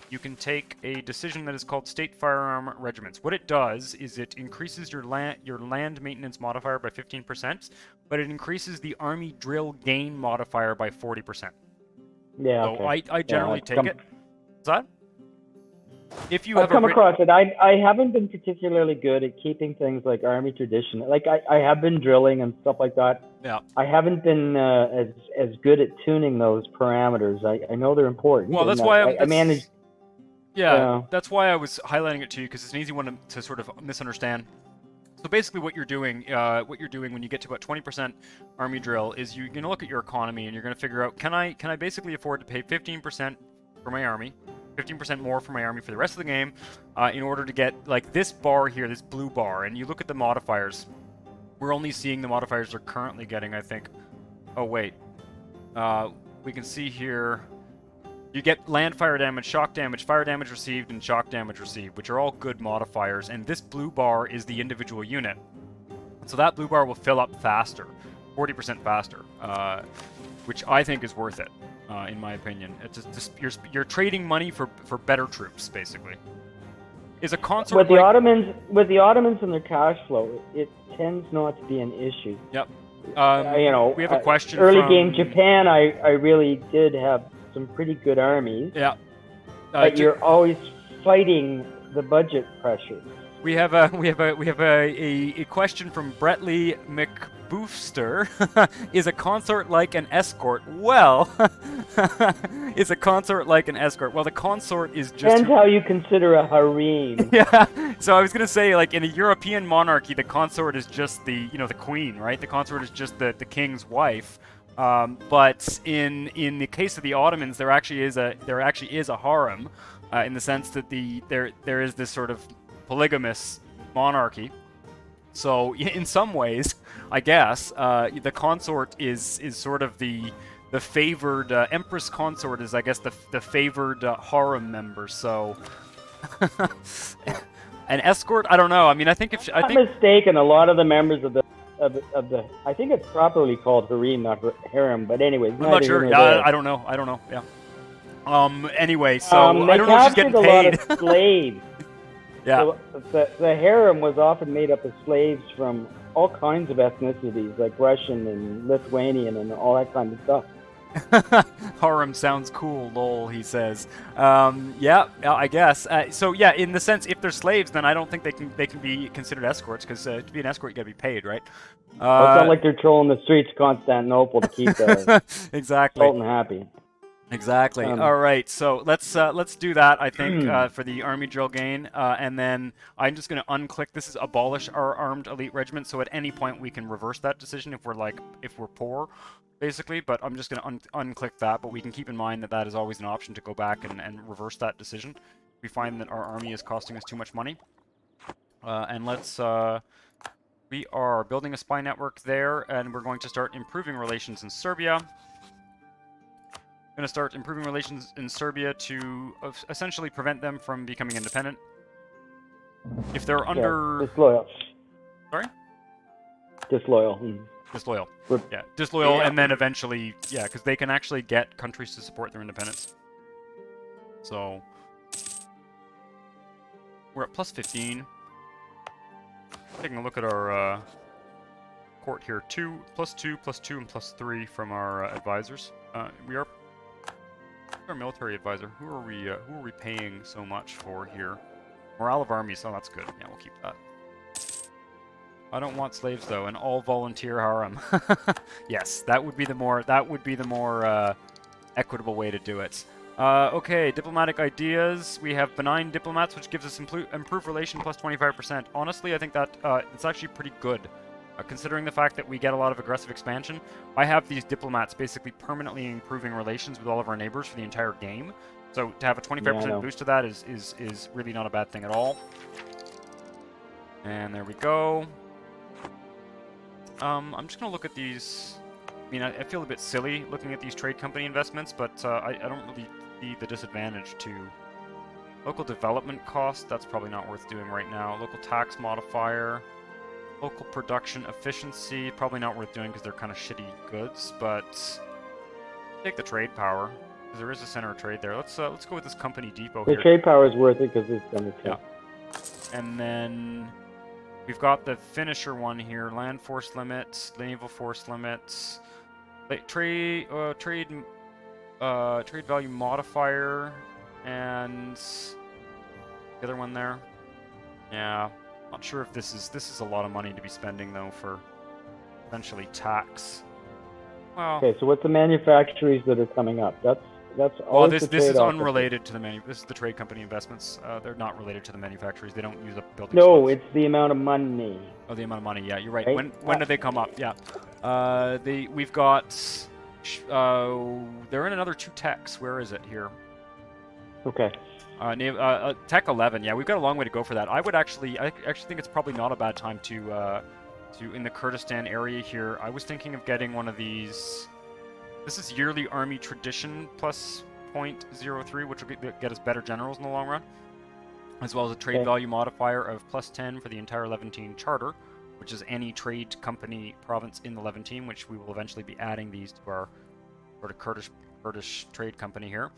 you can take a decision that is called state firearm regiments. What it does is it increases your land maintenance modifier by 15%, but it increases the army drill gain modifier by 40%. Yeah. So okay. I generally take it. Is that? If you I've come across it. I haven't been particularly good at keeping things like army tradition. Like I have been drilling and stuff like that. Yeah. I haven't been as good at tuning those parameters. I know they're important. Well, that's why I managed. Yeah, that's why I was highlighting it to you because it's an easy one to sort of misunderstand. So basically, what you're doing when you get to about 20% army drill is you're gonna look at your economy and you're gonna figure out can I basically afford to pay 15% for my army. 15% more for my army for the rest of the game in order to get like this bar here, this blue bar, and you look at the modifiers. We're only seeing the modifiers they're currently getting, I think. Oh, wait. We can see here. You get land fire damage, fire damage received, and shock damage received, which are all good modifiers, and this blue bar is the individual unit. So that blue bar will fill up faster, 40% faster, which I think is worth it, in my opinion. It's just, you're trading money for better troops, basically. Is a consort with the Ottomans and their cash flow, it tends not to be an issue. Yep. We have a question. Early game Japan, I really did have some pretty good armies. Yeah. But you're always fighting the budget pressure. We have a question from Bretley McBoofster. Is a consort like an escort? Well, is a consort like an escort? Well, the consort is just... Depends how you consider a harem. Yeah. So I was gonna say, like, in a European monarchy, the consort is just the the queen, right? The consort is just the king's wife. But in the case of the Ottomans, there actually is a harem, in the sense that there is this sort of polygamous monarchy. So in some ways, I guess, the consort is sort of the favored empress consort is, I guess, the favored harem member. So an escort, I don't know. I mean, I think I'm mistaken, a lot of the members of the I think it's properly called harem, not harem. But anyways, I'm not sure. Yeah, I don't know. Yeah. Anyway, so I don't know if she's getting paid. A lot of slaves. Yeah. So the harem was often made up of slaves from all kinds of ethnicities, like Russian and Lithuanian and all that kind of stuff. Harem sounds cool, lol, he says. Yeah, I guess. So yeah, in the sense, if they're slaves, then I don't think they can be considered escorts, because to be an escort, you gotta be paid, right? It's not like they're trolling the streets of Constantinople to keep the exactly Sultan happy. Exactly. All right, so let's do that, I think, for the army drill gain, and then I'm just going to unclick. This is abolish our armed elite regiment, so at any point we can reverse that decision if we're poor, basically. But I'm just going to unclick that. But we can keep in mind that that is always an option to go back and reverse that decision. We find that our army is costing us too much money, and let's. We are building a spy network there, and we're going to start improving relations in Serbia. Going to start improving relations in Serbia to essentially prevent them from becoming independent. If they're under... disloyal. Sorry? Disloyal. Disloyal. Yeah, disloyal, and then eventually... Yeah, because they can actually get countries to support their independence. So... We're at plus 15. Taking a look at our court here. 2, plus 2, plus 2, and plus 3 from our advisors. We are... Our military advisor. Who are we paying so much for here? Morale of armies. Oh, that's good. Yeah, we'll keep that. I don't want slaves though. An all volunteer harem. Yes, that would be the more equitable way to do it. Okay, diplomatic ideas. We have benign diplomats, which gives us improved relation plus 25%. Honestly, I think that it's actually pretty good. Considering the fact that we get a lot of aggressive expansion, I have these diplomats basically permanently improving relations with all of our neighbors for the entire game. So to have a 25% boost to that is really not a bad thing at all. And there we go. I'm just going to look at these. I mean, I feel a bit silly looking at these trade company investments, but I don't really see the disadvantage to local development cost. That's probably not worth doing right now. Local tax modifier. Local production efficiency, probably not worth doing because they're kind of shitty goods, but take the trade power because there is a center of trade there. Let's go with this company depot here. The trade power is worth it because it's center trade. Yeah. And then we've got the finisher one here: land force limits, naval force limits, trade value modifier, and the other one there. Yeah. Not sure if this is a lot of money to be spending though for essentially tax. Well, okay, so what's the manufactories that are coming up? That's well, this is unrelated to the This is the trade company investments. They're not related to the manufactories. They don't use up building. No, slots. It's the amount of money. Oh, the amount of money. Yeah, you're right. When do they come up? Yeah, we've got. They're in another 2 techs. Where is it here? Okay. Tech 11. Yeah, we've got a long way to go for that. I actually think it's probably not a bad time to in the Kurdistan area here. I was thinking of getting one of these. This is yearly army tradition plus 0.03, which will get us better generals in the long run, as well as a trade value modifier of +10 for the entire Levantine Charter, which is any trade company province in the Levantine, which we will eventually be adding these to our sort of Kurdish trade company here.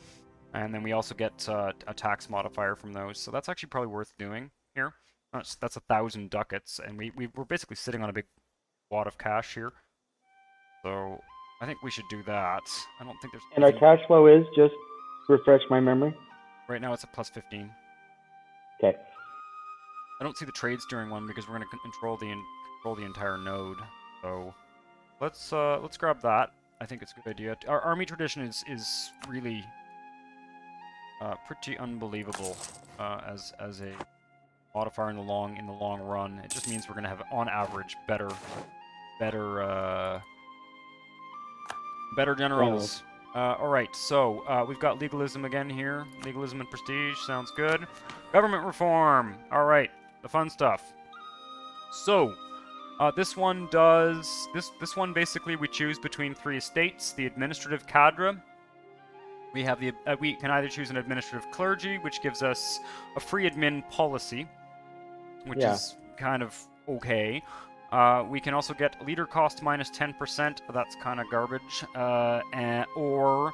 And then we also get a tax modifier from those, so that's actually probably worth doing here. That's 1,000 ducats, and we're basically sitting on a big wad of cash here. So I think we should do that. I don't think there's... And our cash flow is, just refresh my memory? Right now it's at +15. Okay. I don't see the trades during one because we're going to control the entire node. So let's grab that. I think it's a good idea. Our army tradition is really pretty unbelievable as a modifier in the long run. It just means we're going to have, on average, better generals. All right, so we've got legalism again here. Legalism and prestige sounds good. Government reform. All right, the fun stuff. So this one basically we choose between 3 estates. The administrative cadre. We have we can either choose an administrative clergy, which gives us a free admin policy, which is kind of okay. We can also get leader cost -10%, that's kind of garbage, or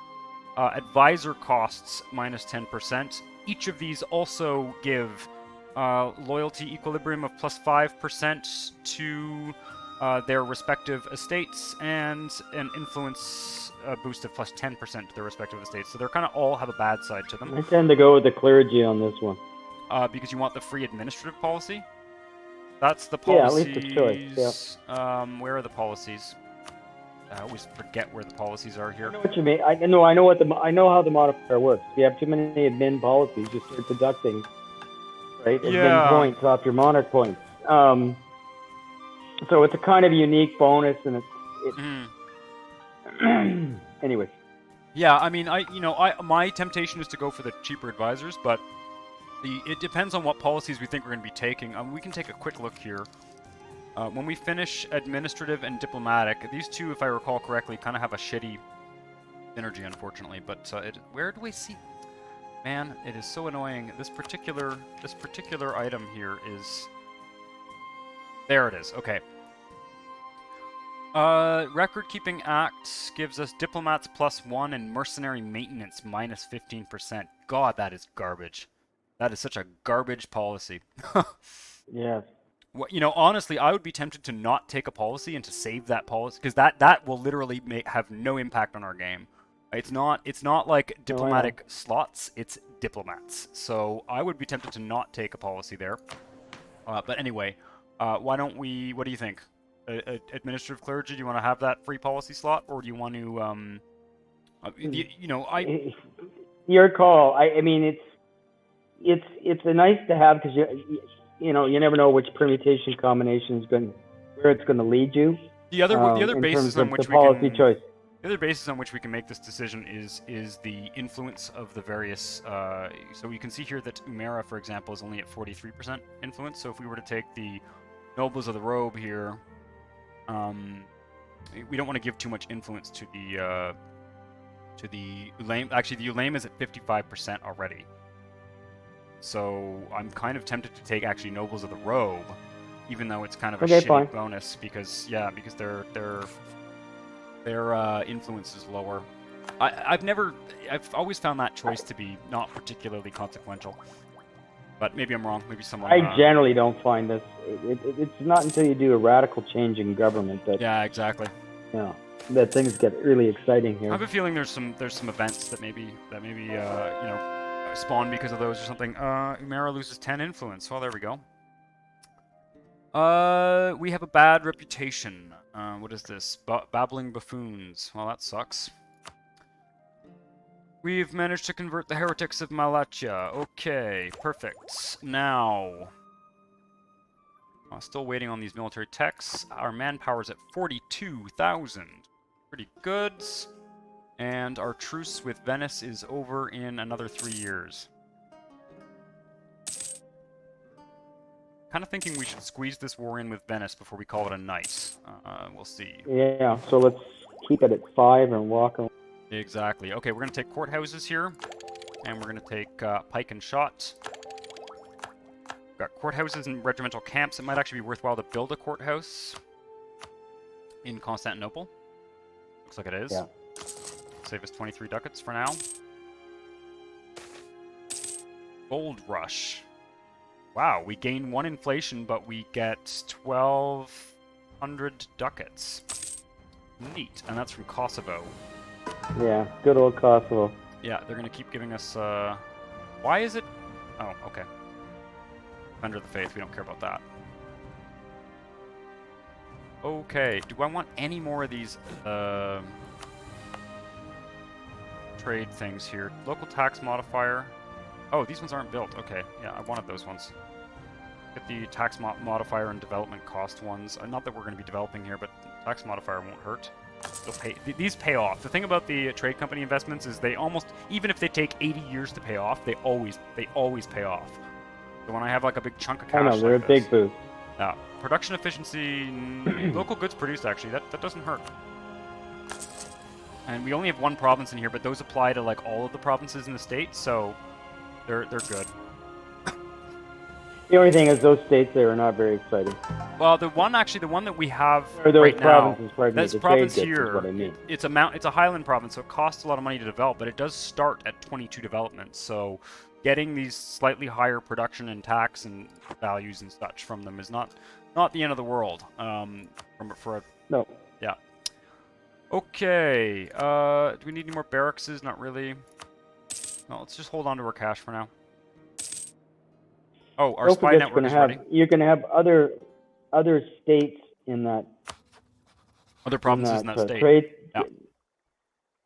advisor costs -10%. Each of these also give loyalty equilibrium of +5% to their respective estates, and an influence boost of +10% to their respective estates. So they're kind of all have a bad side to them. I tend to go with the clergy on this one. Because you want the free administrative policy? That's the policies. Yeah, at least a choice. Yeah. Where are the policies? I always forget where the policies are here. I know what you mean. I know how the modifier works. If you have too many admin policies, you start deducting, right? Admin points off your monarch points. So it's a kind of unique bonus, and anyway. Yeah, I mean, my temptation is to go for the cheaper advisors, but it depends on what policies we think we're going to be taking. We can take a quick look here. When we finish administrative and diplomatic, these two, if I recall correctly, kind of have a shitty synergy, unfortunately. But where do we see? Man, it is so annoying. This particular item here is. There it is. Okay. Record Keeping Act gives us diplomats +1 and mercenary maintenance -15%. God, that is garbage. That is such a garbage policy. Yes. Well, honestly, I would be tempted to not take a policy and to save that policy, because that will literally have no impact on our game. It's not like diplomatic slots, it's diplomats. So I would be tempted to not take a policy there. But anyway, why don't we? What do you think? Administrative clergy? Do you want to have that free policy slot, or do you want to? Your call. I mean, it's a nice to have, because you never know which permutation combination is where it's going to lead you. The other basis on which the other basis on which we can make this decision is the influence of the various. So you can see here that Umera, for example, is only at 43% influence. So if we were to take the nobles of the robe here, we don't want to give too much influence to the Ulame. Actually, the Ulame is at 55% already. So I'm kind of tempted to take actually nobles of the robe, even though it's kind of a shitty bonus, because their influence is lower. I've always found that choice to be not particularly consequential, but maybe I'm wrong. Maybe someone. I generally don't find this. It's not until you do a radical change in government that. Yeah, exactly. That things get really exciting here. I have a feeling there's some events that maybe spawn because of those or something. Umera loses 10 influence. Well, there we go. We have a bad reputation. What is this? Babbling buffoons. Well, that sucks. We've managed to convert the heretics of Malatia. Okay, perfect. Now, still waiting on these military techs. Our manpower is at 42,000. Pretty good. And our truce with Venice is over in another 3 years. Kind of thinking we should squeeze this war in with Venice before we call it a night. We'll see. Yeah, so let's keep it at 5 and walk on. Exactly. Okay, we're going to take courthouses here, and we're going to take pike and shot. We've got courthouses and regimental camps. It might actually be worthwhile to build a courthouse in Constantinople. Looks like it is. Yeah. Save us 23 ducats for now. Gold rush. Wow, we gain 1 inflation, but we get 1,200 ducats. Neat, and that's from Kosovo. Yeah, good old Kosovo. Yeah, they're going to keep giving us, why is it? Oh, okay. Defender of the Faith, we don't care about that. Okay, do I want any more of these, trade things here? Local tax modifier. Oh, these ones aren't built. Okay, yeah, I wanted those ones. Get the tax modifier and development cost ones. Not that we're going to be developing here, but tax modifier won't hurt. They'll pay. These pay off. The thing about the trade company investments is they almost, even if they take 80 years to pay off, they always pay off. So when I have like a big chunk of cash, I know, they're like a big boost. Yeah, production efficiency, local goods produced actually, that doesn't hurt. And we only have 1 province in here, but those apply to like all of the provinces in the state, so they're good. The only thing is those states there are not very exciting. Well, the one that we have Or those right now, provinces, pardon me, this the province trade districts is here, what I mean. it's a highland province, so it costs a lot of money to develop, but it does start at 22 developments. So getting these slightly higher production and tax and values and such from them is not the end of the world. No. Yeah. Okay. Do we need any more barracks? Not really. No, let's just hold on to our cash for now. Oh, our Don't spy forget network is ready. you're going to have other states in that. Other provinces in that state. Trade. Yeah.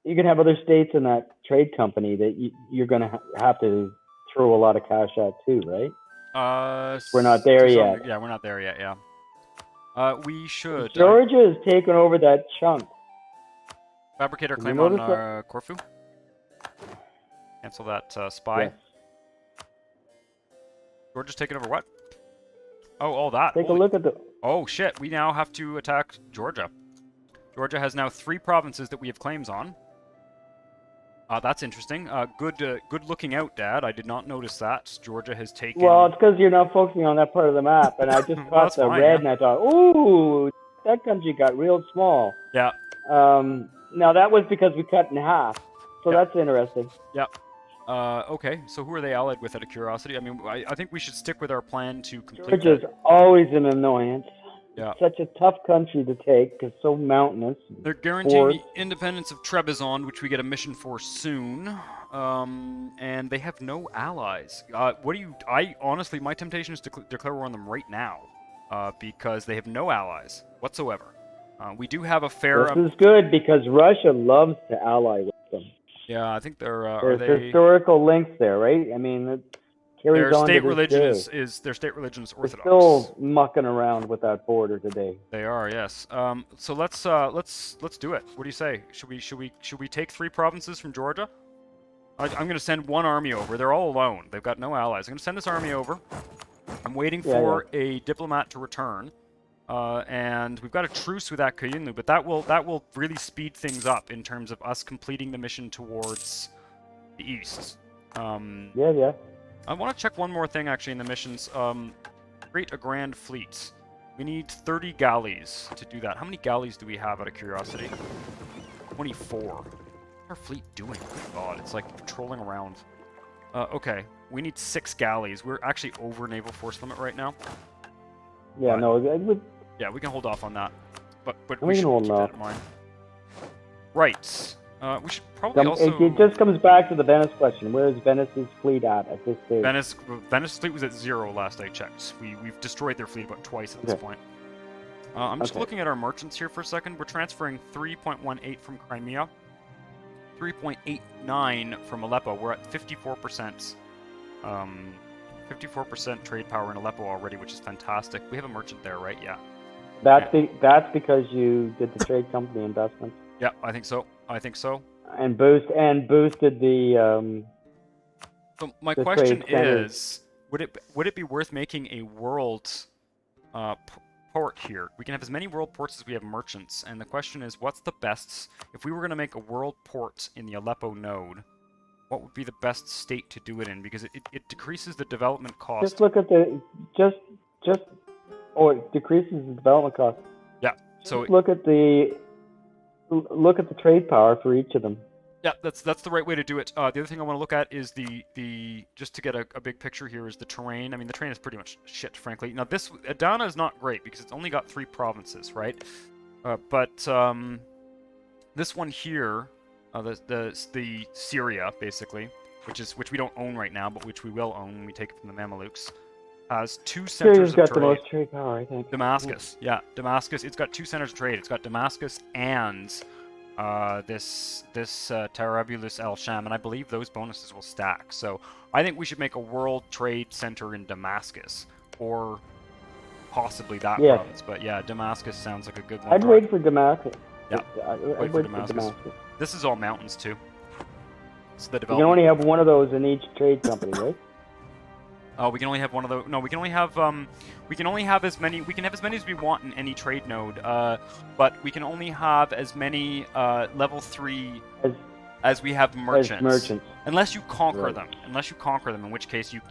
You can have other states in that trade company that you're going to have to throw a lot of cash at too, right? We're not there yet. Yeah, we're not there yet. Yeah. We should. Georgia has taken over that chunk. Fabricate our Have claim you on noticed Corfu. Cancel that spy. Yes. Georgia's taking over what? Oh, all that. Take a look at the. Oh shit! We now have to attack Georgia. Georgia has now 3 provinces that we have claims on. That's interesting. Good looking out, Dad. I did not notice that. Georgia has taken... Well, it's because you're not focusing on that part of the map, and I just caught the fine, red, yeah. and I thought, ooh, that country got real small. Yeah. Now, that was because we cut in half, so Yeah. that's interesting. Yeah. Okay, so who are they allied with out of curiosity? I mean, I think we should stick with our plan to complete Georgia's always an annoyance. Yeah. It's such a tough country to take, because it's so mountainous. They're guaranteeing Fourth. the independence of Trebizond, which we get a mission for soon. And they have no allies. I honestly, my temptation is to declare war on them right now, because they have no allies whatsoever. We do have a fair... This is good, because Russia loves to ally with them. Yeah, I think they're... There's historical links there, right? I mean, it carries their on state to this religion day. their state religion is They're Orthodox. still mucking around with that border today. They are, yes. So let's do it. What do you say? Should we take 3 provinces from Georgia? I'm going to send 1 army over. They're all alone. They've got no allies. I'm going to send this army over. I'm waiting for a diplomat to return. And we've got a truce with that Kayunlu, but that will really speed things up in terms of us completing the mission towards the east. Yeah. I want to check one more thing actually in the missions. Create a grand fleet. We need 30 galleys to do that. How many galleys do we have out of curiosity? 24. What's our fleet doing? Good God, it's like patrolling around. Okay, we need 6 galleys. We're actually over naval force limit right now. Yeah, But- no, it would. Yeah, we can hold off on that. But We we can should hold keep that off. in mind. Right. We should probably also... It just comes back to the Venice question. Where is Venice's fleet at this stage? Venice fleet was at 0 last I checked. We've destroyed their fleet about twice at this point. I'm just looking at our merchants here for a second. We're transferring 3.18 from Crimea, 3.89 from Aleppo. We're at 54%. 54% trade power in Aleppo already, which is fantastic. We have a merchant there, right? Yeah. That's because you did the trade company investment. Yeah, I think so. And boosted the. So my the question trade centers. is, would it be worth making a world port here. We can have as many world ports as we have merchants, and the question is, what's the best? If we were going to make a world port in the Aleppo node, what would be the best state to do it in? Because it decreases the development cost. Just look at the it decreases the development cost. Yeah. So look at the trade power for each of them. Yeah, that's the right way to do it. The other thing I want to look at is the just to get a big picture here is the terrain. I mean, the terrain is pretty much shit, frankly. Now, this Adana is not great because it's only got 3 provinces, right? But this one here, the Syria, basically, which we don't own right now, but which we will own when we take it from the Mamelukes, has 2 centers of trade. Syria's got the most trade power, I think. Damascus, yeah, Damascus. It's got 2 centers of trade. It's got Damascus and this Tarabulus El Sham, and I believe those bonuses will stack. So I think we should make a world trade center in Damascus, or possibly that province. But yeah, Damascus sounds like a good one. I'd wait for Damascus. Yeah, I'd wait for Damascus. This is all mountains too. So the you can only have one of those in each trade company, right? Oh, we can only have one of those. No, we can only have as many. We can have as many as we want in any trade node. But we can only have as many level 3 as we have merchants. Unless you conquer them. Unless you conquer them, in which case you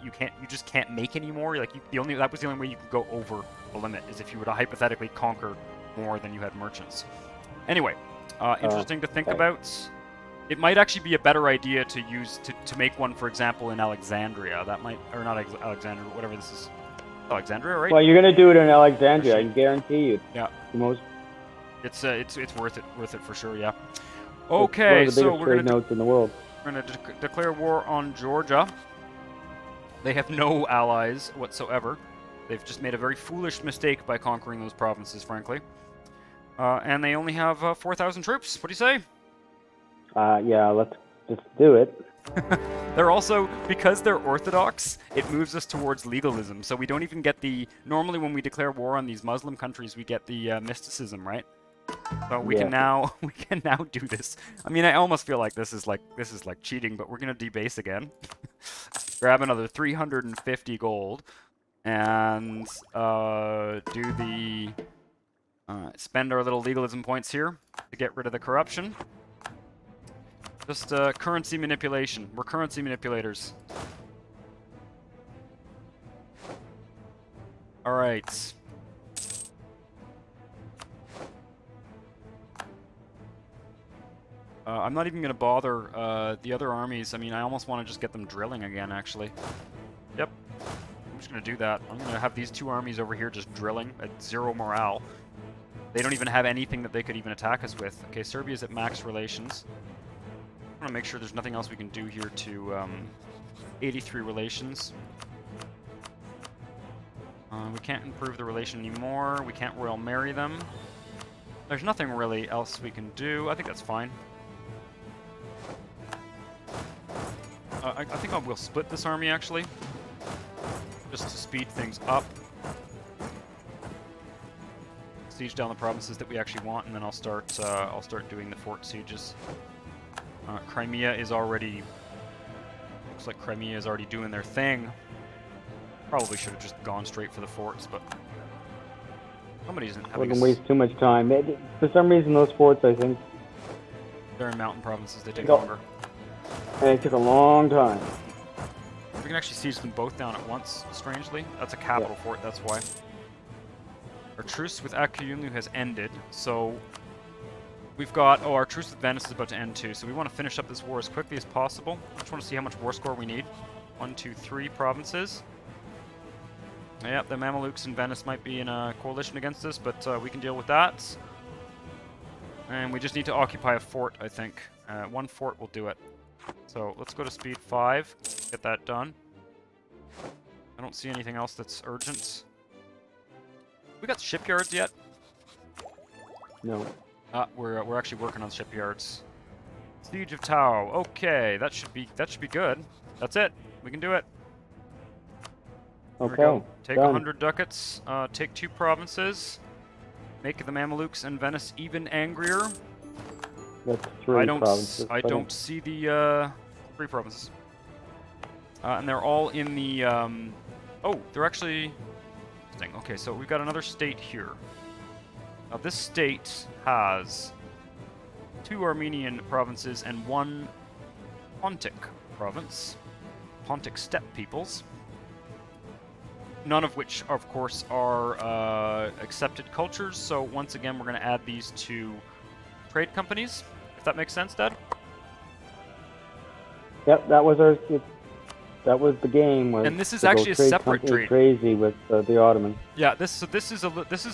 just can't make any more. Like that was the only way you could go over the limit, is if you were to hypothetically conquer more than you had merchants. Anyway, interesting to think about. It might actually be a better idea to use to make one, for example, in Alexandria. That might, or not Alexandria, whatever this is. Alexandria, right? Well, you're gonna do it in Alexandria, I can guarantee you. Yeah. The most. It's worth it for sure. Yeah. Okay, so we're gonna nodes in the world. We're gonna declare war on Georgia. They have no allies whatsoever. They've just made a very foolish mistake by conquering those provinces, frankly. And they only have 4,000 troops. What do you say? Yeah, let's just do it. They're also, because they're Orthodox, it moves us towards legalism. So we don't even get normally when we declare war on these Muslim countries, we get the mysticism, right? So we can now do this. I mean, I almost feel like this is like cheating, but we're gonna debase again. Grab another 350 gold, and spend our little legalism points here to get rid of the corruption. Just currency manipulation. We're currency manipulators. Alright. I'm not even going to bother the other armies. I mean, I almost want to just get them drilling again, actually. Yep. I'm just going to do that. I'm going to have these 2 armies over here just drilling at 0 morale. They don't even have anything that they could even attack us with. Okay, Serbia's at max relations. I want to make sure there's nothing else we can do here to 83 relations. We can't improve the relation anymore. We can't royal marry them. There's nothing really else we can do. I think that's fine. I think I will split this army, actually. Just to speed things up. Siege down the provinces that we actually want, and then I'll start doing the fort sieges. Crimea is already... Looks like Crimea is already doing their thing. Probably should have just gone straight for the forts, but... Somebody's having a... Wouldn't waste too much time. For some reason, those forts, I think... They're in mountain provinces, they take longer. And it took a long time. We can actually siege them both down at once, strangely. That's a capital fort, that's why. Our truce with Akuyunlu has ended, so... We've got... Oh, our truce with Venice is about to end too, so we want to finish up this war as quickly as possible. I just want to see how much war score we need. 1, 2, 3 provinces. Yep, the Mamelukes in Venice might be in a coalition against us, but we can deal with that. And we just need to occupy a fort, I think. 1 fort will do it. So let's go to speed 5, get that done. I don't see anything else that's urgent. We got shipyards yet? No. We're actually working on shipyards. Siege of Tau. Okay, that should be good. That's it. We can do it. Okay. Take 100 ducats. Take 2 provinces. Make the Mamelukes and Venice even angrier. That's 3 provinces. I don't see the 3 provinces. And they're all in the. Oh, they're actually. interesting. Okay, so we've got another state here. Now this state has 2 Armenian provinces and 1 Pontic province. Pontic steppe peoples. None of which, of course, are accepted cultures. So once again, we're going to add these to trade companies, if that makes sense, Dad. Yep, that was the game. Was and this is to go actually a separate trade. Crazy with the Ottomans. Yeah, this is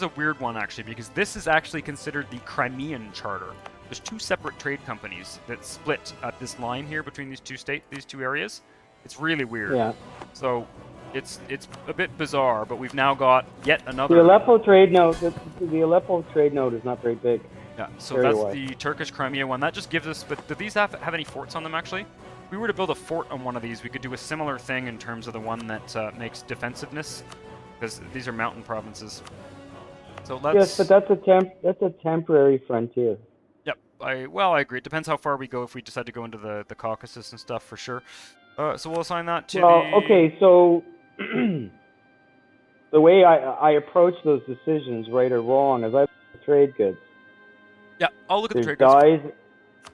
a weird one actually, because this is actually considered the Crimean Charter. There's 2 separate trade companies that split at this line here between these two areas. It's really weird. Yeah. So it's a bit bizarre, but we've now got yet another. The Aleppo trade node. The Aleppo trade node is not very big. Yeah. So that's the Turkish Crimea one. That just gives us. But do these have any forts on them actually? If we were to build a fort on one of these, we could do a similar thing in terms of the one that makes defensiveness, because these are mountain provinces. So let's. Yes, but that's a temporary frontier. Yep. I agree. It depends how far we go if we decide to go into the Caucasus and stuff for sure. So we'll assign that to okay, so the way I approach those decisions, right or wrong, is I look at the trade goods. Yeah, I'll look at the trade dyes, goods.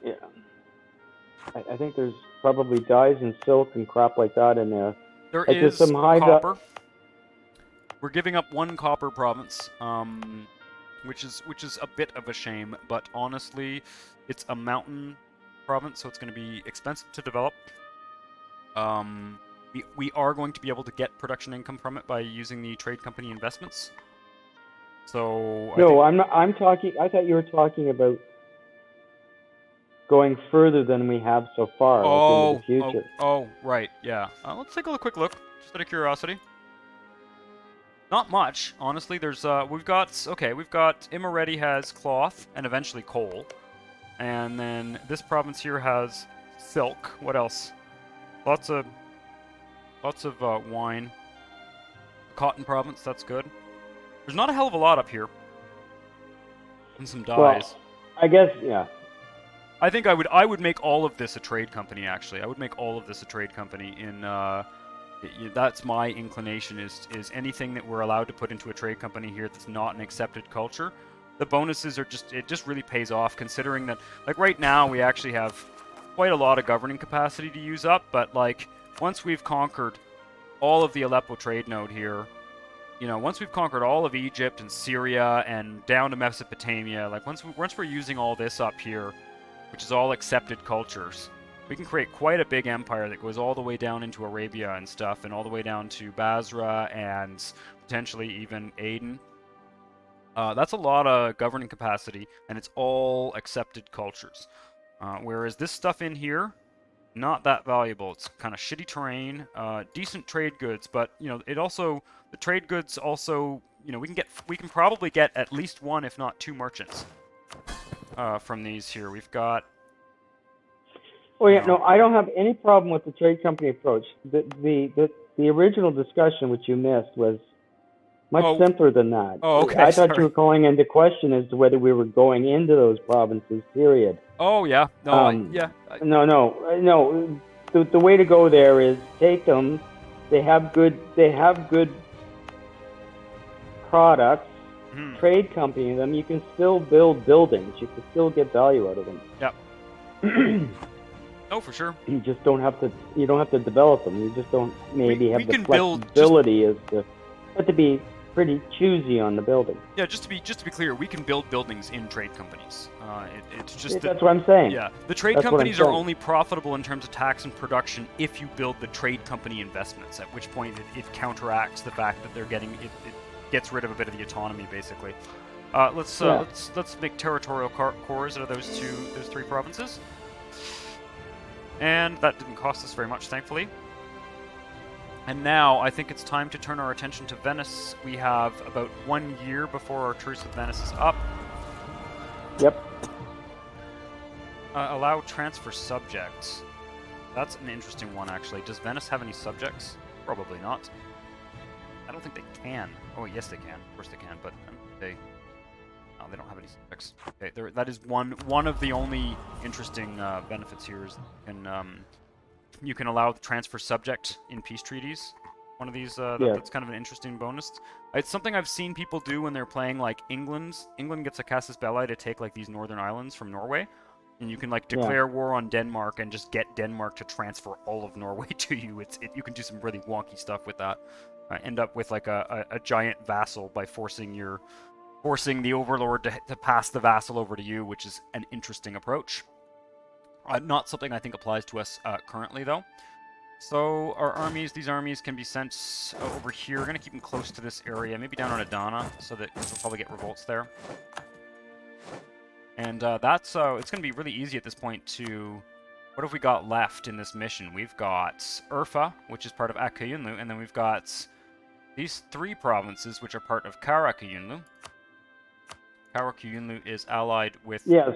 Yeah. I think there's probably dyes and silk and crap like that in there. There is some copper. We're giving up 1 copper province, which is a bit of a shame, but honestly, it's a mountain province, so it's going to be expensive to develop. We are going to be able to get production income from it by using the trade company investments. So no, I'm not. I'm talking. I thought you were talking about going further than we have so far, like into the future. Right, yeah. Let's take a quick look, just out of curiosity. Not much, honestly. There's we've got Imereti has cloth and eventually coal, and then this province here has silk. What else? Lots of wine. Cotton province, that's good. There's not a hell of a lot up here. And some dyes. Well, I guess, yeah. I think I would make all of this a trade company, actually. I would make all of this a trade company in, that's my inclination, is anything that we're allowed to put into a trade company here that's not an accepted culture. The bonuses are it just really pays off, considering that, like, right now we actually have quite a lot of governing capacity to use up, but, like, once we've conquered all of the Aleppo trade node here, once we've conquered all of Egypt and Syria and down to Mesopotamia, like, once we're using all this up here, which is all accepted cultures, we can create quite a big empire that goes all the way down into Arabia and stuff, and all the way down to Basra and potentially even Aden. That's a lot of governing capacity, and it's all accepted cultures. Whereas this stuff in here, not that valuable. It's kind of shitty terrain, decent trade goods, but the trade goods also, we can probably get at least 1, if not 2 merchants from these here. We've got. Oh yeah, no, I don't have any problem with the trade company approach. The original discussion, which you missed, was much simpler than that. Oh, okay. I thought you were calling into question as to whether we were going into those provinces. Period. Oh yeah. No. Yeah. No. The way to go there is take them. They have good products. Trade company them. You can still build buildings. You can still get value out of them. Yep. Oh, for sure. You just don't have to. You don't have to develop them. You just don't have the flexibility to be pretty choosy on the building. Yeah, just to be clear, we can build buildings in trade companies. It's just that's what I'm saying. Yeah, the trade companies are only profitable in terms of tax and production if you build the trade company investments. At which point it counteracts the fact that they're getting it gets rid of a bit of the autonomy, basically. Let's make territorial cores out of those 3 provinces. And that didn't cost us very much, thankfully. And now I think it's time to turn our attention to Venice. We have about 1 year before our truce with Venice is up. Yep. Allow transfer subjects. That's an interesting one, actually. Does Venice have any subjects? Probably not. I don't think they can. Oh, yes, they can. Of course they can, but they don't have any subjects. Okay, that is one of the only interesting benefits here is you can allow the transfer subject in peace treaties. One of these Yes. that's kind of an interesting bonus. It's something I've seen people do when they're playing like England. England gets a Casus Belli to take like these northern islands from Norway, and you can like Yeah. declare war on Denmark and just get Denmark to transfer all of Norway to you. You can do some really wonky stuff with that. End up with like a giant vassal by forcing the overlord to pass the vassal over to you, which is an interesting approach. Not something I think applies to us currently though. So our armies, these armies can be sent over here. We're going to keep them close to this area, maybe down on Adana, so that we'll probably get revolts there. And that's it's going to be really easy at this point to... What have we got left in this mission? We've got Urfa, which is part of Akkayunlu, and then we've got these 3 provinces, which are part of Karakayunlu. Karakayunlu is allied with... Yes,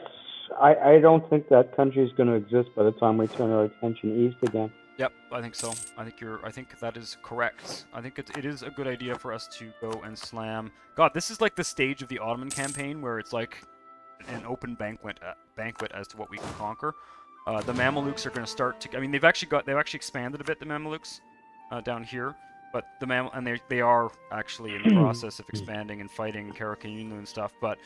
I don't think that country is going to exist by the time we turn our attention east again. Yep, I think so. I think that is correct. I think it is a good idea for us to go and slam. God, this is like the stage of the Ottoman campaign where it's like an open banquet as to what we can conquer. The Mamelukes are going to start to. I mean, they've actually expanded a bit, the Mamelukes down here, but they are actually in the process of expanding and fighting Karakayunlu and stuff. But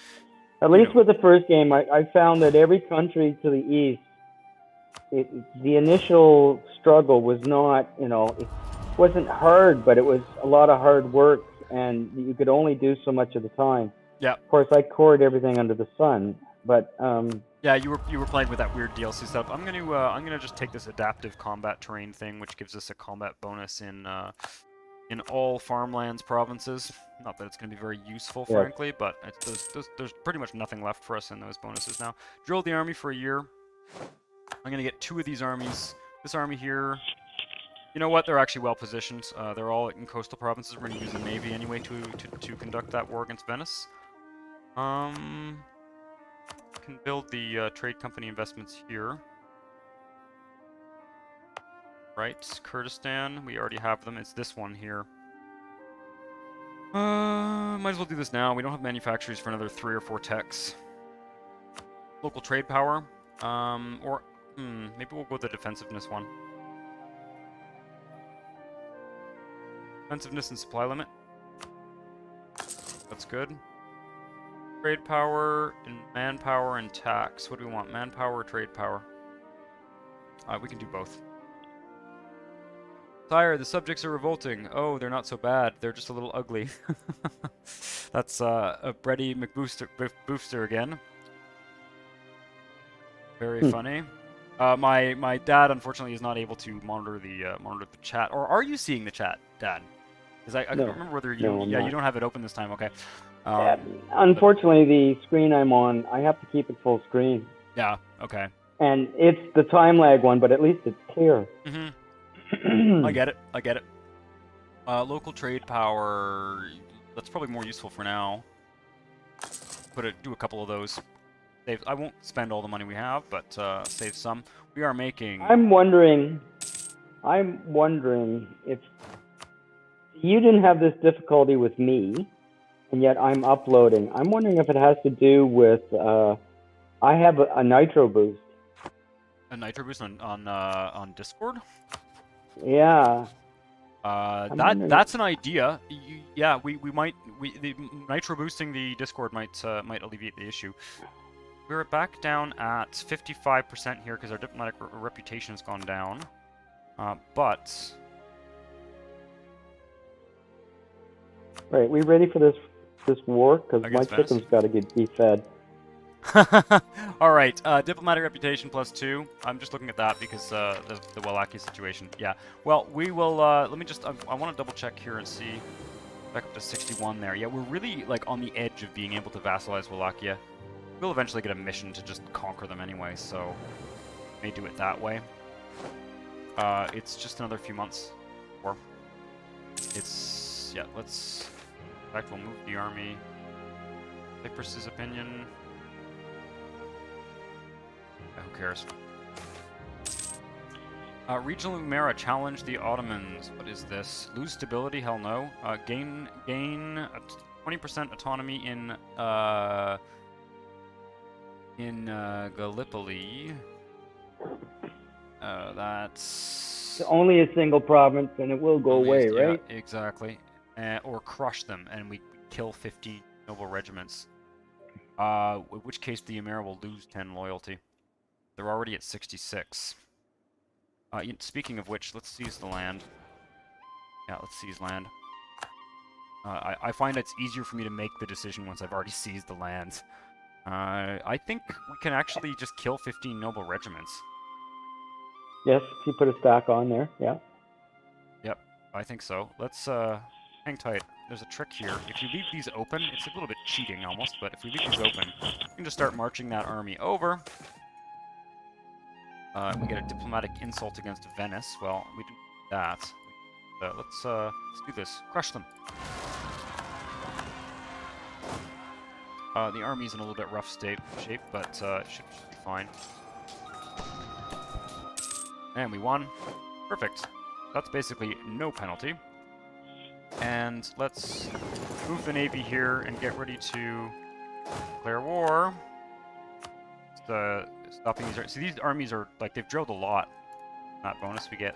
at least with the first game, I found that every country to the east, the initial struggle was not, it wasn't hard, but it was a lot of hard work, and you could only do so much at a time. Yeah. Of course, I cored everything under the sun, but yeah, you were playing with that weird DLC stuff. I'm gonna just take this adaptive combat terrain thing, which gives us a combat bonus in all farmlands provinces. Not that it's going to be very useful, frankly, but there's pretty much nothing left for us in those bonuses now. Drilled the army for a year. I'm going to get 2 of these armies. This army here, you know what? They're actually well positioned. They're all in coastal provinces. We're going to use the navy anyway to conduct that war against Venice. Can build the trade company investments here. Right, Kurdistan, we already have them. It's this one here. Might as well do this now. We don't have manufacturers for another 3 or 4 techs. Local trade power, maybe we'll go with the defensiveness one. Defensiveness and supply limit. That's good. Trade power, and manpower, and tax. What do we want? Manpower or trade power? We can do both. Sire, the subjects are revolting. Oh, they're not so bad. They're just a little ugly. That's a Brady McBooster again. Very funny. My dad unfortunately is not able to monitor the chat. Or are you seeing the chat, Dad? Because I can't remember whether you. No, you don't have it open this time. Okay. Unfortunately, the screen I'm on, I have to keep it full screen. Yeah. Okay. And it's the time lag one, but at least it's clear. Mm-hmm. I get it. Local trade power. That's probably more useful for now. Do a couple of those. I won't spend all the money we have, but save some. We are making... I'm wondering if you didn't have this difficulty with me, and yet I'm uploading. I'm wondering if it has to do with I have a nitro boost. A nitro boost on Discord? Yeah. That's an idea. We might the nitro boosting the Discord might alleviate the issue. We're back down at 55% here because our diplomatic reputation has gone down. But right, we ready for this war? Because my Venice? chicken's got to be fed. all right, diplomatic reputation +2. I'm just looking at that because the Wallachia situation. Yeah. Well, we will. Let me just. I want to double check here and see. Back up to 61 there. Yeah, we're really like on the edge of being able to vassalize Wallachia. We'll eventually get a mission to just conquer them anyway, so may do it that way. It's just another few months. Or it's let's. In fact, we'll move the army. Cyprus's opinion. Who cares? Regional Umera challenge the Ottomans. What is this? Lose stability? Hell no. Gain 20% autonomy in Gallipoli. That's It's only a single province, and it will go away, right? Yeah, exactly. Or crush them, and we kill 15 noble regiments. In which case the Emir will lose 10 loyalty. They're already at 66. Speaking of which, let's seize the land. Yeah, let's seize land. I find it's easier for me to make the decision once I've already seized the lands. I think we can actually just kill 15 noble regiments. Yes, you put a stack on there, yeah. Yep, I think so. Let's hang tight. There's a trick here. If you leave these open, it's a little bit cheating almost, but if we leave these open, we can just start marching that army over. We get a diplomatic insult against Venice. Well, we didn't do that. Let's do this. Crush them. The army's in a little bit rough shape, but it should be fine. And we won. Perfect. That's basically no penalty. And let's move the navy here and get ready to declare war. Stopping these. See, these armies are like they've drilled a lot. That bonus we got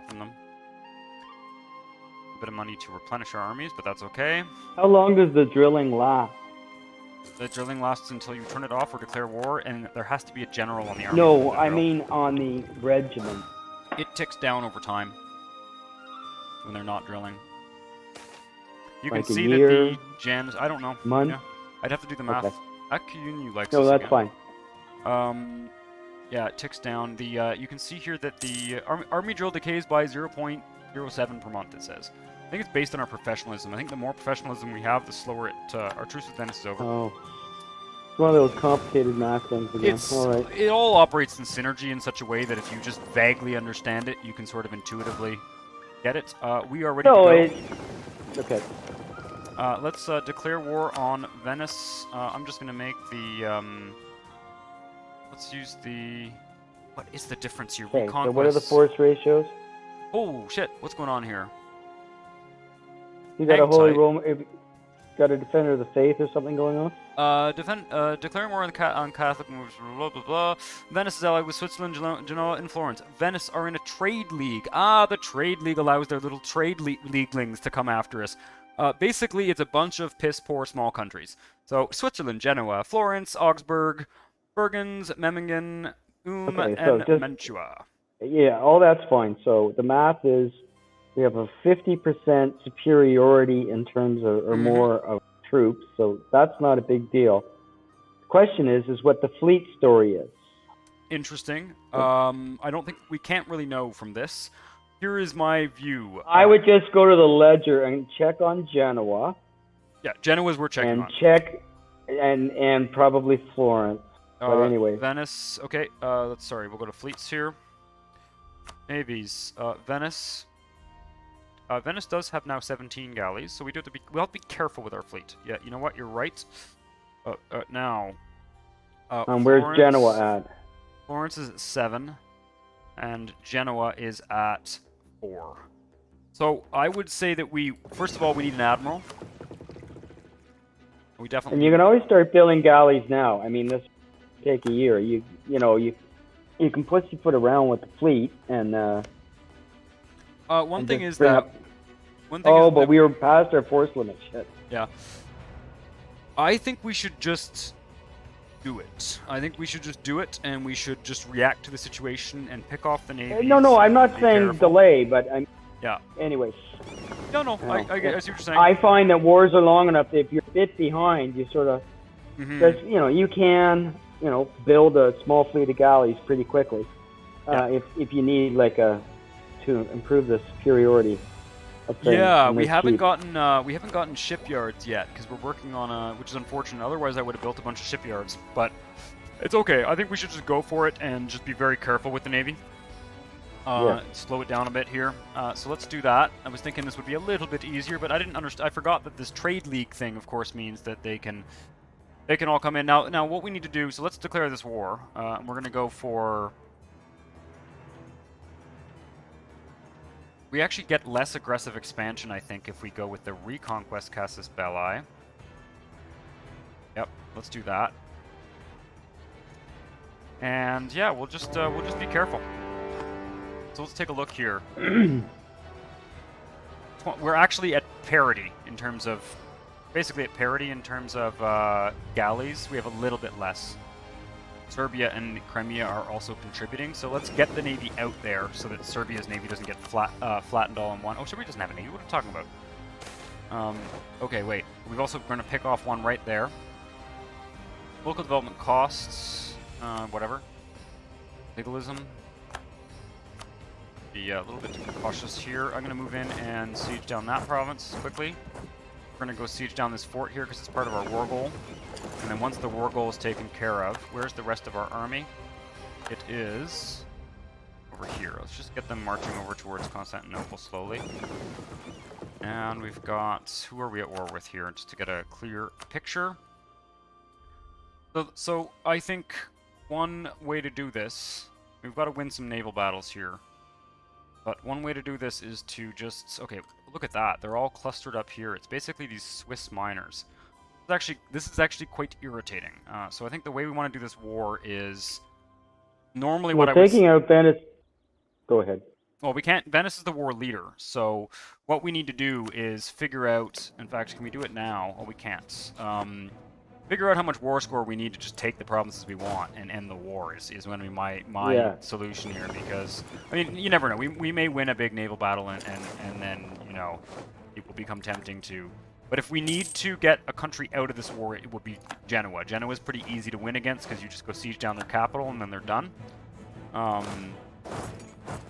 from them. A bit of money to replenish our armies, but that's okay. How long does the drilling last? The drilling lasts until you turn it off or declare war, and there has to be a general on the army. No, I mean on the regiment. It ticks down over time when they're not drilling. You like can see year, that the gens. I don't know. Month? Yeah, I'd have to do the math. Okay. Akuyunu likes No, this that's again. fine. Yeah, it ticks down. The you can see here that the army drill decays by 0.07 per month. It says. I think it's based on our professionalism. I think the more professionalism we have, the slower our truce with Venice is over. Oh, it's one of those complicated math things again. All right. It all operates in synergy in such a way that if you just vaguely understand it, you can sort of intuitively get it. We are ready to go. Okay. Let's declare war on Venice. I'm just going to make the... let's use the... What is the difference here? Okay, so what are the force ratios? Oh, shit. What's going on here? You got a Holy Roman... Got a Defender of the Faith or something going on? Declaring war on Catholic moves, blah, blah, blah. Venice is allied with Switzerland, Genoa, and Florence. Venice are in a trade league. The trade league allows their little trade leaguelings to come after us. Basically, it's a bunch of piss-poor small countries. So, Switzerland, Genoa, Florence, Augsburg, Bergens, Memmingen, and Mantua. Yeah, all that's fine. So, the math is we have a 50% superiority in terms of, or more of troops, so that's not a big deal. The question is what the fleet story is. Interesting. I don't think we can't really know from this. Here is my view. I would just go to the ledger and check on Genoa. Yeah, Genoa's we're checking on. And check, and probably Florence. But anyway. Venice. Okay. We'll go to fleets here. Navies. Venice. Venice does have now 17 galleys, so we'll have to be careful with our fleet. Yeah, you know what? You're right. Now. Where's Genoa at? Florence is at 7, and Genoa is at 4. So I would say that first of all, we need an admiral. We definitely. And you can always start building galleys now. I mean, this will take a year. You can pussyfoot around with the fleet and. One thing is but we were past our force limit. Shit. Yeah. I think we should just do it. I think we should just do it, and we should just react to the situation and pick off the navy. No, I'm not saying delay, but I'm. Yeah. Anyways. No, I see what you're saying. I find that wars are long enough that if you're a bit behind, you sort of, you can, build a small fleet of galleys pretty quickly, if you need to improve the superiority of things. Yeah, we haven't gotten shipyards yet because we're working on which is unfortunate. Otherwise, I would have built a bunch of shipyards, but it's okay. I think we should just go for it and just be very careful with the navy. Slow it down a bit here. So let's do that. I was thinking this would be a little bit easier, but I didn't understand. I forgot that this trade league thing, of course, means that they can all come in. Now, what we need to do? So let's declare this war. We're going to go for. We actually get less aggressive expansion, I think, if we go with the Reconquest Casus Belli. Yep, let's do that. And yeah, we'll just be careful. So let's take a look here. We're actually at parity in terms of, basically at parity in terms of galleys. We have a little bit less. Serbia and Crimea are also contributing, so let's get the navy out there so that Serbia's navy doesn't get flattened all in one. Oh, Serbia doesn't have a navy. What are you talking about? Okay, wait. We've also going to pick off one right there. Local development costs, whatever. Legalism. Be a little bit cautious here. I'm going to move in and siege down that province quickly. We're going to go siege down this fort here because it's part of our war goal. And then once the war goal is taken care of, where's the rest of our army? It is over here. Let's just get them marching over towards Constantinople slowly. And we've got, who are we at war with here? Just to get a clear picture. So I think one way to do this, we've got to win some naval battles here. But one way to do this is to just, okay, look at that. They're all clustered up here. It's basically these Swiss miners. This is actually quite irritating. So I think the way we want to do this war is normally what I would... taking out Venice... Go ahead. Well, we can't... Venice is the war leader. So what we need to do is figure out... In fact, can we do it now? Oh, we can't. Figure out how much war score we need to just take the provinces we want and end the war is going to be my solution here, because, I mean, you never know. We may win a big naval battle and then, you know, it will become tempting to... But if we need to get a country out of this war, it would be Genoa. Genoa is pretty easy to win against because you just go siege down their capital and then they're done.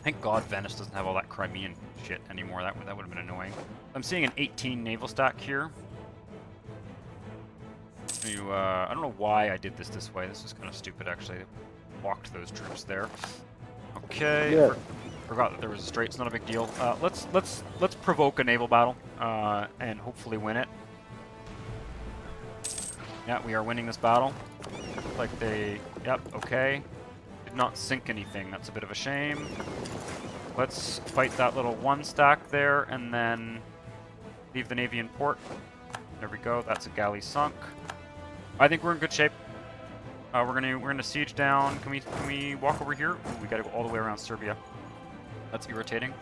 Thank God Venice doesn't have all that Crimean shit anymore. That would have been annoying. I'm seeing an 18 naval stack here. I don't know why I did this way. This is kind of stupid, actually. Walked those troops there. Okay. Yeah. Forgot that there was a strait. It's not a big deal. Let's provoke a naval battle and hopefully win it. Yeah, we are winning this battle. Like they... Yep, okay. Did not sink anything. That's a bit of a shame. Let's fight that little one stack there and then leave the navy in port. There we go. That's a galley sunk. I think we're in good shape. We're gonna siege down. Can we walk over here? Ooh, we gotta go all the way around Serbia. That's irritating.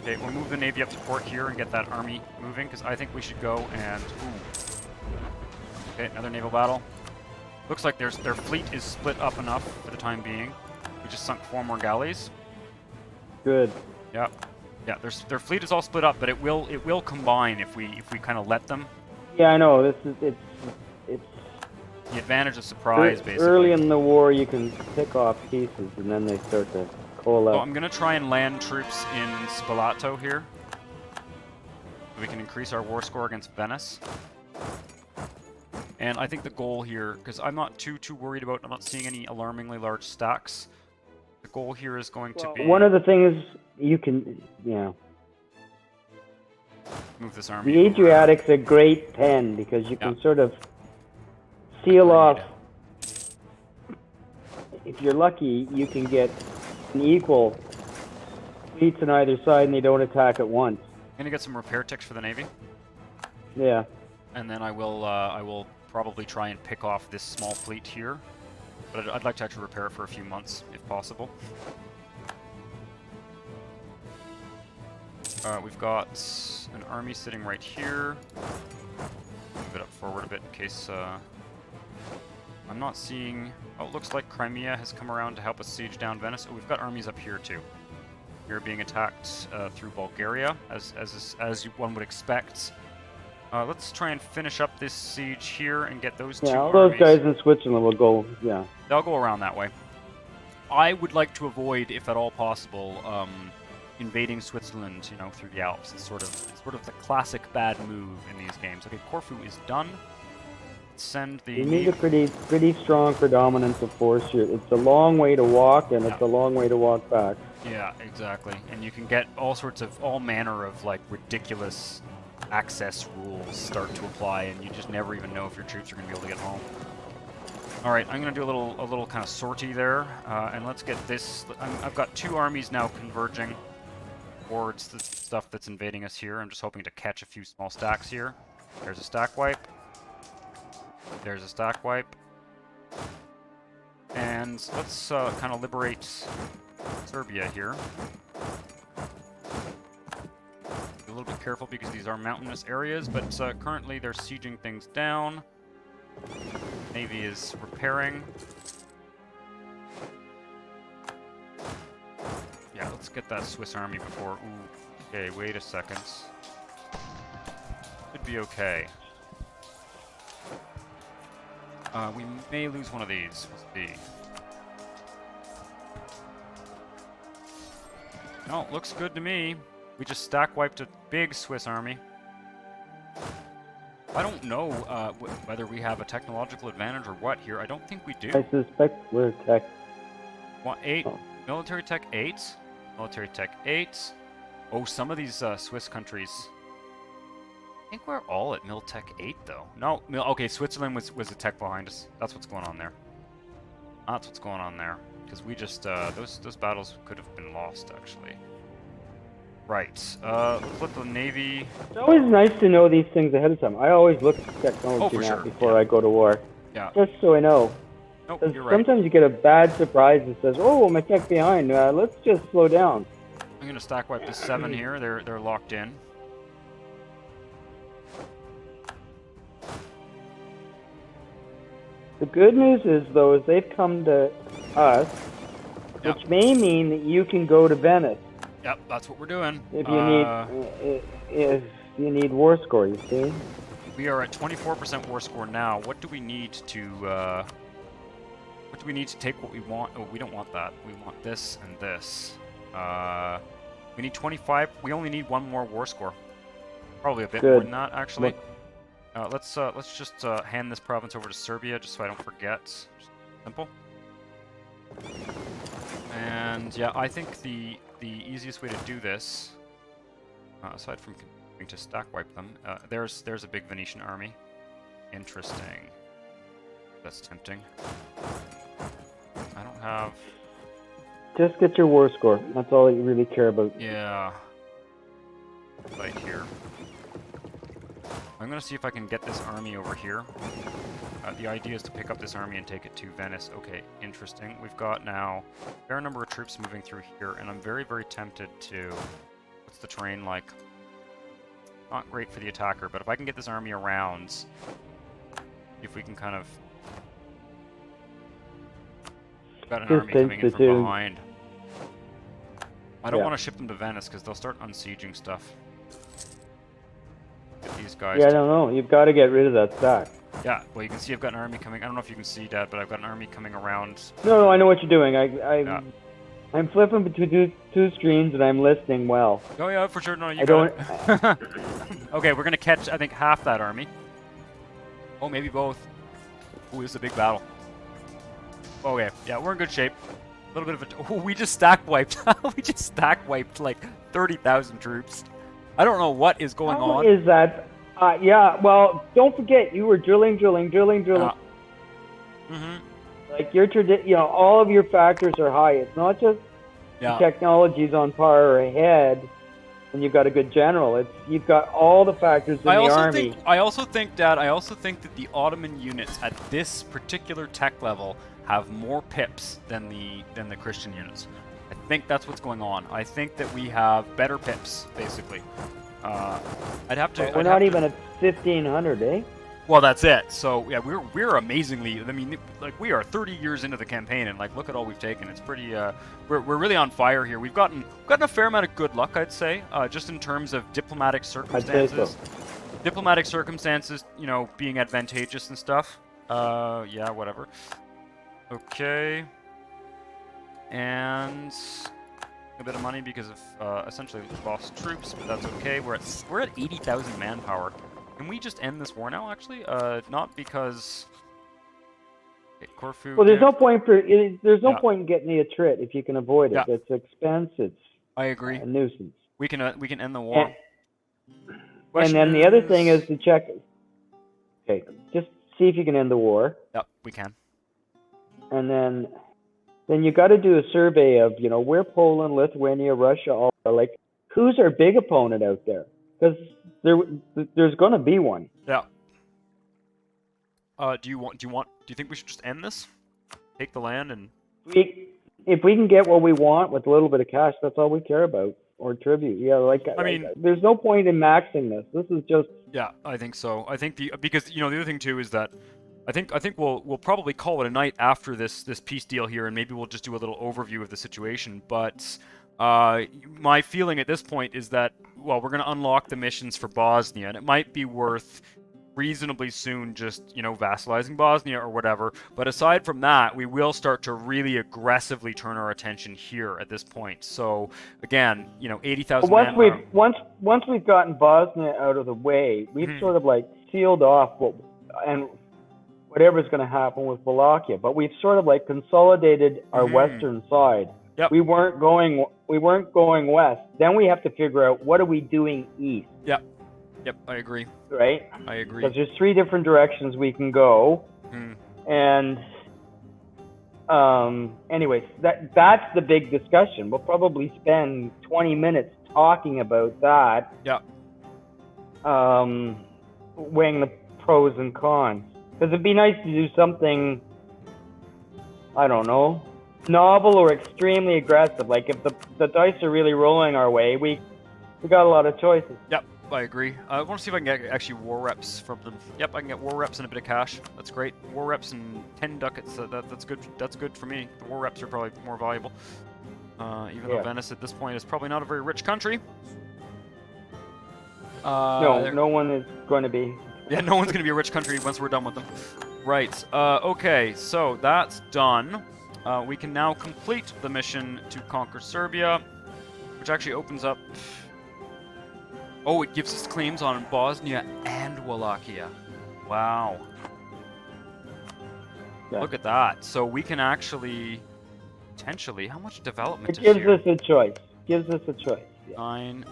Okay, we'll move the navy up to port here and get that army moving, because I think we should go and... Ooh. Okay, another naval battle. Looks like their fleet is split up enough for the time being. We just sunk 4 more galleys. Good. Yeah. Yeah, their fleet is all split up, but it will combine if we kind of let them. Yeah, I know. It's the advantage of surprise, basically. Early in the war, you can pick off pieces, and then they start to coalesce. So I'm going to try and land troops in Spalato here. So we can increase our war score against Venice. And I think the goal here, because I'm not too worried about, I'm not seeing any alarmingly large stacks. The goal here is going to be... One of the things you can, move this army. The Adriatic's a great pen because you can sort of seal off. If you're lucky, you can get an equal fleets on either side, and they don't attack at once. I'm gonna get some repair ticks for the navy. Yeah. And then I will probably try and pick off this small fleet here, but I'd like to actually repair it for a few months if possible. We've got an army sitting right here. Move it up forward a bit in case I'm not seeing... Oh, it looks like Crimea has come around to help us siege down Venice. Oh, we've got armies up here too. We're being attacked through Bulgaria, as one would expect. Let's try and finish up this siege here and get those two all armies. those guys in Switzerland will go, They'll go around that way. I would like to avoid, if at all possible, invading Switzerland, through the Alps. It's sort of the classic bad move in these games. Okay, Corfu is done. Send the... You need a pretty strong predominance of force here. It's a long way to walk, and it's a long way to walk back. Yeah, exactly. And you can get all manner of ridiculous access rules start to apply, and you just never even know if your troops are going to be able to get home. All right, I'm going to do a little kind of sortie there, and let's get this. I've got 2 armies now converging towards the stuff that's invading us here. I'm just hoping to catch a few small stacks here. There's a stack wipe. There's a stack wipe. And And let's kind of liberate Serbia here. Be a little bit careful because these are mountainous areas, but currently they're sieging things down. Navy is repairing. Yeah, let's get that Swiss army before... Ooh, okay, wait a second. Should be okay. We may lose one of these. We'll see. No, looks good to me. We just stack wiped a big Swiss army. I don't know whether we have a technological advantage or what here. I don't think we do. I suspect we're tech. What, 8? Oh. Military tech 8? Military tech 8. Oh, some of these Swiss countries... I think we're all at Mil Tech 8, though. No, okay, Switzerland was a tech behind us. That's what's going on there. That's what's going on there. Because we just, those battles could have been lost, actually. Right, let's let the Navy... It's always nice to know these things ahead of time. I always look at the technology map before I go to war. Yeah. Just so I know. Nope, you're right. Sometimes you get a bad surprise that says, oh, my tech behind, let's just slow down. I'm going to stack wipe this 7 here. They're locked in. The good news is, though, is they've come to us, which may mean that you can go to Venice. Yep, that's what we're doing. If you need war score, you see. We are at 24% war score now. What do we need to? What do we need to take what we want? Oh, we don't want that. We want this and this. We need 25. We only need 1 more war score. Probably a bit more than that, actually. Let's just hand this province over to Serbia, just so I don't forget. Just simple. And yeah, I think the easiest way to do this, aside from continuing to stack wipe them, there's a big Venetian army. Interesting. That's tempting. I don't have... Just get your war score. That's all you really care about. Yeah. Right here. I'm going to see if I can get this army over here. The idea is to pick up this army and take it to Venice. Okay, interesting. We've got now a fair number of troops moving through here, and I'm very, very tempted to... What's the terrain like? Not great for the attacker, but if I can get this army around, if we can kind of... Got an army coming in from behind. I don't want to ship them to Venice, because they'll start unsieging stuff. These guys. Yeah, I don't know. You've got to get rid of that stack. Yeah, well, you can see I've got an army coming. I don't know if you can see, Dad, but I've got an army coming around. No, I know what you're doing. I'm flipping between two screens and I'm listening well. Oh yeah, for sure. No, you got it. Okay, we're gonna catch, I think, half that army. Oh, maybe both. Ooh, this is a big battle. Okay, yeah, we're in good shape. A little bit of a... Oh, we just stack wiped. We just stack wiped like 30,000 troops. I don't know what is going on. How is that? Yeah, well, don't forget, you were drilling. Like all of your factors are high. It's not just the technology's on par or ahead, and you've got a good general. You've got all the factors in the army. I also think, Dad, that the Ottoman units at this particular tech level have more pips than the Christian units. I think that's what's going on. I think that we have better pips, basically. I'd have to... But we're not even at 1,500, eh? Well, that's it. So, yeah, we're amazingly... I mean, like, we are 30 years into the campaign, and, like, look at all we've taken. It's pretty... We're really on fire here. We've gotten a fair amount of good luck, I'd say, just in terms of diplomatic circumstances. I'd say so. Diplomatic circumstances, being advantageous and stuff. Yeah, whatever. Okay. And a bit of money because of essentially lost troops, but that's okay. We're at 80,000 manpower. Can we just end this war now? Actually, not because. Okay, Corfu. Well, there's no point in getting the attrit if you can avoid it. It's expense. I agree. A nuisance. We can end the war. And then the other thing is to check. Okay, just see if you can end the war. Yep, we can. And then you got to do a survey of, where Poland, Lithuania, Russia all are. Like, who's our big opponent out there? Because there's going to be one. Yeah. Do you think we should just end this? take the land and... If we can get what we want with a little bit of cash, that's all we care about. Or tribute. Yeah, I mean, there's no point in maxing this. This is just... Yeah, I think so. I think because the other thing too is that I think we'll probably call it a night after this peace deal here, and maybe we'll just do a little overview of the situation. But my feeling at this point is that, well, we're going to unlock the missions for Bosnia, and it might be worth reasonably soon just, vassalizing Bosnia or whatever. But aside from that, we will start to really aggressively turn our attention here at this point. So again, 80,000 once we've gotten Bosnia out of the way, we've sort of like sealed off whatever's going to happen with Wallachia, but we've sort of like consolidated our western side. Yep. We weren't going west. Then we have to figure out what are we doing east. Yep, I agree. Right? I agree. Because there's 3 different directions we can go. And anyways, that's the big discussion. We'll probably spend 20 minutes talking about that. Yeah. Weighing the pros and cons. Because it'd be nice to do something, I don't know, novel or extremely aggressive. Like if the dice are really rolling our way, we got a lot of choices. Yep. I agree. I want to see if I can get actually war reps from them. Yep, I can get war reps and a bit of cash. That's great. War reps and 10 ducats. That's good. That's good for me. The war reps are probably more valuable. Even though Venice at this point is probably not a very rich country. No one is going to be. Yeah, no one's going to be a rich country once we're done with them. Right. Okay, so that's done. We can now complete the mission to conquer Serbia, which actually opens up... Oh, it gives us claims on Bosnia and Wallachia. Wow. Yeah. Look at that. So we can actually, potentially, how much development is here? It gives us a choice. Yeah. 9.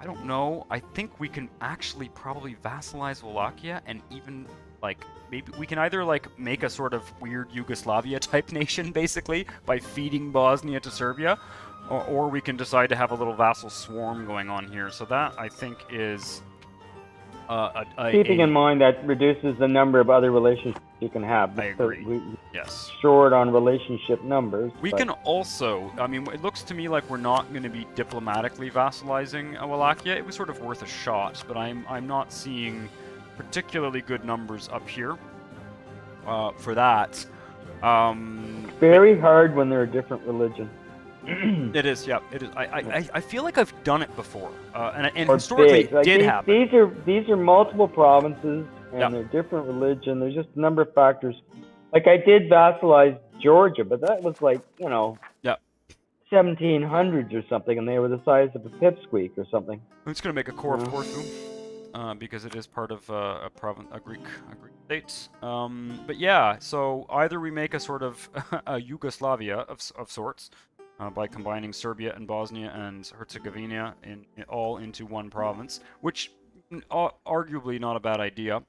I don't know. I think we can actually probably vassalize Wallachia and even, maybe we can either, make a sort of weird Yugoslavia-type nation, basically, by feeding Bosnia to Serbia. Or we can decide to have a little vassal swarm going on here. So that, I think, is... keeping in mind that reduces the number of other relationships you can have. I agree. Yes. Short on relationship numbers. We can also... I mean, it looks to me like we're not going to be diplomatically vassalizing Wallachia. It was sort of worth a shot, but I'm not seeing particularly good numbers up here for that. Very hard when they're a different religion. It is, yeah. It is. I feel like I've done it before, and historically it did happen. These are multiple provinces, and they're different religion. There's just a number of factors. Like I did vassalize Georgia, but that was 1700s or something, and they were the size of a pipsqueak or something. I'm just gonna make a core of Corfu, because it is part of a Greek state. But yeah, so either we make a sort of a Yugoslavia of sorts. By combining Serbia and Bosnia and Herzegovina all into one province, which arguably not a bad idea.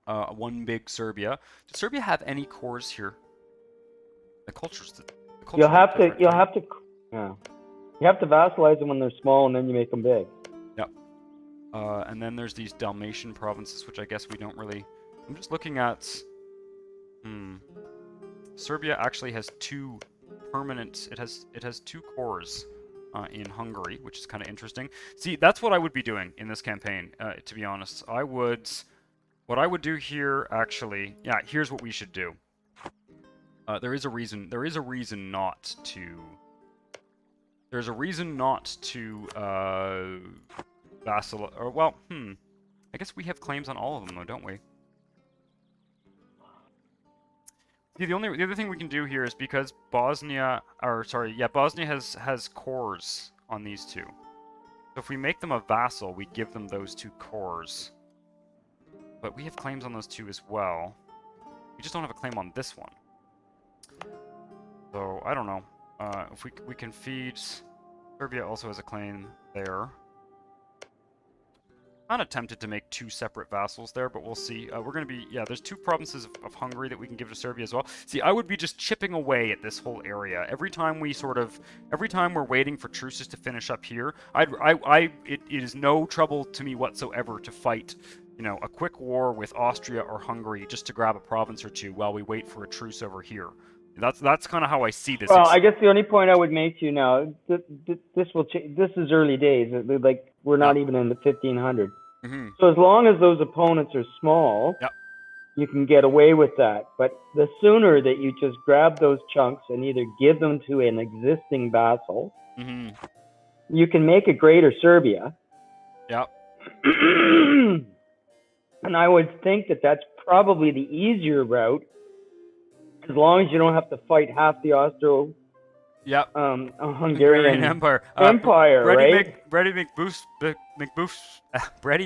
One big Serbia. Does Serbia have any cores here? The culture's you'll have to vassalize them when they're small, and then you make them big. Yep. And then there's these Dalmatian provinces, which I guess we don't really. I'm just looking at. Serbia actually has 2. Permanent. It has 2 cores in Hungary, which is kind of interesting. See, that's what I would be doing in this campaign. To be honest, what I would do here actually. Yeah, here's what we should do. There is a reason not to. There's a reason not to vassal. Or well, I guess we have claims on all of them, though, don't we? The other thing we can do here is because Bosnia has cores on these 2. So if we make them a vassal, we give them those 2 cores. But we have claims on those 2 as well. We just don't have a claim on this one. So I don't know. If we can feed Serbia also has a claim there. Kind of tempted to make 2 separate vassals there, but we'll see. We're going to be... Yeah, there's 2 provinces of Hungary that we can give to Serbia as well. See, I would be just chipping away at this whole area. Every time we're waiting for truces to finish up here, it is no trouble to me whatsoever to fight you know, a quick war with Austria or Hungary just to grab a province or two while we wait for a truce over here. That's kind of how I see this. Well, I guess the only point I would make to you now, this will change. This is early days. Like we're not even in the 1500s. Mm-hmm. So as long as those opponents are small, Yep. you can get away with that. But the sooner that you just grab those chunks and either give them to an existing vassal, Mm-hmm. you can make a greater Serbia. Yep. And I would think that that's probably the easier route, as long as you don't have to fight half the Yep. Hungarian Empire. right? Brady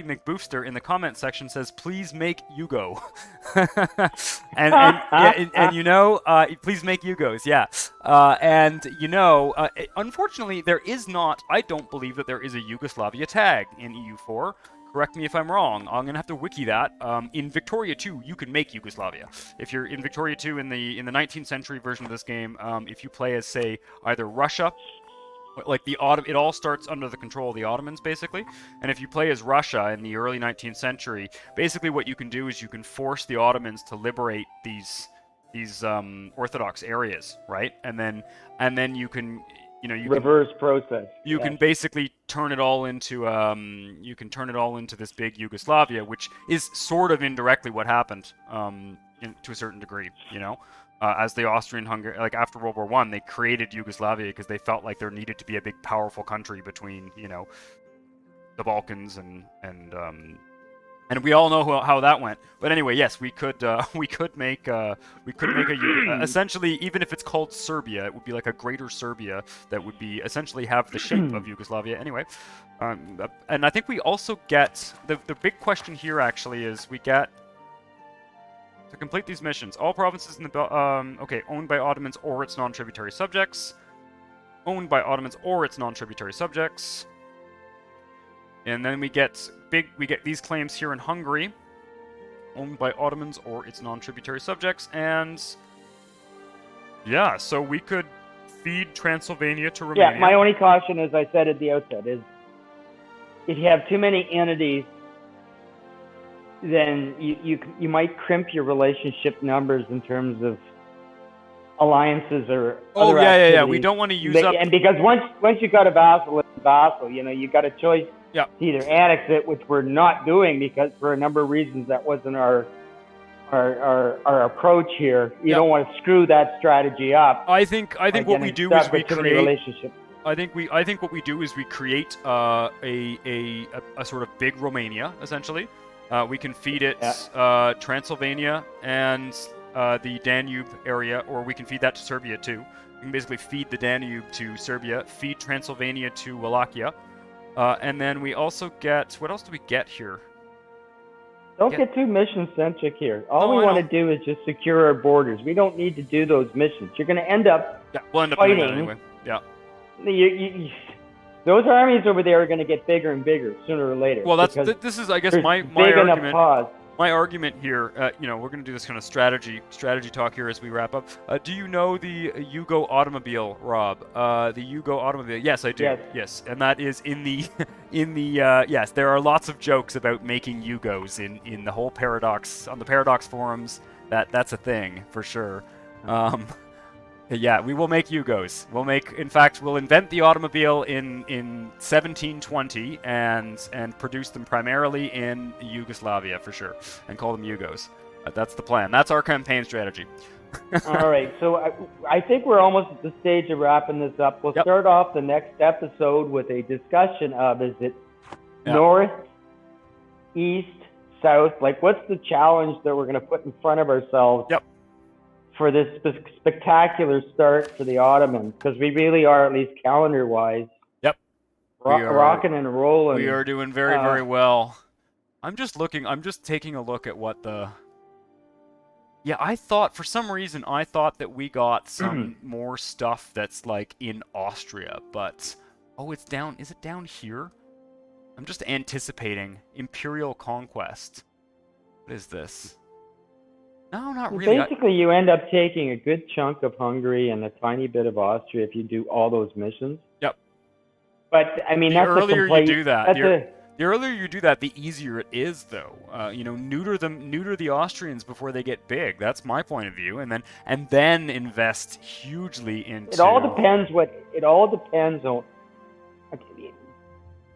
McBoofster in the comment section says, "Please make Yugo," and you know, please make Yugos, yeah. And you know, unfortunately, there is not. I don't believe that there is a Yugoslavia tag in EU4. Correct me if I'm wrong. I'm gonna have to wiki that. In Victoria 2, you can make Yugoslavia. If you're in Victoria 2 in the 19th century version of this game, if you play as, say, either Russia, like it all starts under the control of the Ottomans, basically. And if you play as Russia in the early 19th century, basically what you can do is you can force the Ottomans to liberate these Orthodox areas, right? And then you can. You know, reverse process. You can basically turn it all into this big Yugoslavia, which is sort of indirectly what happened to a certain degree. You know, as the Austrian-Hungary, like after World War I, they created Yugoslavia because they felt like there needed to be a big, powerful country between, you know, the Balkans and we all know how that went. But anyway, yes, we could make essentially, even if it's called Serbia, it would be like a greater Serbia that would be essentially have the shape of Yugoslavia. Anyway, and I think we also get the big question here actually is we get to complete these missions. All provinces in the owned by Ottomans or its non-tributary subjects. Owned by Ottomans or its non-tributary subjects. And then we get these claims here in Hungary, owned by Ottomans or its non-tributary subjects, and yeah, so we could feed Transylvania to Romania. Yeah, my only caution, as I said at the outset, is if you have too many entities, then you might crimp your relationship numbers in terms of alliances or other activities. Yeah. We don't want to use up. And because once you got a vassal, you know, you got a choice. Yeah. To either annex it, which we're not doing because for a number of reasons that wasn't our approach here. You don't want to screw that strategy up. I think what we do is we create relationship. I think what we do is we create a sort of big Romania essentially. We can feed it Transylvania and the Danube area, or we can feed that to Serbia too. We can basically feed the Danube to Serbia, feed Transylvania to Wallachia. And then we also get, what else do we get here? Don't get too mission-centric here. All we want to do is just secure our borders. We don't need to do those missions. You're going to end up we'll end up fighting. Doing that anyway. Yeah. Those armies over there are going to get bigger and bigger sooner or later. Well, this is, I guess, my argument. My argument here, you know, we're going to do this kind of strategy talk here as we wrap up. Do you know the Yugo automobile, Rob? The Yugo automobile. Yes, I do. Yes, and that is in the yes. There are lots of jokes about making Yugos in the whole Paradox on the Paradox forums. That's a thing for sure. Yeah, we will make Yugos. We'll invent the automobile in 1720 and produce them primarily in Yugoslavia for sure, and call them Yugos. That's the plan. That's our campaign strategy. All right, so I think we're almost at the stage of wrapping this up. We'll start off the next episode with a discussion of, is it north, east, south? Like, what's the challenge that we're going to put in front of ourselves? For this spectacular start for the Ottomans, because we really are, at least calendar-wise, rocking and rolling. We are doing very, very well. I'm just taking a look at what the... Yeah, for some reason, I thought that we got some more stuff that's, like, in Austria, but... Oh, it's down... Is it down here? I'm just anticipating Imperial Conquest. What is this? No, not really. Basically, you end up taking a good chunk of Hungary and a tiny bit of Austria if you do all those missions. Yep. But I mean, the earlier you do that, the The earlier you do that, the easier it is, though. You know, neuter the Austrians before they get big. That's my point of view, and then invest hugely into. It all depends on.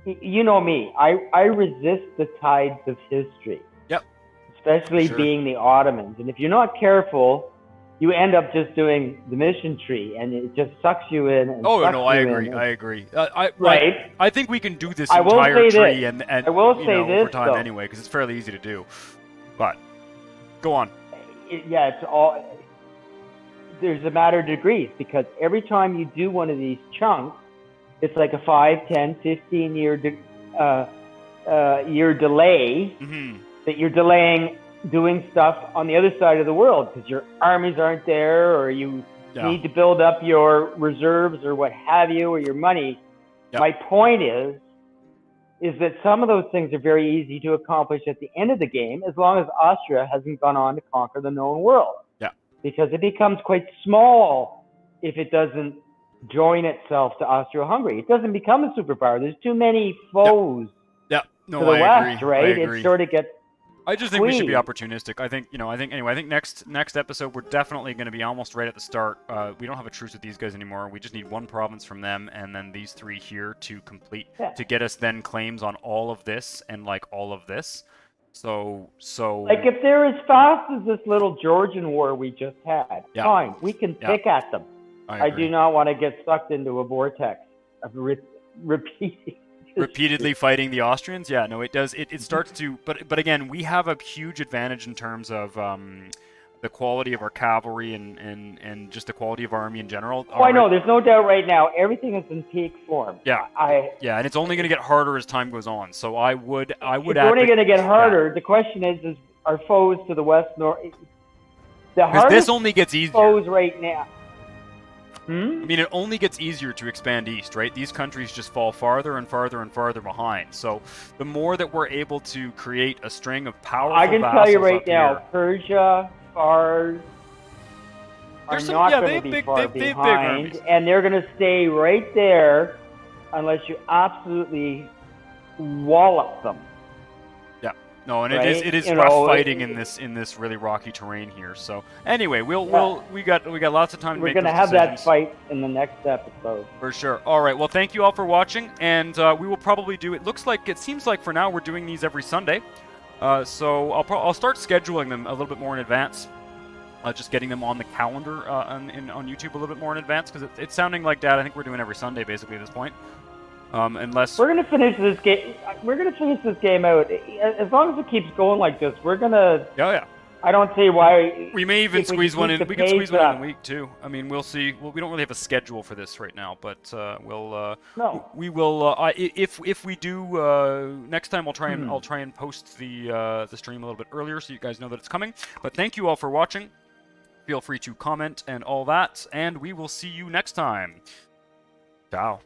You know me. I resist the tides of history. Yep. Especially being the Ottomans, and if you're not careful, you end up just doing the mission tree, and it just sucks you in. And I agree. Right. I think we can do this entire tree and I will say this, over time though. anyway, because it's fairly easy to do. But go on. It's all. There's a matter of degrees, because every time you do one of these chunks, it's like a 5, 10, 15 year delay that you're delaying doing stuff on the other side of the world because your armies aren't there, or you need to build up your reserves or what have you, or your money. Yep. My point is that some of those things are very easy to accomplish at the end of the game, as long as Austria hasn't gone on to conquer the known world. Yeah. Because it becomes quite small if it doesn't join itself to Austria-Hungary. It doesn't become a superpower. There's too many foes to the West, right? It sort of gets. I just think we should be opportunistic. I think next episode we're definitely going to be almost right at the start. We don't have a truce with these guys anymore. We just need one province from them, and then these 3 here to complete to get us then claims on all of this and like all of this. So like if they're as fast as this little Georgian war we just had, fine, we can pick at them. I do not want to get sucked into a vortex of repeatedly fighting the Austrians. Yeah, no, it does. It starts to, but again, we have a huge advantage in terms of the quality of our cavalry and just the quality of our army in general. Oh, I know. There's no doubt right now. Everything is in peak form. Yeah. And it's only going to get harder as time goes on. So I would. It's only going to get harder. Yeah. The question is our foes to the west, north. Because this only gets easier. Foes right now. I mean, it only gets easier to expand east, right? These countries just fall farther and farther and farther behind. So the more that we're able to create a string of powerful I can tell you right now, Persia, Fars are not going to be far behind, and they're going to stay right there unless you absolutely wallop them. No, and right? it is rough fighting in this really rocky terrain here. So anyway, we got lots of time to make those decisions. We're going to have that fight in the next episode for sure. All right, well, thank you all for watching, and we will probably do. It seems like for now we're doing these every Sunday. So I'll start scheduling them a little bit more in advance. Just getting them on the calendar on YouTube a little bit more in advance, because it's sounding like, Dad, I think we're doing every Sunday basically at this point. Unless we're gonna finish this game out. As long as it keeps going like this, we're gonna. Oh yeah. I don't see why. We may even squeeze one in. We can squeeze one in a week too. I mean, we'll see. Well, we don't really have a schedule for this right now, but we'll. No. We will. If we do next time, I'll try and post the stream a little bit earlier so you guys know that it's coming. But thank you all for watching. Feel free to comment and all that, and we will see you next time. Ciao.